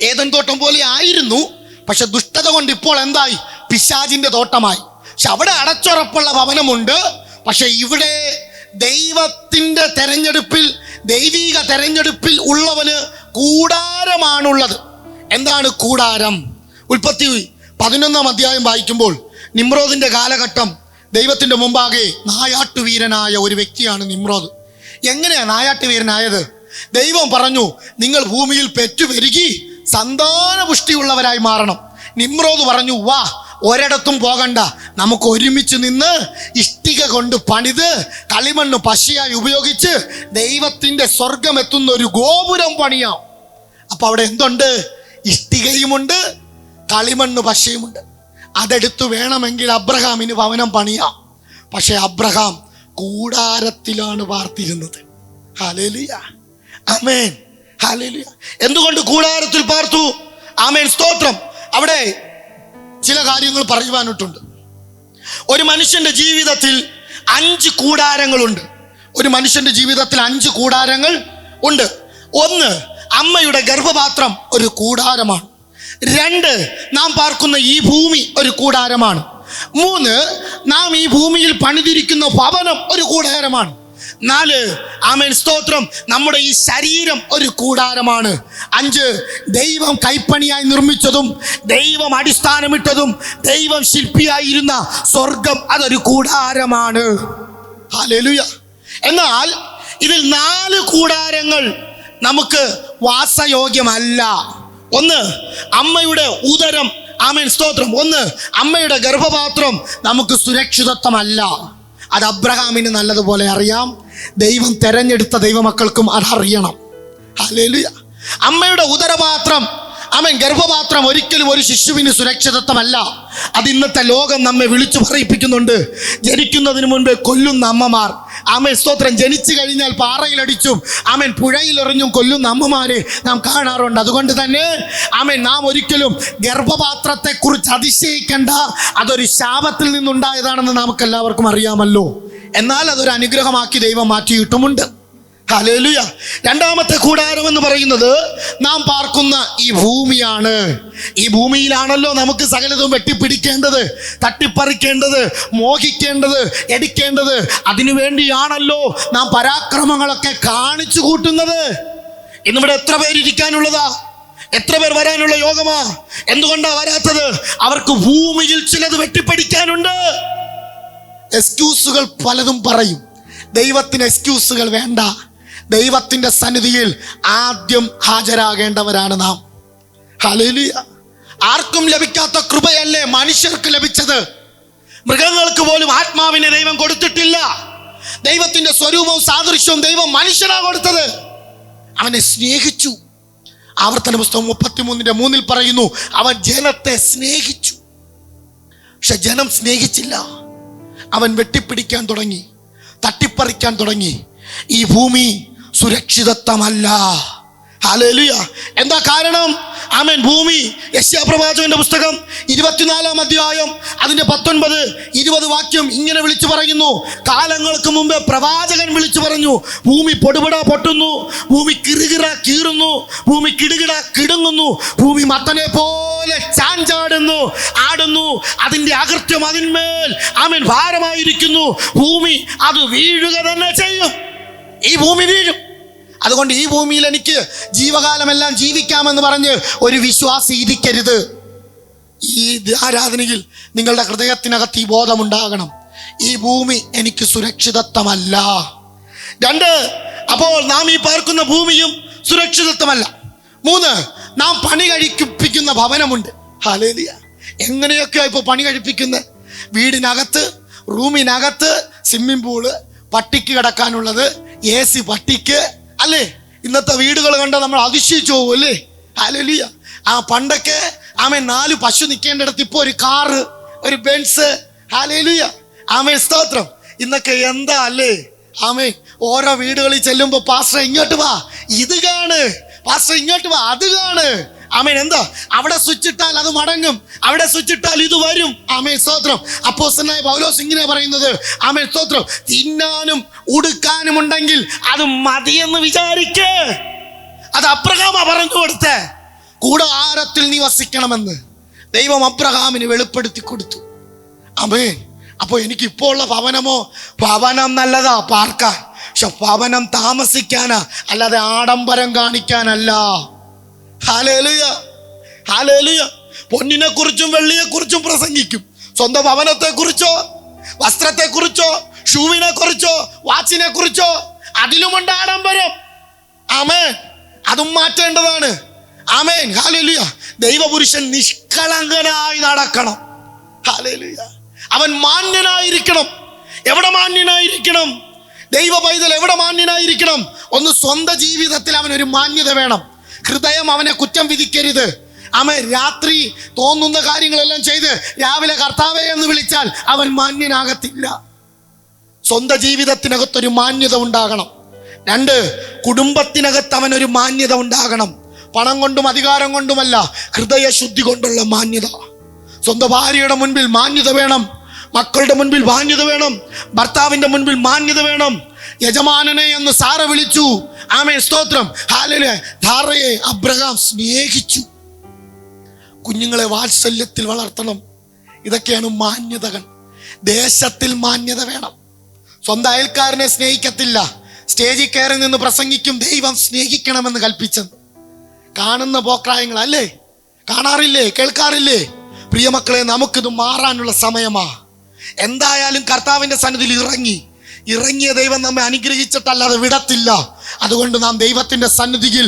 ഏദൻ തോട്ടം പോലെ ആയിരുന്നു, പക്ഷെ ദുഷ്ടത കൊണ്ട് ഇപ്പോൾ എന്തായി? പിശാചിന്റെ തോട്ടമായി. പക്ഷെ അവിടെ അടച്ചുറപ്പുള്ള ഭവനമുണ്ട്. പക്ഷെ ഇവിടെ ദൈവത്തിന്റെ തെരഞ്ഞെടുപ്പിൽ, ദൈവിക തെരഞ്ഞെടുപ്പിൽ ഉള്ളവന് കൂടാരമാണുള്ളത്. എന്താണ് കൂടാരം? ഉൽപ്പത്തി 11-ാം അധ്യായം വായിക്കുമ്പോൾ നിമ്രോദിന്റെ കാലഘട്ടം, ദൈവത്തിന്റെ മുമ്പാകെ നായാട്ടുവീരനായ ഒരു വ്യക്തിയാണ് നിമ്രോദ്. എങ്ങനെയാ നായാട്ടുവീരനായത്? ദൈവം പറഞ്ഞു, നിങ്ങൾ ഭൂമിയിൽ പെറ്റുപെരുകി സന്താന പുഷ്ടിയുള്ളവരായി മാറണം. നിമ്രോദ് പറഞ്ഞു, വാ, ഒരിടത്തും പോകണ്ട, നമുക്ക് ഒരുമിച്ച് നിന്ന് ഇഷ്ടിക കൊണ്ട് പണിത് കളിമണ്ണ് പശയായി ഉപയോഗിച്ച് ദൈവത്തിന്റെ സ്വർഗം എത്തുന്ന ഒരു ഗോപുരം പണിയാം. അപ്പൊ അവിടെ എന്തുണ്ട്? ഇഷ്ടികയുമുണ്ട്, കളിമണ്ണ് പശയുമുണ്ട്. അതെടുത്തു വേണമെങ്കിൽ അബ്രഹാമിന് ഭവനം പണിയാം. പക്ഷെ അബ്രഹാം കൂടാരത്തിലാണ് പാർത്തിരുന്നത്. ഹല്ലേലൂയ. ആമേൻ. ഹല്ലേലൂയ. എന്തുകൊണ്ട് കൂടാരത്തിൽ പാർത്തു? ആമേൻ, സ്തോത്രം. അവിടെ ചില കാര്യങ്ങൾ പറയുവാനിട്ടുണ്ട്. ഒരു മനുഷ്യന്റെ ജീവിതത്തിൽ 5 കൂടാരങ്ങളുണ്ട്. ഒരു മനുഷ്യന്റെ ജീവിതത്തിൽ 5 കൂടാരങ്ങൾ ഉണ്ട്. 1, അമ്മയുടെ ഗർഭപാത്രം ഒരു കൂടാരമാണ്. 2, നാം പാർക്കുന്ന ഈ ഭൂമി ഒരു കൂടാരമാണ്. 3, നാം ഈ ഭൂമിയിൽ പണിതിരിക്കുന്ന ഭവനം ഒരു കൂടാരമാണ്. 4, ആമേൻ, സ്തോത്രം, നമ്മുടെ ഈ ശരീരം ഒരു കൂടാരമാണ്. 5, ദൈവം കൈപ്പണിയായി നിർമ്മിച്ചതും ദൈവം അടിസ്ഥാനമിട്ടതും ദൈവം ശില്പിയായിരുന്ന സ്വർഗം അതൊരു കൂടാരമാണ്. ഹല്ലേലൂയ. എന്നാൽ ഇതിൽ 4 കൂടാരങ്ങൾ നമുക്ക് വാസയോഗ്യമല്ല. 1, അമ്മയുടെ ഉദരം. ആമേൻ, സ്തോത്രം. 1, അമ്മയുടെ ഗർഭപാത്രം നമുക്ക് സുരക്ഷിതത്വമല്ല. അത് അബ്രഹാമിന് നല്ലതുപോലെ അറിയാം. ദൈവം തെരഞ്ഞെടുത്ത ദൈവമക്കൾക്കും അതറിയണം. ഹല്ലേലൂയ. അമ്മയുടെ ഉദരപാത്രം, ആമേൻ, ഗർഭപാത്രം ഒരിക്കലും ഒരു ശിശുവിന് സുരക്ഷിതത്വമല്ല. അത് ഇന്നത്തെ ലോകം നമ്മെ വിളിച്ചു പറയിപ്പിക്കുന്നുണ്ട്. ജനിക്കുന്നതിന് മുൻപേ കൊല്ലുന്ന അമ്മമാർ, ആമേൻ, സ്തോത്രം, ജനിച്ചു കഴിഞ്ഞാൽ പാറയിലടിച്ചും ആമേൻ പുഴയിലെറിഞ്ഞും കൊല്ലുന്ന അമ്മമാരെ നാം കാണാറുണ്ട്. അതുകൊണ്ട് തന്നെ ആമേൻ, നാം ഒരിക്കലും ഗർഭപാത്രത്തെ കുറിച്ച് അതിശയിക്കേണ്ട. അതൊരു ശാപത്തിൽ നിന്നുണ്ടായതാണെന്ന് നമുക്ക് എല്ലാവർക്കും അറിയാമല്ലോ. എന്നാൽ അതൊരു അനുഗ്രഹമാക്കി ദൈവം മാറ്റിയിട്ടുമുണ്ട്. ഹല്ലേലൂയ. 2ാമത്തെ കൂടാരം എന്ന് പറയുന്നത് നാം പാർക്കുന്ന ഈ ഭൂമിയാണ്. ഈ ഭൂമിയിലാണല്ലോ നമുക്ക് സകലതും വെട്ടിപ്പിടിക്കേണ്ടത്, തട്ടിപ്പറിക്കേണ്ടത്, മോഹിക്കേണ്ടത്, എടുക്കേണ്ടത്. അതിനുവേണ്ടിയാണല്ലോ നാം പരാക്രമങ്ങളൊക്കെ കാണിച്ചു കൂട്ടുന്നത്. ഇന്നിവിടെ എത്ര പേരിരിക്കാനുള്ളതാ? എത്ര പേർ വരാനുള്ള യോഗമാ? എന്തുകൊണ്ടാ വരാത്തത്? അവർക്ക് ഭൂമിയിൽ ചിലത് വെട്ടിപ്പിടിക്കാനുണ്ട്. എക്സ്ക്യൂസുകൾ പലതും പറയും. ദൈവത്തിന് എക്സ്ക്യൂസുകൾ വേണ്ട. ദൈവത്തിന്റെ സന്നിധിയിൽ ആദ്യം ഹാജരാകേണ്ടവരാണ് നാം. ഹല്ലേലൂയ. ആർക്കും ലഭിക്കാത്ത കൃപയല്ലേ മനുഷ്യർക്ക് ലഭിച്ചത്? മൃഗങ്ങൾക്ക് പോലും ആത്മാവിനെ ദൈവം കൊടുത്തിട്ടില്ല. ദൈവത്തിന്റെ സ്വരൂപവും സാദൃശ്യവും ദൈവം മനുഷ്യനാ കൊടുത്തത്. അവനെ സ്നേഹിച്ചു. ആവർത്തന പുസ്തകം 33:3 പറയുന്നു, അവൻ ജനത്തെ സ്നേഹിച്ചു. പക്ഷെ ജനം സ്നേഹിച്ചില്ല. അവൻ വെട്ടിപ്പിടിക്കാൻ തുടങ്ങി, തട്ടിപ്പറിക്കാൻ തുടങ്ങി. ഈ ഭൂമി സുരക്ഷിതത്വമല്ല. ഹല്ലേലൂയ. എന്താ കാരണം? ആമേൻ. ഭൂമി, യെശയ്യാപ്രവാചകന്റെ പുസ്തകം 24-ാം അധ്യായം അതിന്റെ 19-20 വാക്യം ഇങ്ങനെ വിളിച്ചു പറയുന്നു. കാലങ്ങൾക്ക് മുമ്പ് പ്രവാചകൻ വിളിച്ചു പറഞ്ഞു, ഭൂമി പൊടുപൊട പൊട്ടുന്നു, ഭൂമി കിറുകിറ കീറുന്നു, ഭൂമി കിടുകിട കിടുങ്ങുന്നു, ഭൂമി മത്തനെ പോലെ ചാഞ്ചാടുന്നു, ആടുന്നു, അതിന്റെ അകൃത്യം അതിന്മേൽ ആമേൻ ഭാരമായിരിക്കുന്നു. ഭൂമി അത് വീഴുക തന്നെ ചെയ്യും. ഈ ഭൂമി വീഴും. അതുകൊണ്ട് ഈ ഭൂമിയിൽ എനിക്ക് ജീവകാലമെല്ലാം ജീവിക്കാമെന്ന് പറഞ്ഞ് ഒരു വിശ്വാസി ഇരിക്കരുത്. ഈ ആരാധനയിൽ നിങ്ങളുടെ ഹൃദയത്തിനകത്ത് ഈ ബോധമുണ്ടാകണം, ഈ ഭൂമി എനിക്ക് സുരക്ഷിതത്വമല്ല. 2, അപ്പോൾ നാം ഈ പാർക്കുന്ന ഭൂമിയും സുരക്ഷിതത്വമല്ല. 3, നാം പണി കഴിപ്പിക്കുന്ന ഭവനമുണ്ട്. ഹല്ലേലൂയ. എങ്ങനെയൊക്കെയാ ഇപ്പൊ പണി കഴിപ്പിക്കുന്നത്? വീടിനകത്ത്, റൂമിനകത്ത് സ്വിമ്മിംഗ് പൂള്, പട്ടിക്ക് കിടക്കാനുള്ളത്, AC പട്ടിക്ക്, അല്ലേ? ഇന്നത്തെ വീടുകൾ കണ്ട നമ്മൾ അതിശയിച്ചു പോകും, അല്ലേ? ഹല്ലേലൂയ. പണ്ടൊക്കെ 4 പശു നിൽക്കേണ്ടിടത്ത് ഇപ്പൊ ഒരു കാറ്, ഒരു ബെൻസ്. ഹല്ലേലൂയ. സ്തോത്രം. ഇന്നൊക്കെ എന്താ, അല്ലേ? ഓരോ വീടുകളിൽ ചെല്ലുമ്പോ പാസ്റ്റർ ഇങ്ങോട്ട് വാ, ഇത് കാണ്, പാസ്റ്റർ ഇങ്ങോട്ട് വാ, അത് കാണ്. എന്താ? അവിടെ സ്വിച്ച് ഇട്ടാൽ അത് മടങ്ങും, അവിടെ സ്വിച്ച് ഇട്ടാൽ ഇത് വരും. സ്തോത്രം. അപ്പോസ്തലനായ പൗലോസ് ഇങ്ങനെ പറയുന്നത്, സ്തോത്രം, തിന്നാനും ഉടുക്കാനും ഉണ്ടെങ്കിൽ അത് മതിയെന്ന് വിചാരിക്ക്. അത് അബ്രഹാമാ പറഞ്ഞു കൊടുത്തേ. കൂടാരത്തിൽ നീ വസിക്കണമെന്ന് ദൈവം അബ്രഹാമിന് വെളിപ്പെടുത്തി കൊടുത്തു. അപ്പൊ എനിക്ക് ഇപ്പോൾ ഉള്ള ഭവനം നല്ലതാ പാർക്കാൻ, പക്ഷെ ഭവനം താമസിക്കാനാ, അല്ലാതെ ആഡംബരം കാണിക്കാനല്ല. ഹല്ലേലൂയ. ഹല്ലേലൂയ. പൊന്നിനെ കുറിച്ചും വെള്ളിയെ കുറിച്ചും പ്രസംഗിക്കും. സ്വന്തം ഭവനത്തെ കുറിച്ചോ, വസ്ത്രത്തെ കുറിച്ചോ, ഷൂവിനെ കുറിച്ചോ, വാച്ചിനെ കുറിച്ചോ, അതിലുമുണ്ട് ആഡംബരം. അതും മാറ്റേണ്ടതാണ്. ഹല്ലേലൂയ. ദൈവപുരുഷൻ നിഷ്കളങ്കനായി നടക്കണം. ഹല്ലേലൂയ. അവൻ മാന്യനായിരിക്കണം. എവിടെ മാന്യനായിരിക്കണം? ദൈവ പൈതൽ എവിടെ മാന്യനായിരിക്കണം? ഒന്ന്, സ്വന്തം ജീവിതത്തിൽ അവനൊരു മാന്യത വേണം. ഹൃദയം അവനെ കുറ്റം വിധിക്കരുത്. രാത്രി തോന്നുന്ന കാര്യങ്ങളെല്ലാം ചെയ്ത് രാവിലെ കർത്താവേ എന്ന് വിളിച്ചാൽ അവൻ മാന്യനാകത്തില്ല. സ്വന്തം ജീവിതത്തിനകത്തൊരു മാന്യത ഉണ്ടാകണം. 2, കുടുംബത്തിനകത്ത് അവനൊരു മാന്യത ഉണ്ടാകണം. പണം കൊണ്ടും അധികാരം കൊണ്ടുമല്ല, ഹൃദയശുദ്ധി കൊണ്ടുള്ള മാന്യത. സ്വന്തം ഭാര്യയുടെ മുൻപിൽ മാന്യത വേണം, മക്കളുടെ മുൻപിൽ മാന്യത വേണം, ഭർത്താവിന്റെ മുൻപിൽ മാന്യത വേണം. യജമാനനെ എന്ന് സാറ വിളിച്ചു. സ്തോത്രം. ഹല്ലേലൂയ. ധാരയെ അബ്രഹാം സ്നേഹിച്ചു. കുഞ്ഞുങ്ങളെ വാത്സല്യത്തിൽ വളർത്തണം. ഇതൊക്കെയാണ് മാന്യതകൾ. ദേശത്തിൽ മാന്യത വേണം. സ്വന്തം അയൽക്കാരനെ സ്നേഹിക്കത്തില്ല, സ്റ്റേജിൽ കയറി നിന്ന് പ്രസംഗിക്കും ദൈവം സ്നേഹിക്കണമെന്ന് കൽപ്പിച്ചത്. കാണുന്ന പോക്രായങ്ങൾ, അല്ലേ? കാണാറില്ലേ? കേൾക്കാറില്ലേ? പ്രിയമക്കളെ, നമുക്കിത് മാറാനുള്ള സമയമാ. എന്തായാലും കർത്താവിന്റെ സന്നിധിയിൽ ഇറങ്ങിയ ദൈവം നമ്മെ അനുഗ്രഹിച്ചിട്ടല്ലാതെ വിടത്തില്ല. അതുകൊണ്ട് നാം ദൈവത്തിന്റെ സന്നിധിയിൽ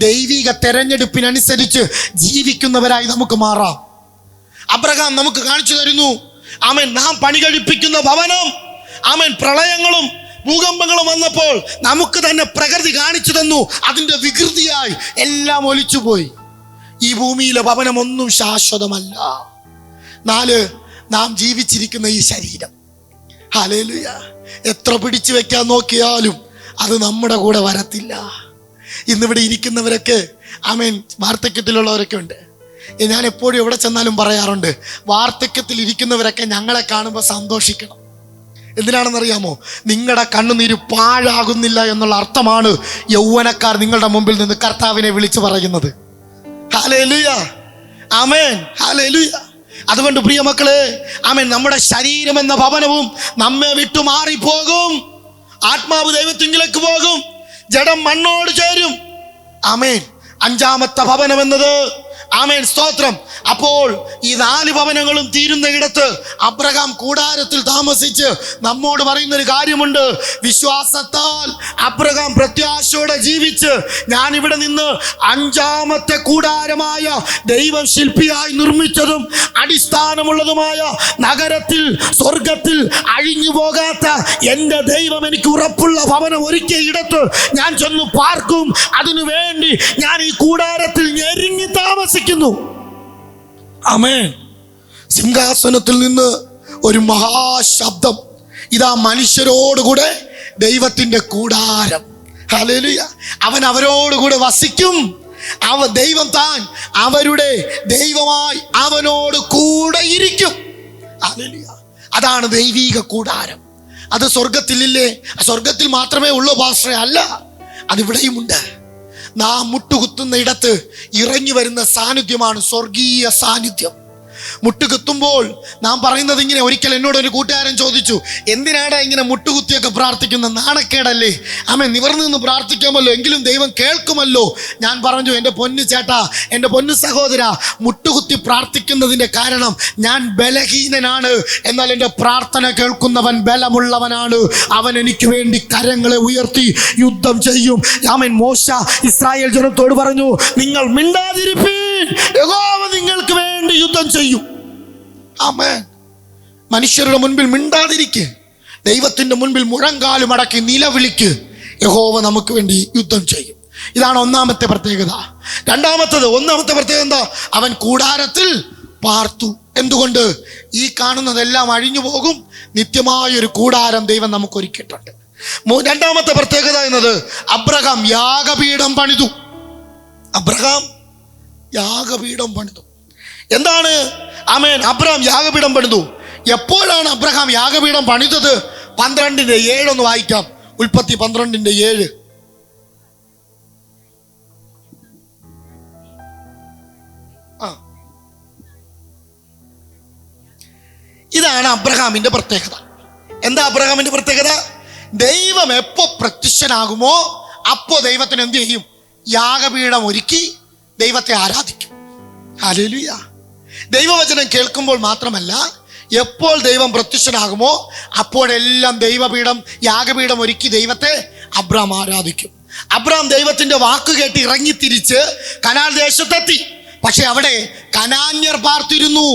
ദൈവിക തെരഞ്ഞെടുപ്പിനനുസരിച്ച് ജീവിക്കുന്നവരായി നമുക്ക് മാറാം. അബ്രഹാം നമുക്ക് കാണിച്ചു തരുന്നു. നാം പണി കഴിപ്പിക്കുന്ന ഭവനം, പ്രളയങ്ങളും ഭൂകമ്പങ്ങളും വന്നപ്പോൾ നമുക്ക് തന്നെ പ്രകൃതി കാണിച്ചു തന്നു. അതിന്റെ വികൃതിയായി എല്ലാം ഒലിച്ചുപോയി. ഈ ഭൂമിയിലെ ഭവനം ഒന്നും ശാശ്വതമല്ല. 4, നാം ജീവിച്ചിരിക്കുന്ന ഈ ശരീരം, ഹല്ലേലൂയ, എത്ര പിടിച്ചു വെക്കാൻ നോക്കിയാലും അത് നമ്മുടെ കൂടെ വരത്തില്ല. ഇന്നിവിടെ ഇരിക്കുന്നവരൊക്കെ വാർദ്ധക്യത്തിലുള്ളവരൊക്കെ ഉണ്ട്. ഞാൻ എപ്പോഴും എവിടെ ചെന്നാലും പറയാറുണ്ട്, വാർദ്ധക്യത്തിൽ ഇരിക്കുന്നവരൊക്കെ ഞങ്ങളെ കാണുമ്പോൾ സന്തോഷിക്കണം. എന്തിനാണെന്നറിയാമോ? നിങ്ങളുടെ കണ്ണുനീര് പാഴാകുന്നില്ല എന്നുള്ള അർത്ഥമാണ് യൗവനക്കാർ നിങ്ങളുടെ മുമ്പിൽ നിന്ന് കർത്താവിനെ വിളിച്ചു പറയുന്നത്. ഹല്ലേലൂയ. ഹല്ലേലൂയ. അതുകൊണ്ട് പ്രിയമക്കളെ, നമ്മുടെ ശരീരം എന്ന ഭവനവും നമ്മെ വിട്ടു മാറിപ്പോകും. ആത്മാവ് ദൈവത്തിങ്കിലേക്ക് പോകും, ജഡം മണ്ണോട് ചേരും. 5-ാമത്തെ ഭവനം എന്നത്, സ്തോത്രം. അപ്പോൾ ഈ 4 ഭവനങ്ങളും തീരുന്ന ഇടത്ത് അബ്രഹാം കൂടാരത്തിൽ താമസിച്ച് നമ്മോട് പറയുന്ന ഒരു കാര്യമുണ്ട്. വിശ്വാസത്താൽ അബ്രഹാം പ്രത്യാശയോടെ ജീവിച്ച്, ഞാൻ ഇവിടെ നിന്ന് 5-ാമത്തെ കൂടാരമായ ദൈവം ശില്പിയായി നിർമ്മിച്ചതും അടിസ്ഥാനമുള്ളതുമായ നഗരത്തിൽ, സ്വർഗത്തിൽ അഴിഞ്ഞു പോകാത്ത എൻ്റെ ദൈവം എനിക്ക് ഉറപ്പുള്ള ഭവനം ഒരുക്കിയ ഇടത്ത് ഞാൻ ചെന്ന് പാർക്കും. അതിനു വേണ്ടി ഞാൻ ഈ കൂടാരത്തിൽ ഞെരുങ്ങി താമസിക്കുന്നു. സിംഹാസനത്തിൽ നിന്ന് ഒരു മഹാശബ്ദം, ഇതാ മനുഷ്യരോടുകൂടെ ദൈവത്തിന്റെ കൂടാരം. ഹല്ലേലൂയ. അവൻ അവരോടുകൂടെ വസിക്കും. ദൈവം താൻ അവരുടെ ദൈവമായി അവനോട് കൂടെ ഇരിക്കും. ഹല്ലേലൂയ. അതാണ് ദൈവീക കൂടാരം. അത് സ്വർഗത്തിലില്ലേ? സ്വർഗത്തിൽ മാത്രമേ ഉള്ളൂ പാസ്റ്ററെ? അല്ല, അതിവിടെയുമുണ്ട്. നാം മുട്ടുകുത്തുന്ന ഇടത്ത് ഇറങ്ങി വരുന്ന സാന്നിധ്യമാണ് സ്വർഗീയ സാന്നിധ്യം. മുട്ടുകുത്തുമ്പോൾ നാം പറയുന്നത് ഇങ്ങനെ. ഒരിക്കൽ എന്നോട് ഒരു കൂട്ടുകാരൻ ചോദിച്ചു, എന്തിനാടാ ഇങ്ങനെ മുട്ടുകുത്തിയൊക്കെ പ്രാർത്ഥിക്കുന്ന? നാണക്കേടല്ലേ? ആമേൻ, നിവർന്നു നിന്ന് പ്രാർത്ഥിക്കാമല്ലോ, എങ്കിലും ദൈവം കേൾക്കുമല്ലോ. ഞാൻ പറഞ്ഞു, എൻ്റെ പൊന്നു ചേട്ടാ, എൻ്റെ പൊന്നു സഹോദര, മുട്ടുകുത്തി പ്രാർത്ഥിക്കുന്നതിൻ്റെ കാരണം ഞാൻ ബലഹീനനാണ്, എന്നാൽ എൻ്റെ പ്രാർത്ഥന കേൾക്കുന്നവൻ ബലമുള്ളവനാണ്. അവൻ എനിക്ക് വേണ്ടി കരങ്ങളെ ഉയർത്തി യുദ്ധം ചെയ്യും. ആമേൻ. മോശ ഇസ്രായേൽ ജനത്തോട് പറഞ്ഞു, നിങ്ങൾ മിണ്ടാതിരിപ്പീൻ, യഹോവ നിങ്ങൾക്ക് വേണ്ടി യുദ്ധം ചെയ്യും. ആമേൻ. മനുഷ്യരുടെ മുൻപിൽ മിണ്ടാതിരിക്ക്, ദൈവത്തിന്റെ മുൻപിൽ മുഴങ്കാലും അടക്കി നിലവിളിക്ക്, യഹോവ നമുക്ക് വേണ്ടി യുദ്ധം ചെയ്യും. ഇതാണ് ഒന്നാമത്തെ പ്രത്യേകത. ഒന്നാമത്തെ പ്രത്യേകത എന്താ? അവൻ കൂടാരത്തിൽ പാർത്തു. എന്തുകൊണ്ട്? ഈ കാണുന്നതെല്ലാം അഴിഞ്ഞു പോകും, നിത്യമായൊരു കൂടാരം ദൈവം നമുക്ക് ഒരുക്കിയിട്ടുണ്ട്. രണ്ടാമത്തെ പ്രത്യേകത എന്നത്, അബ്രഹാം യാഗപീഠം പണിതു. എന്താണ്? ആമേൻ. അബ്രഹാം യാഗപീഠം പണിതു. എപ്പോഴാണ് അബ്രഹാം യാഗപീഠം പണിതത്? 12:7 ഒന്ന് വായിക്കാം. ഉൽപ്പത്തി 12:7. ഇതാണ് അബ്രഹാമിന്റെ പ്രത്യേകത. എന്താ അബ്രഹാമിന്റെ പ്രത്യേകത? ദൈവം എപ്പോ പ്രത്യക്ഷനാകുമോ അപ്പോ ദൈവത്തിന് എന്ത് ചെയ്യും? യാഗപീഠം ഒരുക്കി ദൈവത്തെ ആരാധിക്കും. ഹല്ലേലൂയ. ദൈവവചനം കേൾക്കുമ്പോൾ മാത്രമല്ല, എപ്പോൾ ദൈവം പ്രത്യക്ഷനാകുമോ അപ്പോഴെല്ലാം യാഗപീഠം ഒരുക്കി ദൈവത്തെ അബ്രഹാം ആരാധിക്കും. അബ്രഹാം ദൈവത്തിന്റെ വാക്ക് കേട്ട് ഇറങ്ങിത്തിരിച്ച് കനാൻ ദേശത്തെത്തി. പക്ഷെ അവിടെ കനാന്യർ പാർത്തിരുന്നു.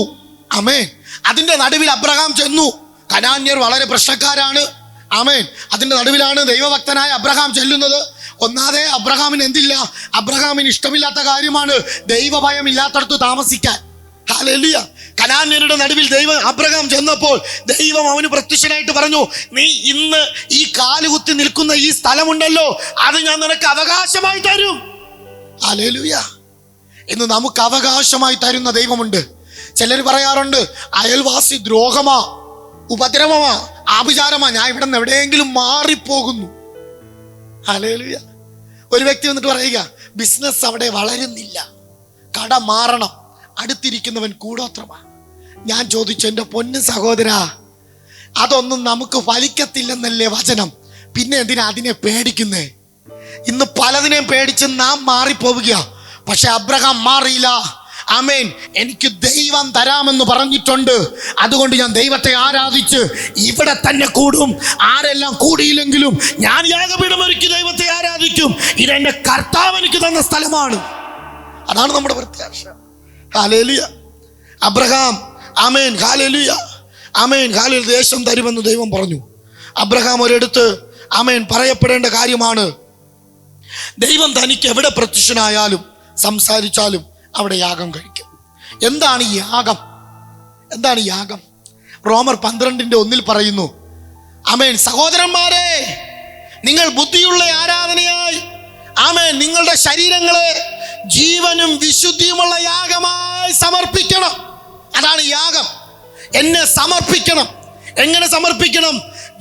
ആമേൻ. അതിന്റെ നടുവിൽ അബ്രഹാം ചെന്നു. കനാന്യർ വളരെ പ്രശ്നക്കാരാണ്. ആമേൻ. അതിന്റെ നടുവിലാണ് ദൈവഭക്തനായ അബ്രഹാം ചെല്ലുന്നത്. ഒന്നാതെ അബ്രഹാമിന് എന്തില്ല? അബ്രഹാമിന് ഇഷ്ടമില്ലാത്ത കാര്യമാണ് ദൈവഭയം ഇല്ലാത്തടത്ത് താമസിക്കാൻ. ഹല്ലേലൂയ. കനാന്യരുടെ നടുവിൽ അബ്രഹാം ചെന്നപ്പോൾ ദൈവം അവന് പ്രത്യക്ഷനായിട്ട് പറഞ്ഞു, നീ ഇന്ന് ഈ കാലുകുത്തി നിൽക്കുന്ന ഈ സ്ഥലമുണ്ടല്ലോ, അത് ഞാൻ നിനക്ക് അവകാശമായി തരും. ഹല്ലേലൂയ. ഇന്ന് നമുക്ക് അവകാശമായി തരുന്ന ദൈവമുണ്ട്. ചിലർ പറയാറുണ്ട്, അയൽവാസി ദ്രോഹമാ, ഉപദ്രവമാ, ആഭിചാരമാ, ഞാൻ ഇവിടെ നിന്ന് എവിടെയെങ്കിലും മാറിപ്പോകുന്നു. ഹല്ലേലൂയ. ഒരു വ്യക്തി വന്നിട്ട് പറയുക, ബിസിനസ് അവിടെ വളരുന്നില്ല, കട മാറണം, അടുത്തിരിക്കുന്നവൻ കൂടോത്രമാ. ഞാൻ ചോദിച്ചു, എൻ്റെ പൊന്നു സഹോദരാ, അതൊന്നും നമുക്ക് ഫലിക്കത്തില്ലെന്നല്ലേ വചനം? പിന്നെ എന്തിനാ അതിനെ പേടിക്കുന്നേ? ഇന്ന് പലതിനെയും പേടിച്ച് നാം മാറിപ്പോവുക. പക്ഷെ അബ്രഹാം മാറിയില്ല. ആമേൻ. എനിക്ക് ദൈവം തരാമെന്ന് പറഞ്ഞിട്ടുണ്ട്, അതുകൊണ്ട് ഞാൻ ദൈവത്തെ ആരാധിച്ച് ഇവിടെ തന്നെ കൂടും. ആരെല്ലാം കൂടിയില്ലെങ്കിലും ഞാൻ യാഗപീഠം ഒരുക്കി ദൈവത്തെ ആരാധിക്കും. ഇതെന്റെ കർത്താവ് എനിക്ക് തന്ന സ്ഥലമാണ്. അതാണ് നമ്മുടെ പ്രത്യാശ. ഹല്ലേലൂയ. അബ്രഹാം, ആമേൻ, ഹല്ലേലൂയ, ആമേൻ, ഹല്ലേലൂയ, ദേശം തരുമെന്ന് ദൈവം പറഞ്ഞു. അബ്രഹാം ഒരിടത്ത്, ആമേൻ, പറയപ്പെടേണ്ട കാര്യമാണ്, ദൈവം തനിക്ക് എവിടെ പ്രത്യക്ഷനായാലും സംസാരിച്ചാലും അവിടെ യാഗം കഴിക്കും. എന്താണ് യാഗം? എന്താണ് യാഗം? റോമർ 12:1 പറയുന്നു, ആമേൻ, സഹോദരന്മാരെ, നിങ്ങൾ ബുദ്ധിയുള്ള ആരാധനയായി, ആമേൻ, നിങ്ങളുടെ ശരീരങ്ങളെ ജീവനും വിശുദ്ധിയുമുള്ള യാഗമായി സമർപ്പിക്കണം. അതാണ് യാഗം. എന്നെ സമർപ്പിക്കണം. എങ്ങനെ സമർപ്പിക്കണം?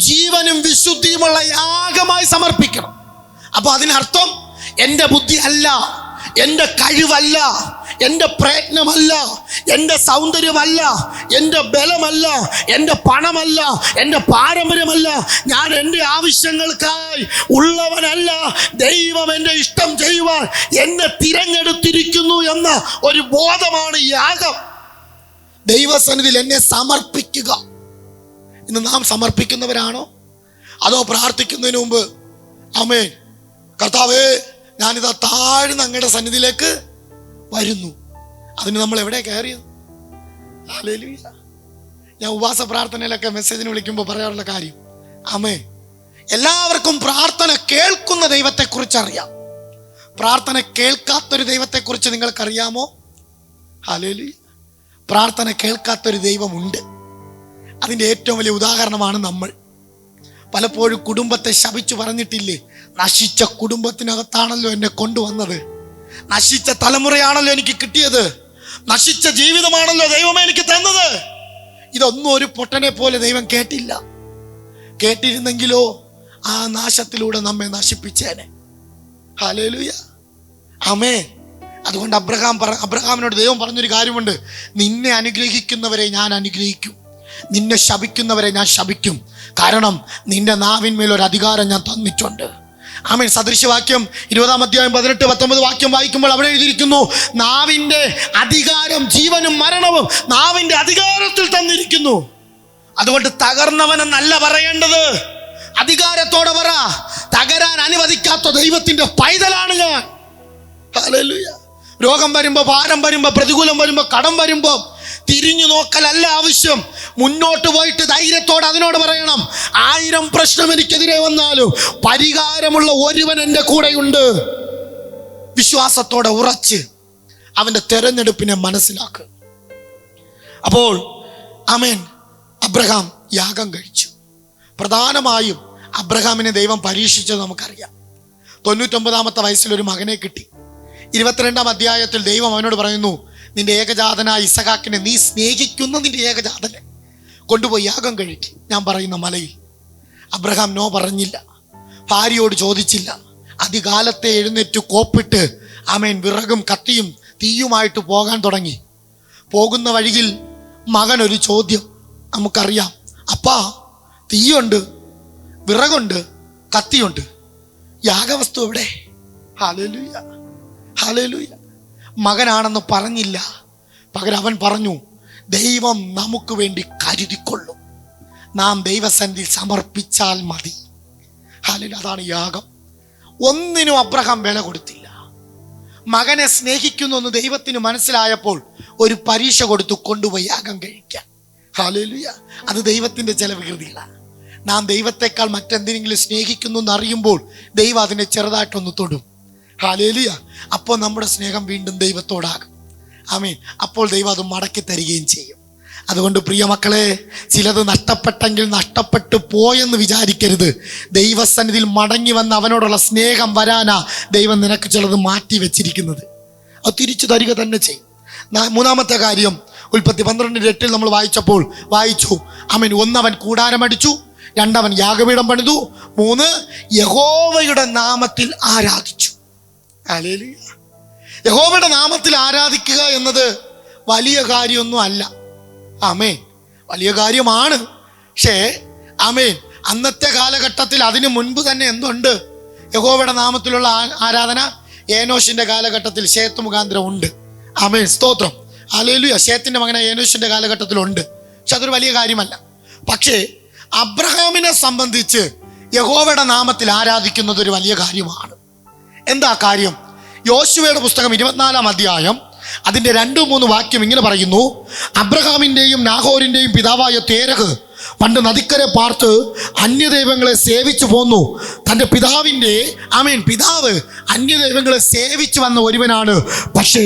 ജീവനും വിശുദ്ധിയുമുള്ള യാഗമായി സമർപ്പിക്കണം. അപ്പൊ അതിനർത്ഥം എൻ്റെ ബുദ്ധി അല്ല, എൻ്റെ കഴിവല്ല, എൻ്റെ പ്രയത്നമല്ല, എൻ്റെ സൗന്ദര്യമല്ല, എൻ്റെ ബലമല്ല, എൻ്റെ പണമല്ല, എൻ്റെ പാരമ്പര്യമല്ല, ഞാൻ എൻ്റെ ആവശ്യങ്ങൾക്കായി ഉള്ളവനല്ല. ദൈവം എൻ്റെ ഇഷ്ടം ചെയ്യുവാൻ എന്നെ തിരഞ്ഞെടുത്തിരിക്കുന്നു എന്ന ഒരു ബോധമാണ് യാഗം. ദൈവസന്നിധിയിൽ എന്നെ സമർപ്പിക്കുക. ഇന്ന് നാം സമർപ്പിക്കുന്നവരാണോ? അതോ പ്രാർത്ഥിക്കുന്നതിന് മുമ്പ്, ആമേൻ, കർത്താവേ, ഞാനിതാ താഴ്ന്ന് അങ്ങയുടെ സന്നിധിയിലേക്ക് വരുന്നു. അതിന് നമ്മൾ എവിടെ കയറിയത്? ഹല്ലേലൂയ. ഞാൻ ഉപവാസ പ്രാർത്ഥനയിലൊക്കെ മെസ്സേജിന് വിളിക്കുമ്പോൾ പറയാറുള്ള കാര്യം, ആമേൻ, എല്ലാവർക്കും പ്രാർത്ഥന കേൾക്കുന്ന ദൈവത്തെക്കുറിച്ച് അറിയാം. പ്രാർത്ഥന കേൾക്കാത്തൊരു ദൈവത്തെക്കുറിച്ച് നിങ്ങൾക്കറിയാമോ? ഹല്ലേലൂയ. പ്രാർത്ഥന കേൾക്കാത്തൊരു ദൈവമുണ്ട്. അതിൻ്റെ ഏറ്റവും വലിയ ഉദാഹരണമാണ് നമ്മൾ. പലപ്പോഴും കുടുംബത്തെ ശപിച്ചു പറഞ്ഞിട്ടില്ലേ, നശിച്ച കുടുംബത്തിനകത്താണല്ലോ എന്നെ കൊണ്ടുവന്നത്, നശിച്ച തലമുറയാണല്ലോ എനിക്ക് കിട്ടിയത്, നശിച്ച ജീവിതമാണല്ലോ ദൈവമേ എനിക്ക് തന്നത്. ഇതൊന്നും ഒരു പൊട്ടനെ പോലെ ദൈവം കേട്ടില്ല. കേട്ടിരുന്നെങ്കിലോ ആ നാശത്തിലൂടെ നമ്മെ നശിപ്പിച്ചേനെ. ഹല്ലേലൂയ. ആമേൻ, അതുകൊണ്ട് അബ്രഹാമിനോട് ദൈവം പറഞ്ഞൊരു കാര്യമുണ്ട്, നിന്നെ അനുഗ്രഹിക്കുന്നവരെ ഞാൻ അനുഗ്രഹിക്കും, നിന്നെ ശപിക്കുന്നവരെ ഞാൻ ശപിക്കും, കാരണം നിന്റെ നാവിന്മേൽ ഒരു അധികാരം ഞാൻ തന്നിട്ടുണ്ട്. ആമേൻ. സദൃശവാക്യം 20-ാം അധ്യായം 18-19 വാക്യം വായിക്കുമ്പോൾ അവിടെ എഴുതിയിരിക്കുന്നു, നാവിൻ്റെ അധികാരം ജീവനും മരണവും നാവിൻ്റെ അധികാരത്തിൽ തന്നിരിക്കുന്നു. അതുകൊണ്ട് തകർന്നവനെന്നല്ല പറയേണ്ടത്, അധികാരത്തോടെ പറ, തകരാൻ അനുവദിക്കാത്ത ദൈവത്തിന്റെ പൈതലാണ് ഞാൻ. ഹല്ലേലൂയ. രോഗം വരുമ്പോ, ഭാരം വരുമ്പോ, പ്രതികൂലം വരുമ്പോ, കടം വരുമ്പോ തിരിഞ്ഞു നോക്കലല്ല ആവശ്യം. മുന്നോട്ട് പോയിട്ട് ധൈര്യത്തോടെ അതിനോട് പറയണം, 1000 പ്രശ്നം എനിക്കെതിരെ വന്നാലും പരിഹാരമുള്ള ഒരുവൻ എൻ്റെ കൂടെയുണ്ട്. വിശ്വാസത്തോടെ ഉറച്ച് അവന്റെ തെരഞ്ഞെടുപ്പിനെ മനസ്സിലാക്കുക. അപ്പോൾ ആമേൻ, അബ്രഹാം യാഗം കഴിച്ചു. പ്രധാനമായും അബ്രഹാമിനെ ദൈവം പരീക്ഷിച്ചത് നമുക്കറിയാം. 99-ാമത്തെ വയസ്സിൽ ഒരു മകനെ കിട്ടി. 22-ാം അധ്യായത്തിൽ ദൈവം അവനോട് പറയുന്നു, നിന്റെ ഏകജാതനായ ഇസഹാക്കിനെ, നീ സ്നേഹിക്കുന്ന നിന്റെ ഏകജാതനെ കൊണ്ടുപോയി യാഗം കഴിക്കും, ഞാൻ പറയുന്ന മലയിൽ. അബ്രഹാം നോ പറഞ്ഞില്ല, ഭാര്യയോട് ചോദിച്ചില്ല. അതികാലത്തെ എഴുന്നേറ്റ് കോപ്പിട്ട് ആമേൻ വിറകും കത്തിയും തീയുമായിട്ട് പോകാൻ തുടങ്ങി. പോകുന്ന വഴിയിൽ മകൻ ഒരു ചോദ്യം, നമുക്കറിയാം, അപ്പാ തീയുണ്ട്, വിറകുണ്ട്, കത്തിയുണ്ട്, യാഗവസ്തു എവിടെ? Hallelujah, hallelujah. മകനാണെന്ന് പറഞ്ഞില്ല, പകരം അവൻ പറഞ്ഞു, ദൈവം നമുക്ക് വേണ്ടി കരുതിക്കൊള്ളും, നാം ദൈവസന്നിധിയിൽ സമർപ്പിച്ചാൽ മതി. ഹല്ലേലൂയ. അതാണ് യാഗം. ഒന്നിനും അബ്രഹാം വില കൊടുത്തില്ല. മകനെ സ്നേഹിക്കുന്നു എന്ന് ദൈവത്തിന് മനസ്സിലായപ്പോൾ ഒരു പരീക്ഷ കൊടുത്തു, കൊണ്ടുപോയി യാഗം കഴിക്കാൻ. ഹല്ലേലൂയ. അത് ദൈവത്തിന്റെ ചില വികൃതികളാണ്. നാം ദൈവത്തെക്കാൾ മറ്റെന്തെങ്കിലും സ്നേഹിക്കുന്നു എന്നറിയുമ്പോൾ ദൈവം അതിനെ ചെറുതായിട്ടൊന്ന് തൊടും. ഹല്ലേലൂയ. അപ്പോൾ നമ്മുടെ സ്നേഹം വീണ്ടും ദൈവത്തോടാകും. ആമേൻ. അപ്പോൾ ദൈവം അത് മടക്കി തരികയും ചെയ്യും. അതുകൊണ്ട് പ്രിയ മക്കളെ, ചിലത് നഷ്ടപ്പെട്ടെങ്കിൽ നഷ്ടപ്പെട്ടു പോയെന്ന് വിചാരിക്കരുത്. ദൈവസന്നിധിയിൽ മടങ്ങി വന്ന് അവനോടുള്ള സ്നേഹം വരാനാ ദൈവം നിനക്ക് ചിലത് മാറ്റി വെച്ചിരിക്കുന്നത്. അത് തിരിച്ചു തരിക തന്നെ ചെയ്യും. 3-ാമത്തെ കാര്യം ഉൽപ്പത്തി 12:8 നമ്മൾ വായിച്ചു. ആമേൻ. 1, അവൻ കൂടാരമടിച്ചു. 2, അവൻ യാഗപീഠം പണിതു. 3, യഹോവയുടെ നാമത്തിൽ ആരാധിച്ചു. ഹല്ലേലൂയ. യഹോവയുടെ നാമത്തിൽ ആരാധിക്കുക എന്നത് വലിയ കാര്യമൊന്നും അല്ല. ആമേൻ. വലിയ കാര്യമാണ്. പക്ഷേ ആമേൻ, അന്നത്തെ കാലഘട്ടത്തിൽ അതിന് മുൻപ് തന്നെ എന്തുണ്ട്? യഹോവയുടെ നാമത്തിലുള്ള ആരാധന ഏനോഷിന്റെ കാലഘട്ടത്തിൽ ശേത്ത് മുഖാന്തരം ഉണ്ട്. ആമേൻ. സ്തോത്രം. ഹല്ലേലൂയ. ശേത്തിന്റെ മകനായ ഏനോഷിന്റെ കാലഘട്ടത്തിലുണ്ട്. പക്ഷെ അതൊരു വലിയ കാര്യമല്ല. പക്ഷേ അബ്രഹാമിനെ സംബന്ധിച്ച് യഹോവയുടെ നാമത്തിൽ ആരാധിക്കുന്നത് ഒരു വലിയ കാര്യമാണ്. എന്താ കാര്യം? യോശുവയുടെ പുസ്തകം 24-ാം അധ്യായം അതിൻ്റെ 2-3 വാക്യം ഇങ്ങനെ പറയുന്നു, അബ്രഹാമിൻ്റെയും നാഹോറിൻ്റെയും പിതാവായ തേരഹ് പണ്ട് നദിക്കരെ പാർത്ത് അന്യദൈവങ്ങളെ സേവിച്ചു പോന്നു. തൻ്റെ പിതാവ് അന്യദൈവങ്ങളെ സേവിച്ചു വന്ന ഒരുവനാണ്. പക്ഷേ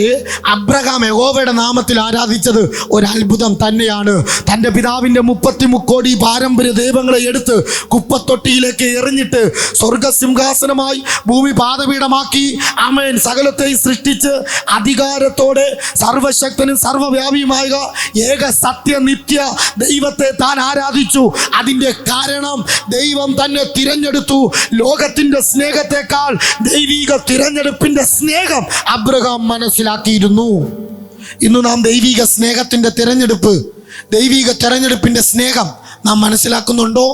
അബ്രഹാം യഹോവയുടെ നാമത്തിൽ ആരാധിച്ചത് ഒരത്ഭുതം തന്നെയാണ്. തൻ്റെ പിതാവിൻ്റെ 33 കോടി പാരമ്പര്യ ദൈവങ്ങളെ എടുത്ത് കുപ്പത്തൊട്ടിയിലേക്ക് എറിഞ്ഞിട്ട് സ്വർഗസിംഹാസനമായി ഭൂമി പാദപീഠമാക്കി ആമേൻ സകലത്തെയും സൃഷ്ടിച്ച് അധികാരത്തോടെ സർവശക്തനും സർവവ്യാപിയുമായ ഏക സത്യനിത്യ ദൈവത്തെ താൻ ആരാധിച്ചു. അതിന്റെ കാരണം ദൈവം തന്നെ തിരഞ്ഞെടുത്തു. ലോകത്തിന്റെ സ്നേഹത്തെക്കാൾ ദൈവിക തിരഞ്ഞെടുപ്പിന്റെ സ്നേഹം അബ്രഹാം മനസ്സിലാക്കിയിരുന്നു. ഇന്ന് നാം ദൈവിക സ്നേഹത്തിന്റെ ദൈവിക തിരഞ്ഞെടുപ്പിന്റെ സ്നേഹം നാം മനസ്സിലാക്കുന്നുണ്ടോ?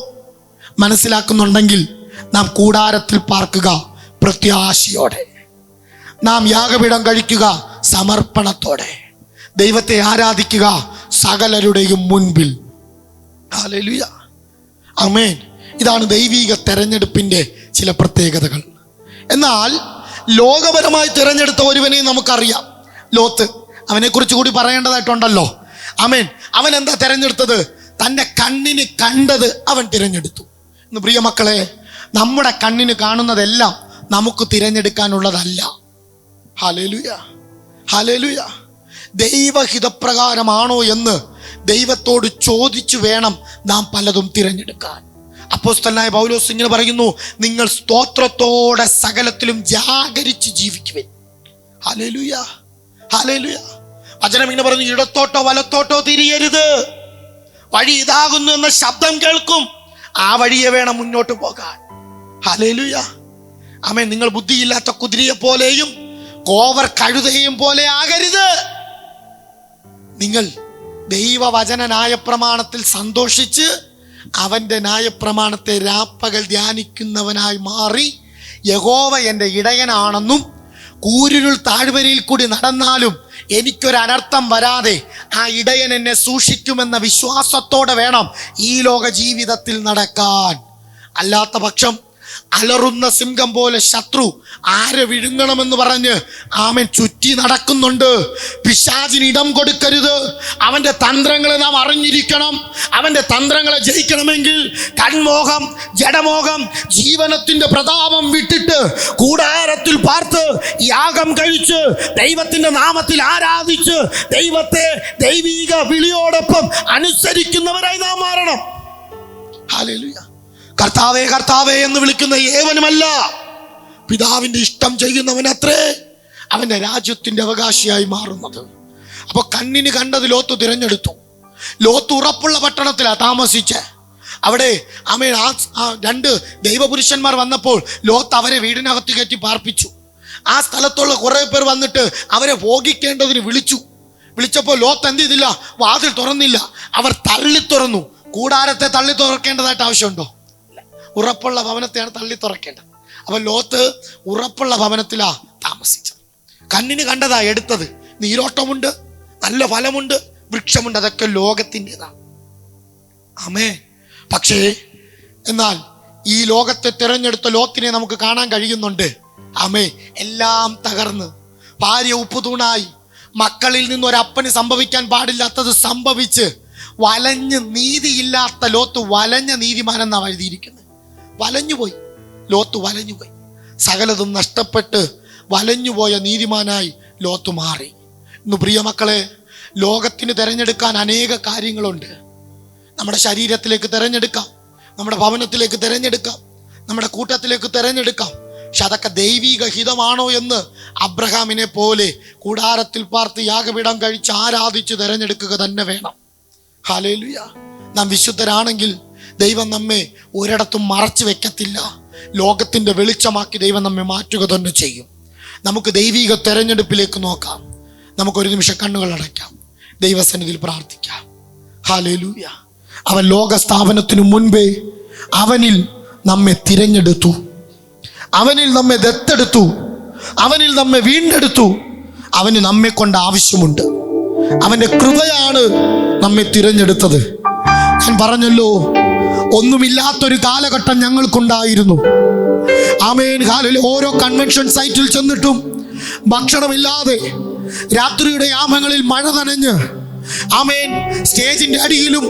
മനസ്സിലാക്കുന്നുണ്ടെങ്കിൽ നാം കൂടാരത്തിൽ പാർക്കുക പ്രത്യാശയോടെ, നാം യാഗപീഠം കഴിക്കുക സമർപ്പണത്തോടെ, ദൈവത്തെ ആരാധിക്കുക സകലരുടെയും മുൻപിൽ. ഹല്ലേലൂയ. ആമേൻ. ഇതാണ് ദൈവിക തെരഞ്ഞെടുപ്പിന്റെ ചില പ്രത്യേകതകൾ. എന്നാൽ ലോകപരമായി തിരഞ്ഞെടുത്ത ഒരുവനെയും നമുക്കറിയാം, ലോത്ത്. അവനെക്കുറിച്ച് കൂടി പറയേണ്ടതായിട്ടുണ്ടല്ലോ. ആമേൻ. അവൻ എന്താ തിരഞ്ഞെടുത്തത്? തൻ്റെ കണ്ണിന് കണ്ടത് അവൻ തിരഞ്ഞെടുത്തു. ഇന്ന് പ്രിയ മക്കളെ, നമ്മുടെ കണ്ണിന് കാണുന്നതെല്ലാം നമുക്ക് തിരഞ്ഞെടുക്കാനുള്ളതല്ല. Hallelujah, hallelujah. ദൈവഹിതപ്രകാരമാണോ എന്ന് ദൈവത്തോട് ചോദിച്ചു വേണം നാം പലതും തിരഞ്ഞെടുക്കാൻ. അപ്പോസ്തലനായ പൗലോസ് ഇങ്ങനെ പറയുന്നു, നിങ്ങൾ സ്തോത്രത്തോടെ സകലത്തിലും ജാഗരിച്ച് ജീവിക്കുവിൻ. Hallelujah, hallelujah. വചനം ഇങ്ങനെ പറഞ്ഞു, ഇടത്തോട്ടോ വലത്തോട്ടോ തിരിയരുത്, വഴി ഇതാകുന്നു എന്ന ശബ്ദം കേൾക്കും, ആ വഴിയെ വേണം മുന്നോട്ട് പോകാൻ. ഹല്ലേലൂയ. ആമേൻ. നിങ്ങൾ ബുദ്ധിയില്ലാത്ത കുതിരയെ പോലെയും കോവർ കഴുതയും പോലെ ആകരുത്. നിങ്ങൾ ദൈവവചന ന്യായപ്രമാണത്തിൽ സന്തോഷിച്ച് അവന്റെ ന്യായപ്രമാണത്തെ രാപ്പകൽ ധ്യാനിക്കുന്നവനായി മാറി, യഹോവ എൻ്റെ ഇടയനാണെന്നും കൂരിരുൾ താഴ്വരയിൽ കൂടി നടന്നാലും എനിക്കൊരനർത്ഥം വരാതെ ആ ഇടയൻ എന്നെ സൂക്ഷിക്കുമെന്ന വിശ്വാസത്തോടെ വേണം ഈ ലോക ജീവിതത്തിൽ നടക്കാൻ. അല്ലാത്ത പക്ഷം അലറുന്ന സിംഹം പോലെ ശത്രു ആരെ വിഴുങ്ങണമെന്ന് പറഞ്ഞ് ആമൻ ചുറ്റി നടക്കുന്നുണ്ട്. പിശാചിന് ഇടം കൊടുക്കരുത്. അവന്റെ തന്ത്രങ്ങളെ നാം അറിഞ്ഞിരിക്കണം. അവന്റെ തന്ത്രങ്ങളെ ജയിക്കണമെങ്കിൽ കൺമോഹം, ജഡമോഹം, ജീവനത്തിന്റെ പ്രതാപം വിട്ടിട്ട് കൂടാരത്തിൽ പാർത്ത് യാഗം കഴിച്ച് ദൈവത്തിന്റെ നാമത്തിൽ ആരാധിച്ച് ദൈവത്തെ ദൈവീക വിളിയോടൊപ്പം അനുസരിക്കുന്നവരായി നാം മാറണം. ഹല്ലേലൂയ. കർത്താവേ കർത്താവേ എന്ന് വിളിക്കുന്ന ഏവനുമല്ല, പിതാവിന്റെ ഇഷ്ടം ചെയ്യുന്നവനത്രേ അവന്റെ രാജ്യത്തിന്റെ അവകാശിയായി മാറുന്നത്. അപ്പൊ കണ്ണിന് കണ്ടത് ലോത്ത് തിരഞ്ഞെടുത്തു. ലോത്ത് ഉറപ്പുള്ള പട്ടണത്തിലാണ് താമസിച്ച്. അവിടെ ആമേൻ ആ രണ്ട് ദൈവപുരുഷന്മാർ വന്നപ്പോൾ ലോത്ത് അവരെ വീടിനകത്ത് കയറ്റി പാർപ്പിച്ചു. ആ സ്ഥലത്തുള്ള കുറെ പേർ വന്നിട്ട് അവരെ ഭോഗിക്കേണ്ടതിന് വിളിച്ചപ്പോൾ ലോത്ത് എന്ത് ചെയ്തില്ല? വാതിൽ തുറന്നില്ല. അവർ തള്ളി തുറന്നു. കൂടാരത്തെ തള്ളി തുറക്കേണ്ടതായിട്ട് ആവശ്യമുണ്ടോ? ഉറപ്പുള്ള ഭവനത്തെയാണ് തള്ളി തുറക്കേണ്ടത്. അപ്പൊ ലോത്ത് ഉറപ്പുള്ള ഭവനത്തിലാ താമസിച്ചത്. കണ്ണിന് കണ്ടതാ എടുത്തത്. നീരോട്ടമുണ്ട്, നല്ല ഫലമുണ്ട്, വൃക്ഷമുണ്ട്, അതൊക്കെ ലോകത്തിൻ്റെതാണ്. ആമേ. പക്ഷേ എന്നാൽ ഈ ലോകത്തെ തിരഞ്ഞെടുത്ത ലോത്തിനെ നമുക്ക് കാണാൻ കഴിയുന്നുണ്ട്. ആമേ. എല്ലാം തകർന്ന്, ഭാര്യ ഉപ്പുതൂണായി, മക്കളിൽ നിന്നൊരപ്പന് സംഭവിക്കാൻ പാടില്ലാത്തത് സംഭവിച്ച് വലഞ്ഞ്, നീതിയില്ലാത്ത ലോത്ത് വലഞ്ഞ നീതിമാനെന്നാ എഴുതിയിരിക്കുന്നത്. വലഞ്ഞുപോയി, ലോത്ത് വലഞ്ഞുപോയി. സകലതും നഷ്ടപ്പെട്ട് വലഞ്ഞുപോയ നീതിമാനായി ലോത്ത് മാറി. ഇന്ന് പ്രിയ മക്കളെ, ലോകത്തിന് തിരഞ്ഞെടുക്കാൻ അനേക കാര്യങ്ങളുണ്ട്. നമ്മുടെ ശരീരത്തിലേക്ക് തിരഞ്ഞെടുക്കാം, നമ്മുടെ ഭവനത്തിലേക്ക് തിരഞ്ഞെടുക്കാം, നമ്മുടെ കൂട്ടത്തിലേക്ക് തിരഞ്ഞെടുക്കാം. പക്ഷെ അതൊക്കെ ദൈവിക ഹിതമാണോ എന്ന് അബ്രഹാമിനെ പോലെ കൂടാരത്തിൽ പാർത്ത് യാഗപീഠം കഴിച്ച് ആരാധിച്ച് തിരഞ്ഞെടുക്കുക തന്നെ വേണം. ഹല്ലേലൂയ. നാം വിശുദ്ധരാണെങ്കിൽ ദൈവം നമ്മെ ഒരിടത്തും മറച്ചു വെക്കത്തില്ല. ലോകത്തിന്റെ വെളിച്ചമാക്കി ദൈവം നമ്മെ മാറ്റുക തന്നെ ചെയ്യും. നമുക്ക് ദൈവിക തെരഞ്ഞെടുപ്പിലേക്ക് നോക്കാം. നമുക്കൊരു നിമിഷം കണ്ണുകൾ അടയ്ക്കാം, ദൈവസന്നിധിയിൽ പ്രാർത്ഥിക്കാം. ഹല്ലേലൂയ. അവൻ ലോകസ്ഥാപനത്തിനു മുൻപേ അവനിൽ നമ്മെ തിരഞ്ഞെടുത്തു, അവനിൽ നമ്മെ ദത്തെടുത്തു, അവനിൽ നമ്മെ വീണ്ടെടുത്തു. അവന് നമ്മെ കൊണ്ട് ആവശ്യമുണ്ട്. അവന്റെ കൃപയാണ് നമ്മെ തിരഞ്ഞെടുത്തത്. ഞാൻ പറഞ്ഞല്ലോ, ഒന്നുമില്ലാത്തൊരു കാലഘട്ടം ഞങ്ങൾക്കുണ്ടായിരുന്നു. ആമേൻ. ഹല്ലേലൂയ. ഓരോ കൺവെൻഷൻ സൈറ്റിൽ ചെന്നിട്ടും ഭക്ഷണമില്ലാതെ രാത്രിയുടെ യാമങ്ങളിൽ മഴ നനഞ്ഞ്, ആമേൻ, സ്റ്റേജിന്റെ അടിയിലും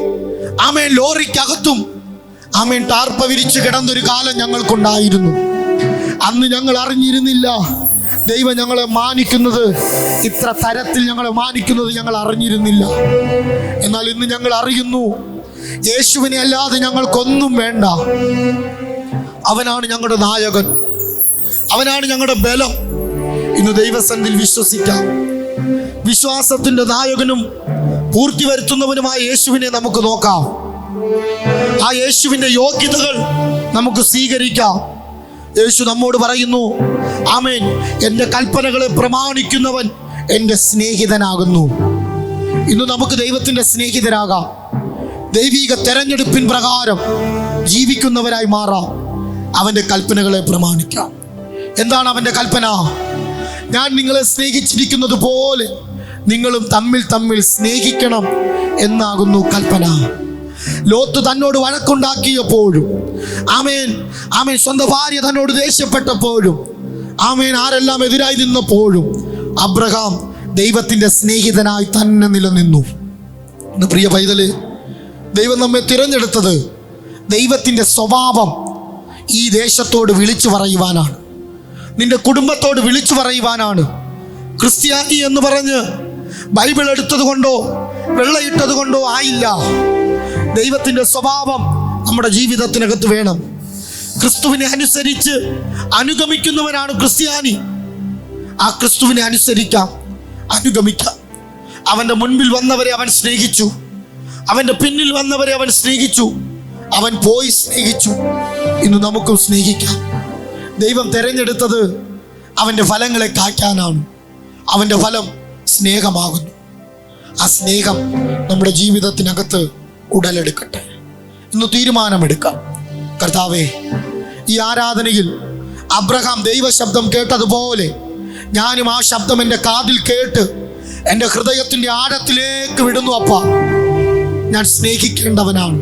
ആമേൻ ലോറിക്കകത്തും ആമേൻ ടാർപ്പ വിരിച്ച് കിടന്നൊരു കാലം ഞങ്ങൾക്കുണ്ടായിരുന്നു. അന്ന് ഞങ്ങൾ അറിഞ്ഞിരുന്നില്ല ദൈവം ഞങ്ങളെ മാനിക്കുന്നത്, ഇത്ര തരത്തിൽ ഞങ്ങളെ മാനിക്കുന്നത് ഞങ്ങൾ അറിഞ്ഞിരുന്നില്ല. എന്നാൽ ഇന്ന് ഞങ്ങൾ അറിയുന്നു, യേശുവിനെ അല്ലാതെ ഞങ്ങൾക്കൊന്നും വേണ്ട. അവനാണ് ഞങ്ങളുടെ നായകൻ, അവനാണ് ഞങ്ങളുടെ ബലം. ഇന്ന് ദൈവസന്നിധിയിൽ വിശ്വസിക്കാം. വിശ്വാസത്തിന്റെ നായകനും പൂർത്തി വരുത്തുന്നവനുമായ യേശുവിനെ നമുക്ക് നോക്കാം. ആ യേശുവിന്റെ യോഗ്യതകൾ നമുക്ക് സ്വീകരിക്കാം. യേശു നമ്മോട് പറയുന്നു, ആമേൻ, എൻ്റെ കൽപ്പനകളെ പ്രമാണിക്കുന്നവൻ എൻ്റെ സ്നേഹിതനാകുന്നു. ഇന്ന് നമുക്ക് ദൈവത്തിന്റെ സ്നേഹിതരാകാം. ദൈവിക തെരഞ്ഞെടുപ്പിൻ പ്രകാരം ജീവിക്കുന്നവരായി മാറാം. അവന്റെ കൽപ്പനകളെ പ്രമാണിക്കാം. എന്താണ് അവന്റെ കൽപ്പന? ഞാൻ നിങ്ങളെ സ്നേഹിച്ചിരിക്കുന്നത് പോലെ നിങ്ങളും തമ്മിൽ സ്നേഹിക്കണം എന്നാകുന്നു കൽപ്പന. ലോത്ത് തന്നോട് വഴക്കുണ്ടാക്കിയപ്പോഴും, ആമേൻ, ആമേൻ, സ്വന്തം ഭാര്യ തന്നോട് ദേഷ്യപ്പെട്ടപ്പോഴും, ആമേൻ, ആരെല്ലാം എതിരായി നിന്നപ്പോഴും അബ്രഹാം ദൈവത്തിന്റെ സ്നേഹിതനായി തന്നെ നിലനിന്നു. പ്രിയ പൈതല്, ദൈവം നമ്മെ തിരഞ്ഞെടുത്തത് ദൈവത്തിന്റെ സ്വഭാവം ഈ ദേശത്തോട് വിളിച്ചു പറയുവാനാണ്, നിന്റെ കുടുംബത്തോട് വിളിച്ചു പറയുവാനാണ്. ക്രിസ്ത്യാനി എന്ന് പറഞ്ഞ് ബൈബിൾ എടുത്തത് കൊണ്ടോ വെള്ളയിട്ടത് കൊണ്ടോ ആയില്ല. ദൈവത്തിന്റെ സ്വഭാവം നമ്മുടെ ജീവിതത്തിനകത്ത് വേണം. ക്രിസ്തുവിനെ അനുസരിച്ച് അനുഗമിക്കുന്നവനാണ് ക്രിസ്ത്യാനി. ആ ക്രിസ്തുവിനെ അനുസരിക്കാം, അനുഗമിക്കാം. അവന്റെ മുൻപിൽ വന്നവരെ അവൻ സ്നേഹിച്ചു, അവന്റെ പിന്നിൽ വന്നവരെ അവൻ സ്നേഹിച്ചു, അവൻ പോയി സ്നേഹിച്ചു. ഇന്ന് നമുക്കും സ്നേഹിക്കാം. ദൈവം തെരഞ്ഞെടുത്തത് അവൻ്റെ ഫലങ്ങളെ കായ്ക്കാനാണ്. അവൻ്റെ ഫലം സ്നേഹമാകുന്നു. ആ സ്നേഹം നമ്മുടെ ജീവിതത്തിനകത്ത് ഉടലെടുക്കട്ടെ. ഇന്ന് തീരുമാനമെടുക്കാം, കർത്താവേ, ഈ ആരാധനയിൽ അബ്രഹാം ദൈവശബ്ദം കേട്ടതുപോലെ ഞാനും ആ ശബ്ദം എൻ്റെ കാതിൽ കേട്ട് എൻ്റെ ഹൃദയത്തിൻ്റെ ആഴത്തിലേക്ക് വിടുന്നു. അപ്പാ, ഞാൻ സ്നേഹിക്കേണ്ടവനാണ്.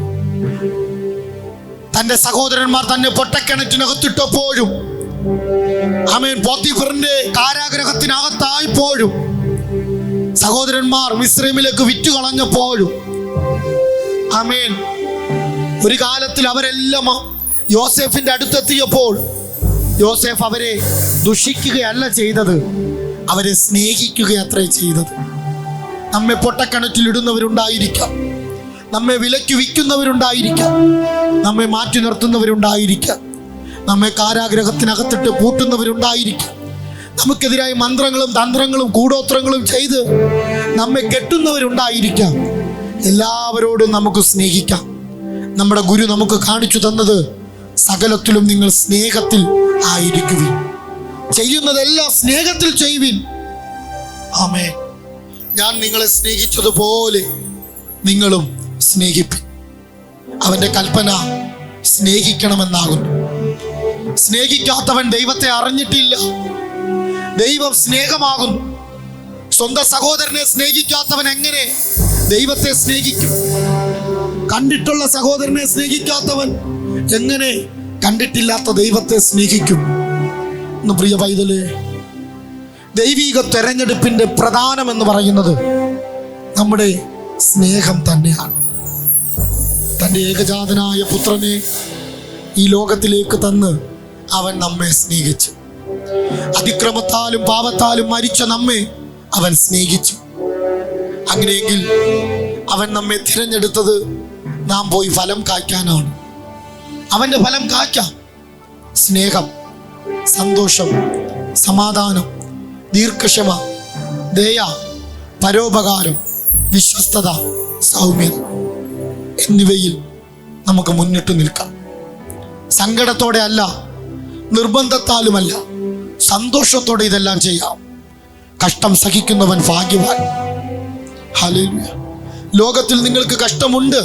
തൻ്റെ സഹോദരന്മാർ തന്നെ പൊട്ടക്കിണറ്റിനകത്തിട്ടപ്പോഴും, ആമേൻ, പോത്തിഫറിന്റെ കാരാഗ്രഹത്തിനകത്തായപ്പോഴും, സഹോദരന്മാർ മിസ്രൈമിലേക്ക് വിറ്റുകളഞ്ഞപ്പോഴും, ആമേൻ, ഒരു കാലത്തിൽ അവരെല്ലാം യോസേഫിന്റെ അടുത്തെത്തിയപ്പോൾ യോസേഫ് അവരെ ദുഷിക്കുകയല്ല ചെയ്തത്, അവരെ സ്നേഹിക്കുകയത്രേ ചെയ്തത്. നമ്മെ പൊട്ടക്കിണറ്റിലിടുന്നവരുണ്ടായിരിക്കാം, നമ്മെ വിലയ്ക്ക് വിൽക്കുന്നവരുണ്ടായിരിക്കാം, നമ്മെ മാറ്റി നിർത്തുന്നവരുണ്ടായിരിക്കാം, നമ്മെ കാരാഗ്രഹത്തിനകത്തിട്ട് പൂട്ടുന്നവരുണ്ടായിരിക്കാം, നമുക്കെതിരായി മന്ത്രങ്ങളും തന്ത്രങ്ങളും കൂടോത്രങ്ങളും ചെയ്ത് നമ്മെ കെട്ടുന്നവരുണ്ടായിരിക്കാം. എല്ലാവരോടും നമുക്ക് സ്നേഹിക്കാം. നമ്മുടെ ഗുരു നമുക്ക് കാണിച്ചു തന്നത് സകലത്തിലും നിങ്ങൾ സ്നേഹത്തിൽ ആയിരിക്കുവിൻ, ചെയ്യുന്നതെല്ലാം സ്നേഹത്തിൽ ചെയ്യുവിൻ. ആമേൻ. ഞാൻ നിങ്ങളെ സ്നേഹിച്ചതുപോലെ നിങ്ങളും സ്നേഹിപ്പിൻ. അവന്റെ കൽപ്പന സ്നേഹിക്കണമെന്നാകുന്നു. സ്നേഹിക്കാത്തവൻ ദൈവത്തെ അറിഞ്ഞിട്ടില്ല. ദൈവം സ്നേഹമാകുന്നു. സ്വന്തം സഹോദരനെ സ്നേഹിക്കാത്തവൻ എങ്ങനെ ദൈവത്തെ സ്നേഹിക്കും? കണ്ടിട്ടുള്ള സഹോദരനെ സ്നേഹിക്കാത്തവൻ എങ്ങനെ കണ്ടിട്ടില്ലാത്ത ദൈവത്തെ സ്നേഹിക്കും? പ്രിയ പൈതലേ, ദൈവിക തെരഞ്ഞെടുപ്പിന്റെ പ്രധാനം എന്ന് പറയുന്നത് നമ്മുടെ സ്നേഹം തന്നെയാണ്. തൻ്റെ ഏകജാതനായ പുത്രനെ ഈ ലോകത്തിലേക്ക് തന്ന് അവൻ നമ്മെ സ്നേഹിച്ചു. അതിക്രമത്താലും പാപത്താലും മരിച്ച നമ്മെ അവൻ സ്നേഹിച്ചു. അങ്ങനെയെങ്കിൽ അവൻ നമ്മെ തിരഞ്ഞെടുത്തത് നാം പോയി ഫലം കായ്ക്കാനാണ്. അവൻ്റെ ഫലം കായ്ക്കാം. സ്നേഹം, സന്തോഷം, സമാധാനം, ദീർഘക്ഷമ, ദയ, പരോപകാരം, വിശ്വസ്തത, സൗമ്യത എന്നിവയിൽ നമുക്ക് മുന്നിട്ട് നിൽക്കാം. സങ്കടത്തോടെ അല്ല, നിർബന്ധത്താലുമല്ല, സന്തോഷത്തോടെ ഇതെല്ലാം ചെയ്യാം. കഷ്ടം സഹിക്കുന്നവൻ ഭാഗ്യവാൻ. ഹല്ലേലൂയ. ലോകത്തിൽ നിങ്ങൾക്ക് കഷ്ടമുണ്ട്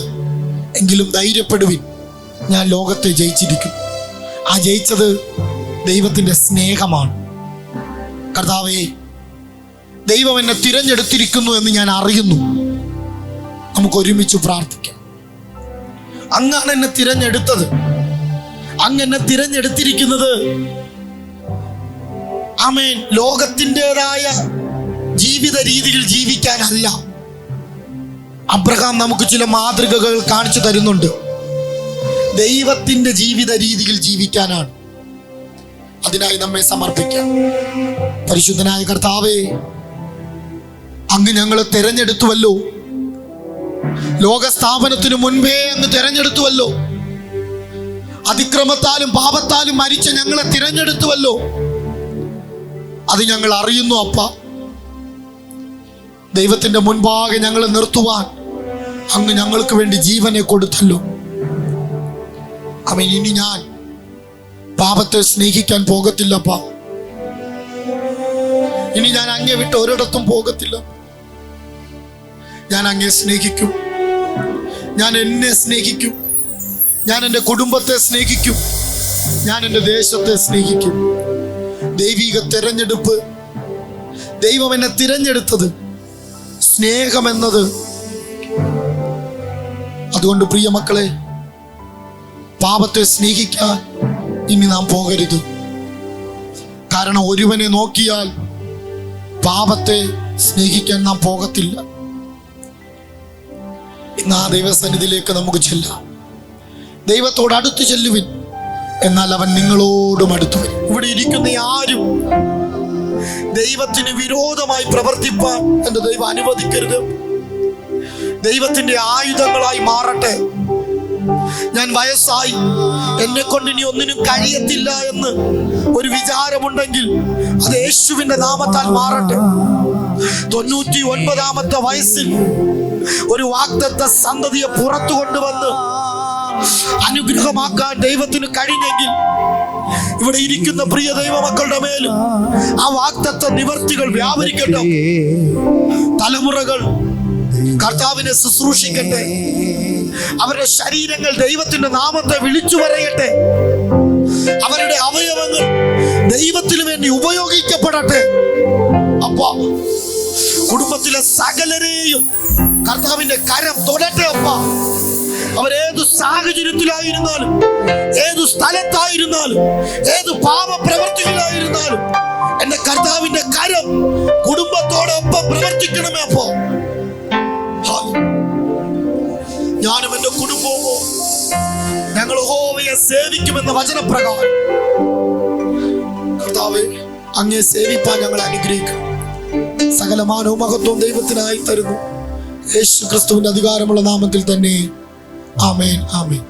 എങ്കിലും ധൈര്യപ്പെടുവിൻ, ഞാൻ ലോകത്തെ ജയിച്ചിരിക്കും. ആ ജയിച്ചത് ദൈവത്തിൻ്റെ സ്നേഹമാണ്. കർത്താവേ, ദൈവം എന്നെ തിരഞ്ഞെടുത്തിരിക്കുന്നു എന്ന് ഞാൻ അറിയുന്നു. നമുക്ക് ഒരുമിച്ച് പ്രാർത്ഥിക്കാം. അങ്ങാണ് എന്നെ തിരഞ്ഞെടുത്തത്. അങ്ങ് എന്നെ തിരഞ്ഞെടുത്തിരിക്കുന്നത്, ആമേൻ, ലോകത്തിൻ്റെതായ ജീവിത രീതിയിൽ ജീവിക്കാനല്ല. അബ്രഹാം നമുക്ക് ചില മാതൃകകൾ കാണിച്ചു തരുന്നുണ്ട്. ദൈവത്തിൻ്റെ ജീവിത രീതിയിൽ ജീവിക്കാനാണ്. അതിനായി നമ്മെ സമർപ്പിക്കാം. പരിശുദ്ധനായ കർത്താവേ, അങ്ങ് ഞങ്ങളെ തിരഞ്ഞെടുത്തുവല്ലോ. ലോകസ്ഥാപനത്തിനു മുൻപേ അങ്ങ് തിരഞ്ഞെടുത്തുവല്ലോ. അതിക്രമത്താലും പാപത്താലും മരിച്ച ഞങ്ങളെ തിരഞ്ഞെടുത്തുവല്ലോ. അത് ഞങ്ങൾ അറിയുന്നു അപ്പ. ദൈവത്തിന്റെ മുൻപാകെ ഞങ്ങളെ നിർത്തുവാൻ അങ്ങ് ഞങ്ങൾക്ക് വേണ്ടി ജീവനെ കൊടുത്തല്ലോ. അവൻ ഇനി ഞാൻ പാപത്തെ സ്നേഹിക്കാൻ പോകത്തില്ലപ്പ. ഇനി ഞാൻ അങ്ങേ വിട്ട് ഒരിടത്തും പോകത്തില്ല. ഞാൻ അങ്ങേ സ്നേഹിക്കും. ഞാൻ എന്നെ സ്നേഹിക്കും. ഞാൻ എൻ്റെ കുടുംബത്തെ സ്നേഹിക്കും. ഞാൻ എൻ്റെ ദേശത്തെ സ്നേഹിക്കും. ദൈവിക തിരഞ്ഞെടുപ്പ്, ദൈവം എന്നെ തിരഞ്ഞെടുത്തത് സ്നേഹമെന്നത്. അതുകൊണ്ട് പ്രിയ മക്കളെ, പാപത്തെ സ്നേഹിക്കാൻ ഇനി നാം പോകരുത്. കാരണം ഒരുവനെ നോക്കിയാൽ പാപത്തെ സ്നേഹിക്കാൻ നാം പോകത്തില്ല. ഇന്ന് ആ ദൈവസന്നിധിയിലേക്ക് നമുക്ക് ചെല്ലാം. ദൈവത്തോട് അടുത്ത് ചെല്ലുവിൻ, എന്നാൽ അവൻ നിങ്ങളോടും അടുത്തു വരും. ഇവിടെ ഇരിക്കുന്ന ആരും ദൈവത്തിന് വിരോധമായി പ്രവർത്തിപ്പാൻ എൻ്റെ ദൈവം അനുവദിക്കരുത്. ദൈവത്തിന്റെ ആയുധങ്ങളായി മാറട്ടെ. ഞാൻ വയസ്സായി, എന്നെ കൊണ്ട് ഇനി ഒന്നിനും കഴിയത്തില്ല എന്ന് ഒരു വിചാരമുണ്ടെങ്കിൽ അത് യേശുവിന്റെ നാമത്താൽ മാറട്ടെ. 99-ാമത്തെ വയസ്സിൽ ഒരു വാഗ്ദത്ത സന്തതിയെ പുറത്തു കൊണ്ടുവന്ന് അനുഗ്രഹമാക്കാൻ ദൈവത്തിന് കഴിഞ്ഞെങ്കിൽ ഇവിടെ ഇരിക്കുന്ന പ്രിയ ദൈവമക്കളുടെ മേലും ആ വാഗ്ദത്ത നിവർത്തികൾ വ്യാപരിക്കട്ടെ. തലമുറകൾ കർത്താവിനെ ശുശ്രൂഷിക്കട്ടെ. അവരുടെ ശരീരങ്ങൾ ദൈവത്തിന്റെ നാമത്തെ വിളിച്ചു പറയട്ടെ. അവരുടെ അവയവങ്ങൾ ദൈവത്തിന് വേണ്ടി ഉപയോഗിക്കപ്പെടട്ടെ. അപ്പാ, കുടുംബത്തിലെ സകലരെയും കർത്താവിന്റെ കരം തൊടട്ടെ. അപ്പാ, അവരേതു സാഹചര്യത്തിലായിരുന്നാലും, ഏതു സ്ഥലത്തായിരുന്നാലും, ഏതു പാപപ്രവർത്തികളായിരുന്നാലും എന്റെ കർത്താവിന്റെ കരം കുടുംബത്തോടൊപ്പം പ്രവർത്തിക്കണമേ. അപ്പോ ഞാനും എന്റെ കുടുംബവും ഞങ്ങൾ യഹോവയെ സേവിക്കുമെന്ന വചനപ്രകാരം കർത്താവേ, അങ്ങയെ സേവിപ്പാൻ ഞങ്ങളെ അനുഗ്രഹിക്കും. സകല മാനവും മഹത്വവും ദൈവത്തിനായി തരുന്നു. യേശു ക്രിസ്തുവിന്റെ അധികാരമുള്ള നാമത്തിൽ തന്നെ. ആമേൻ, ആമേൻ.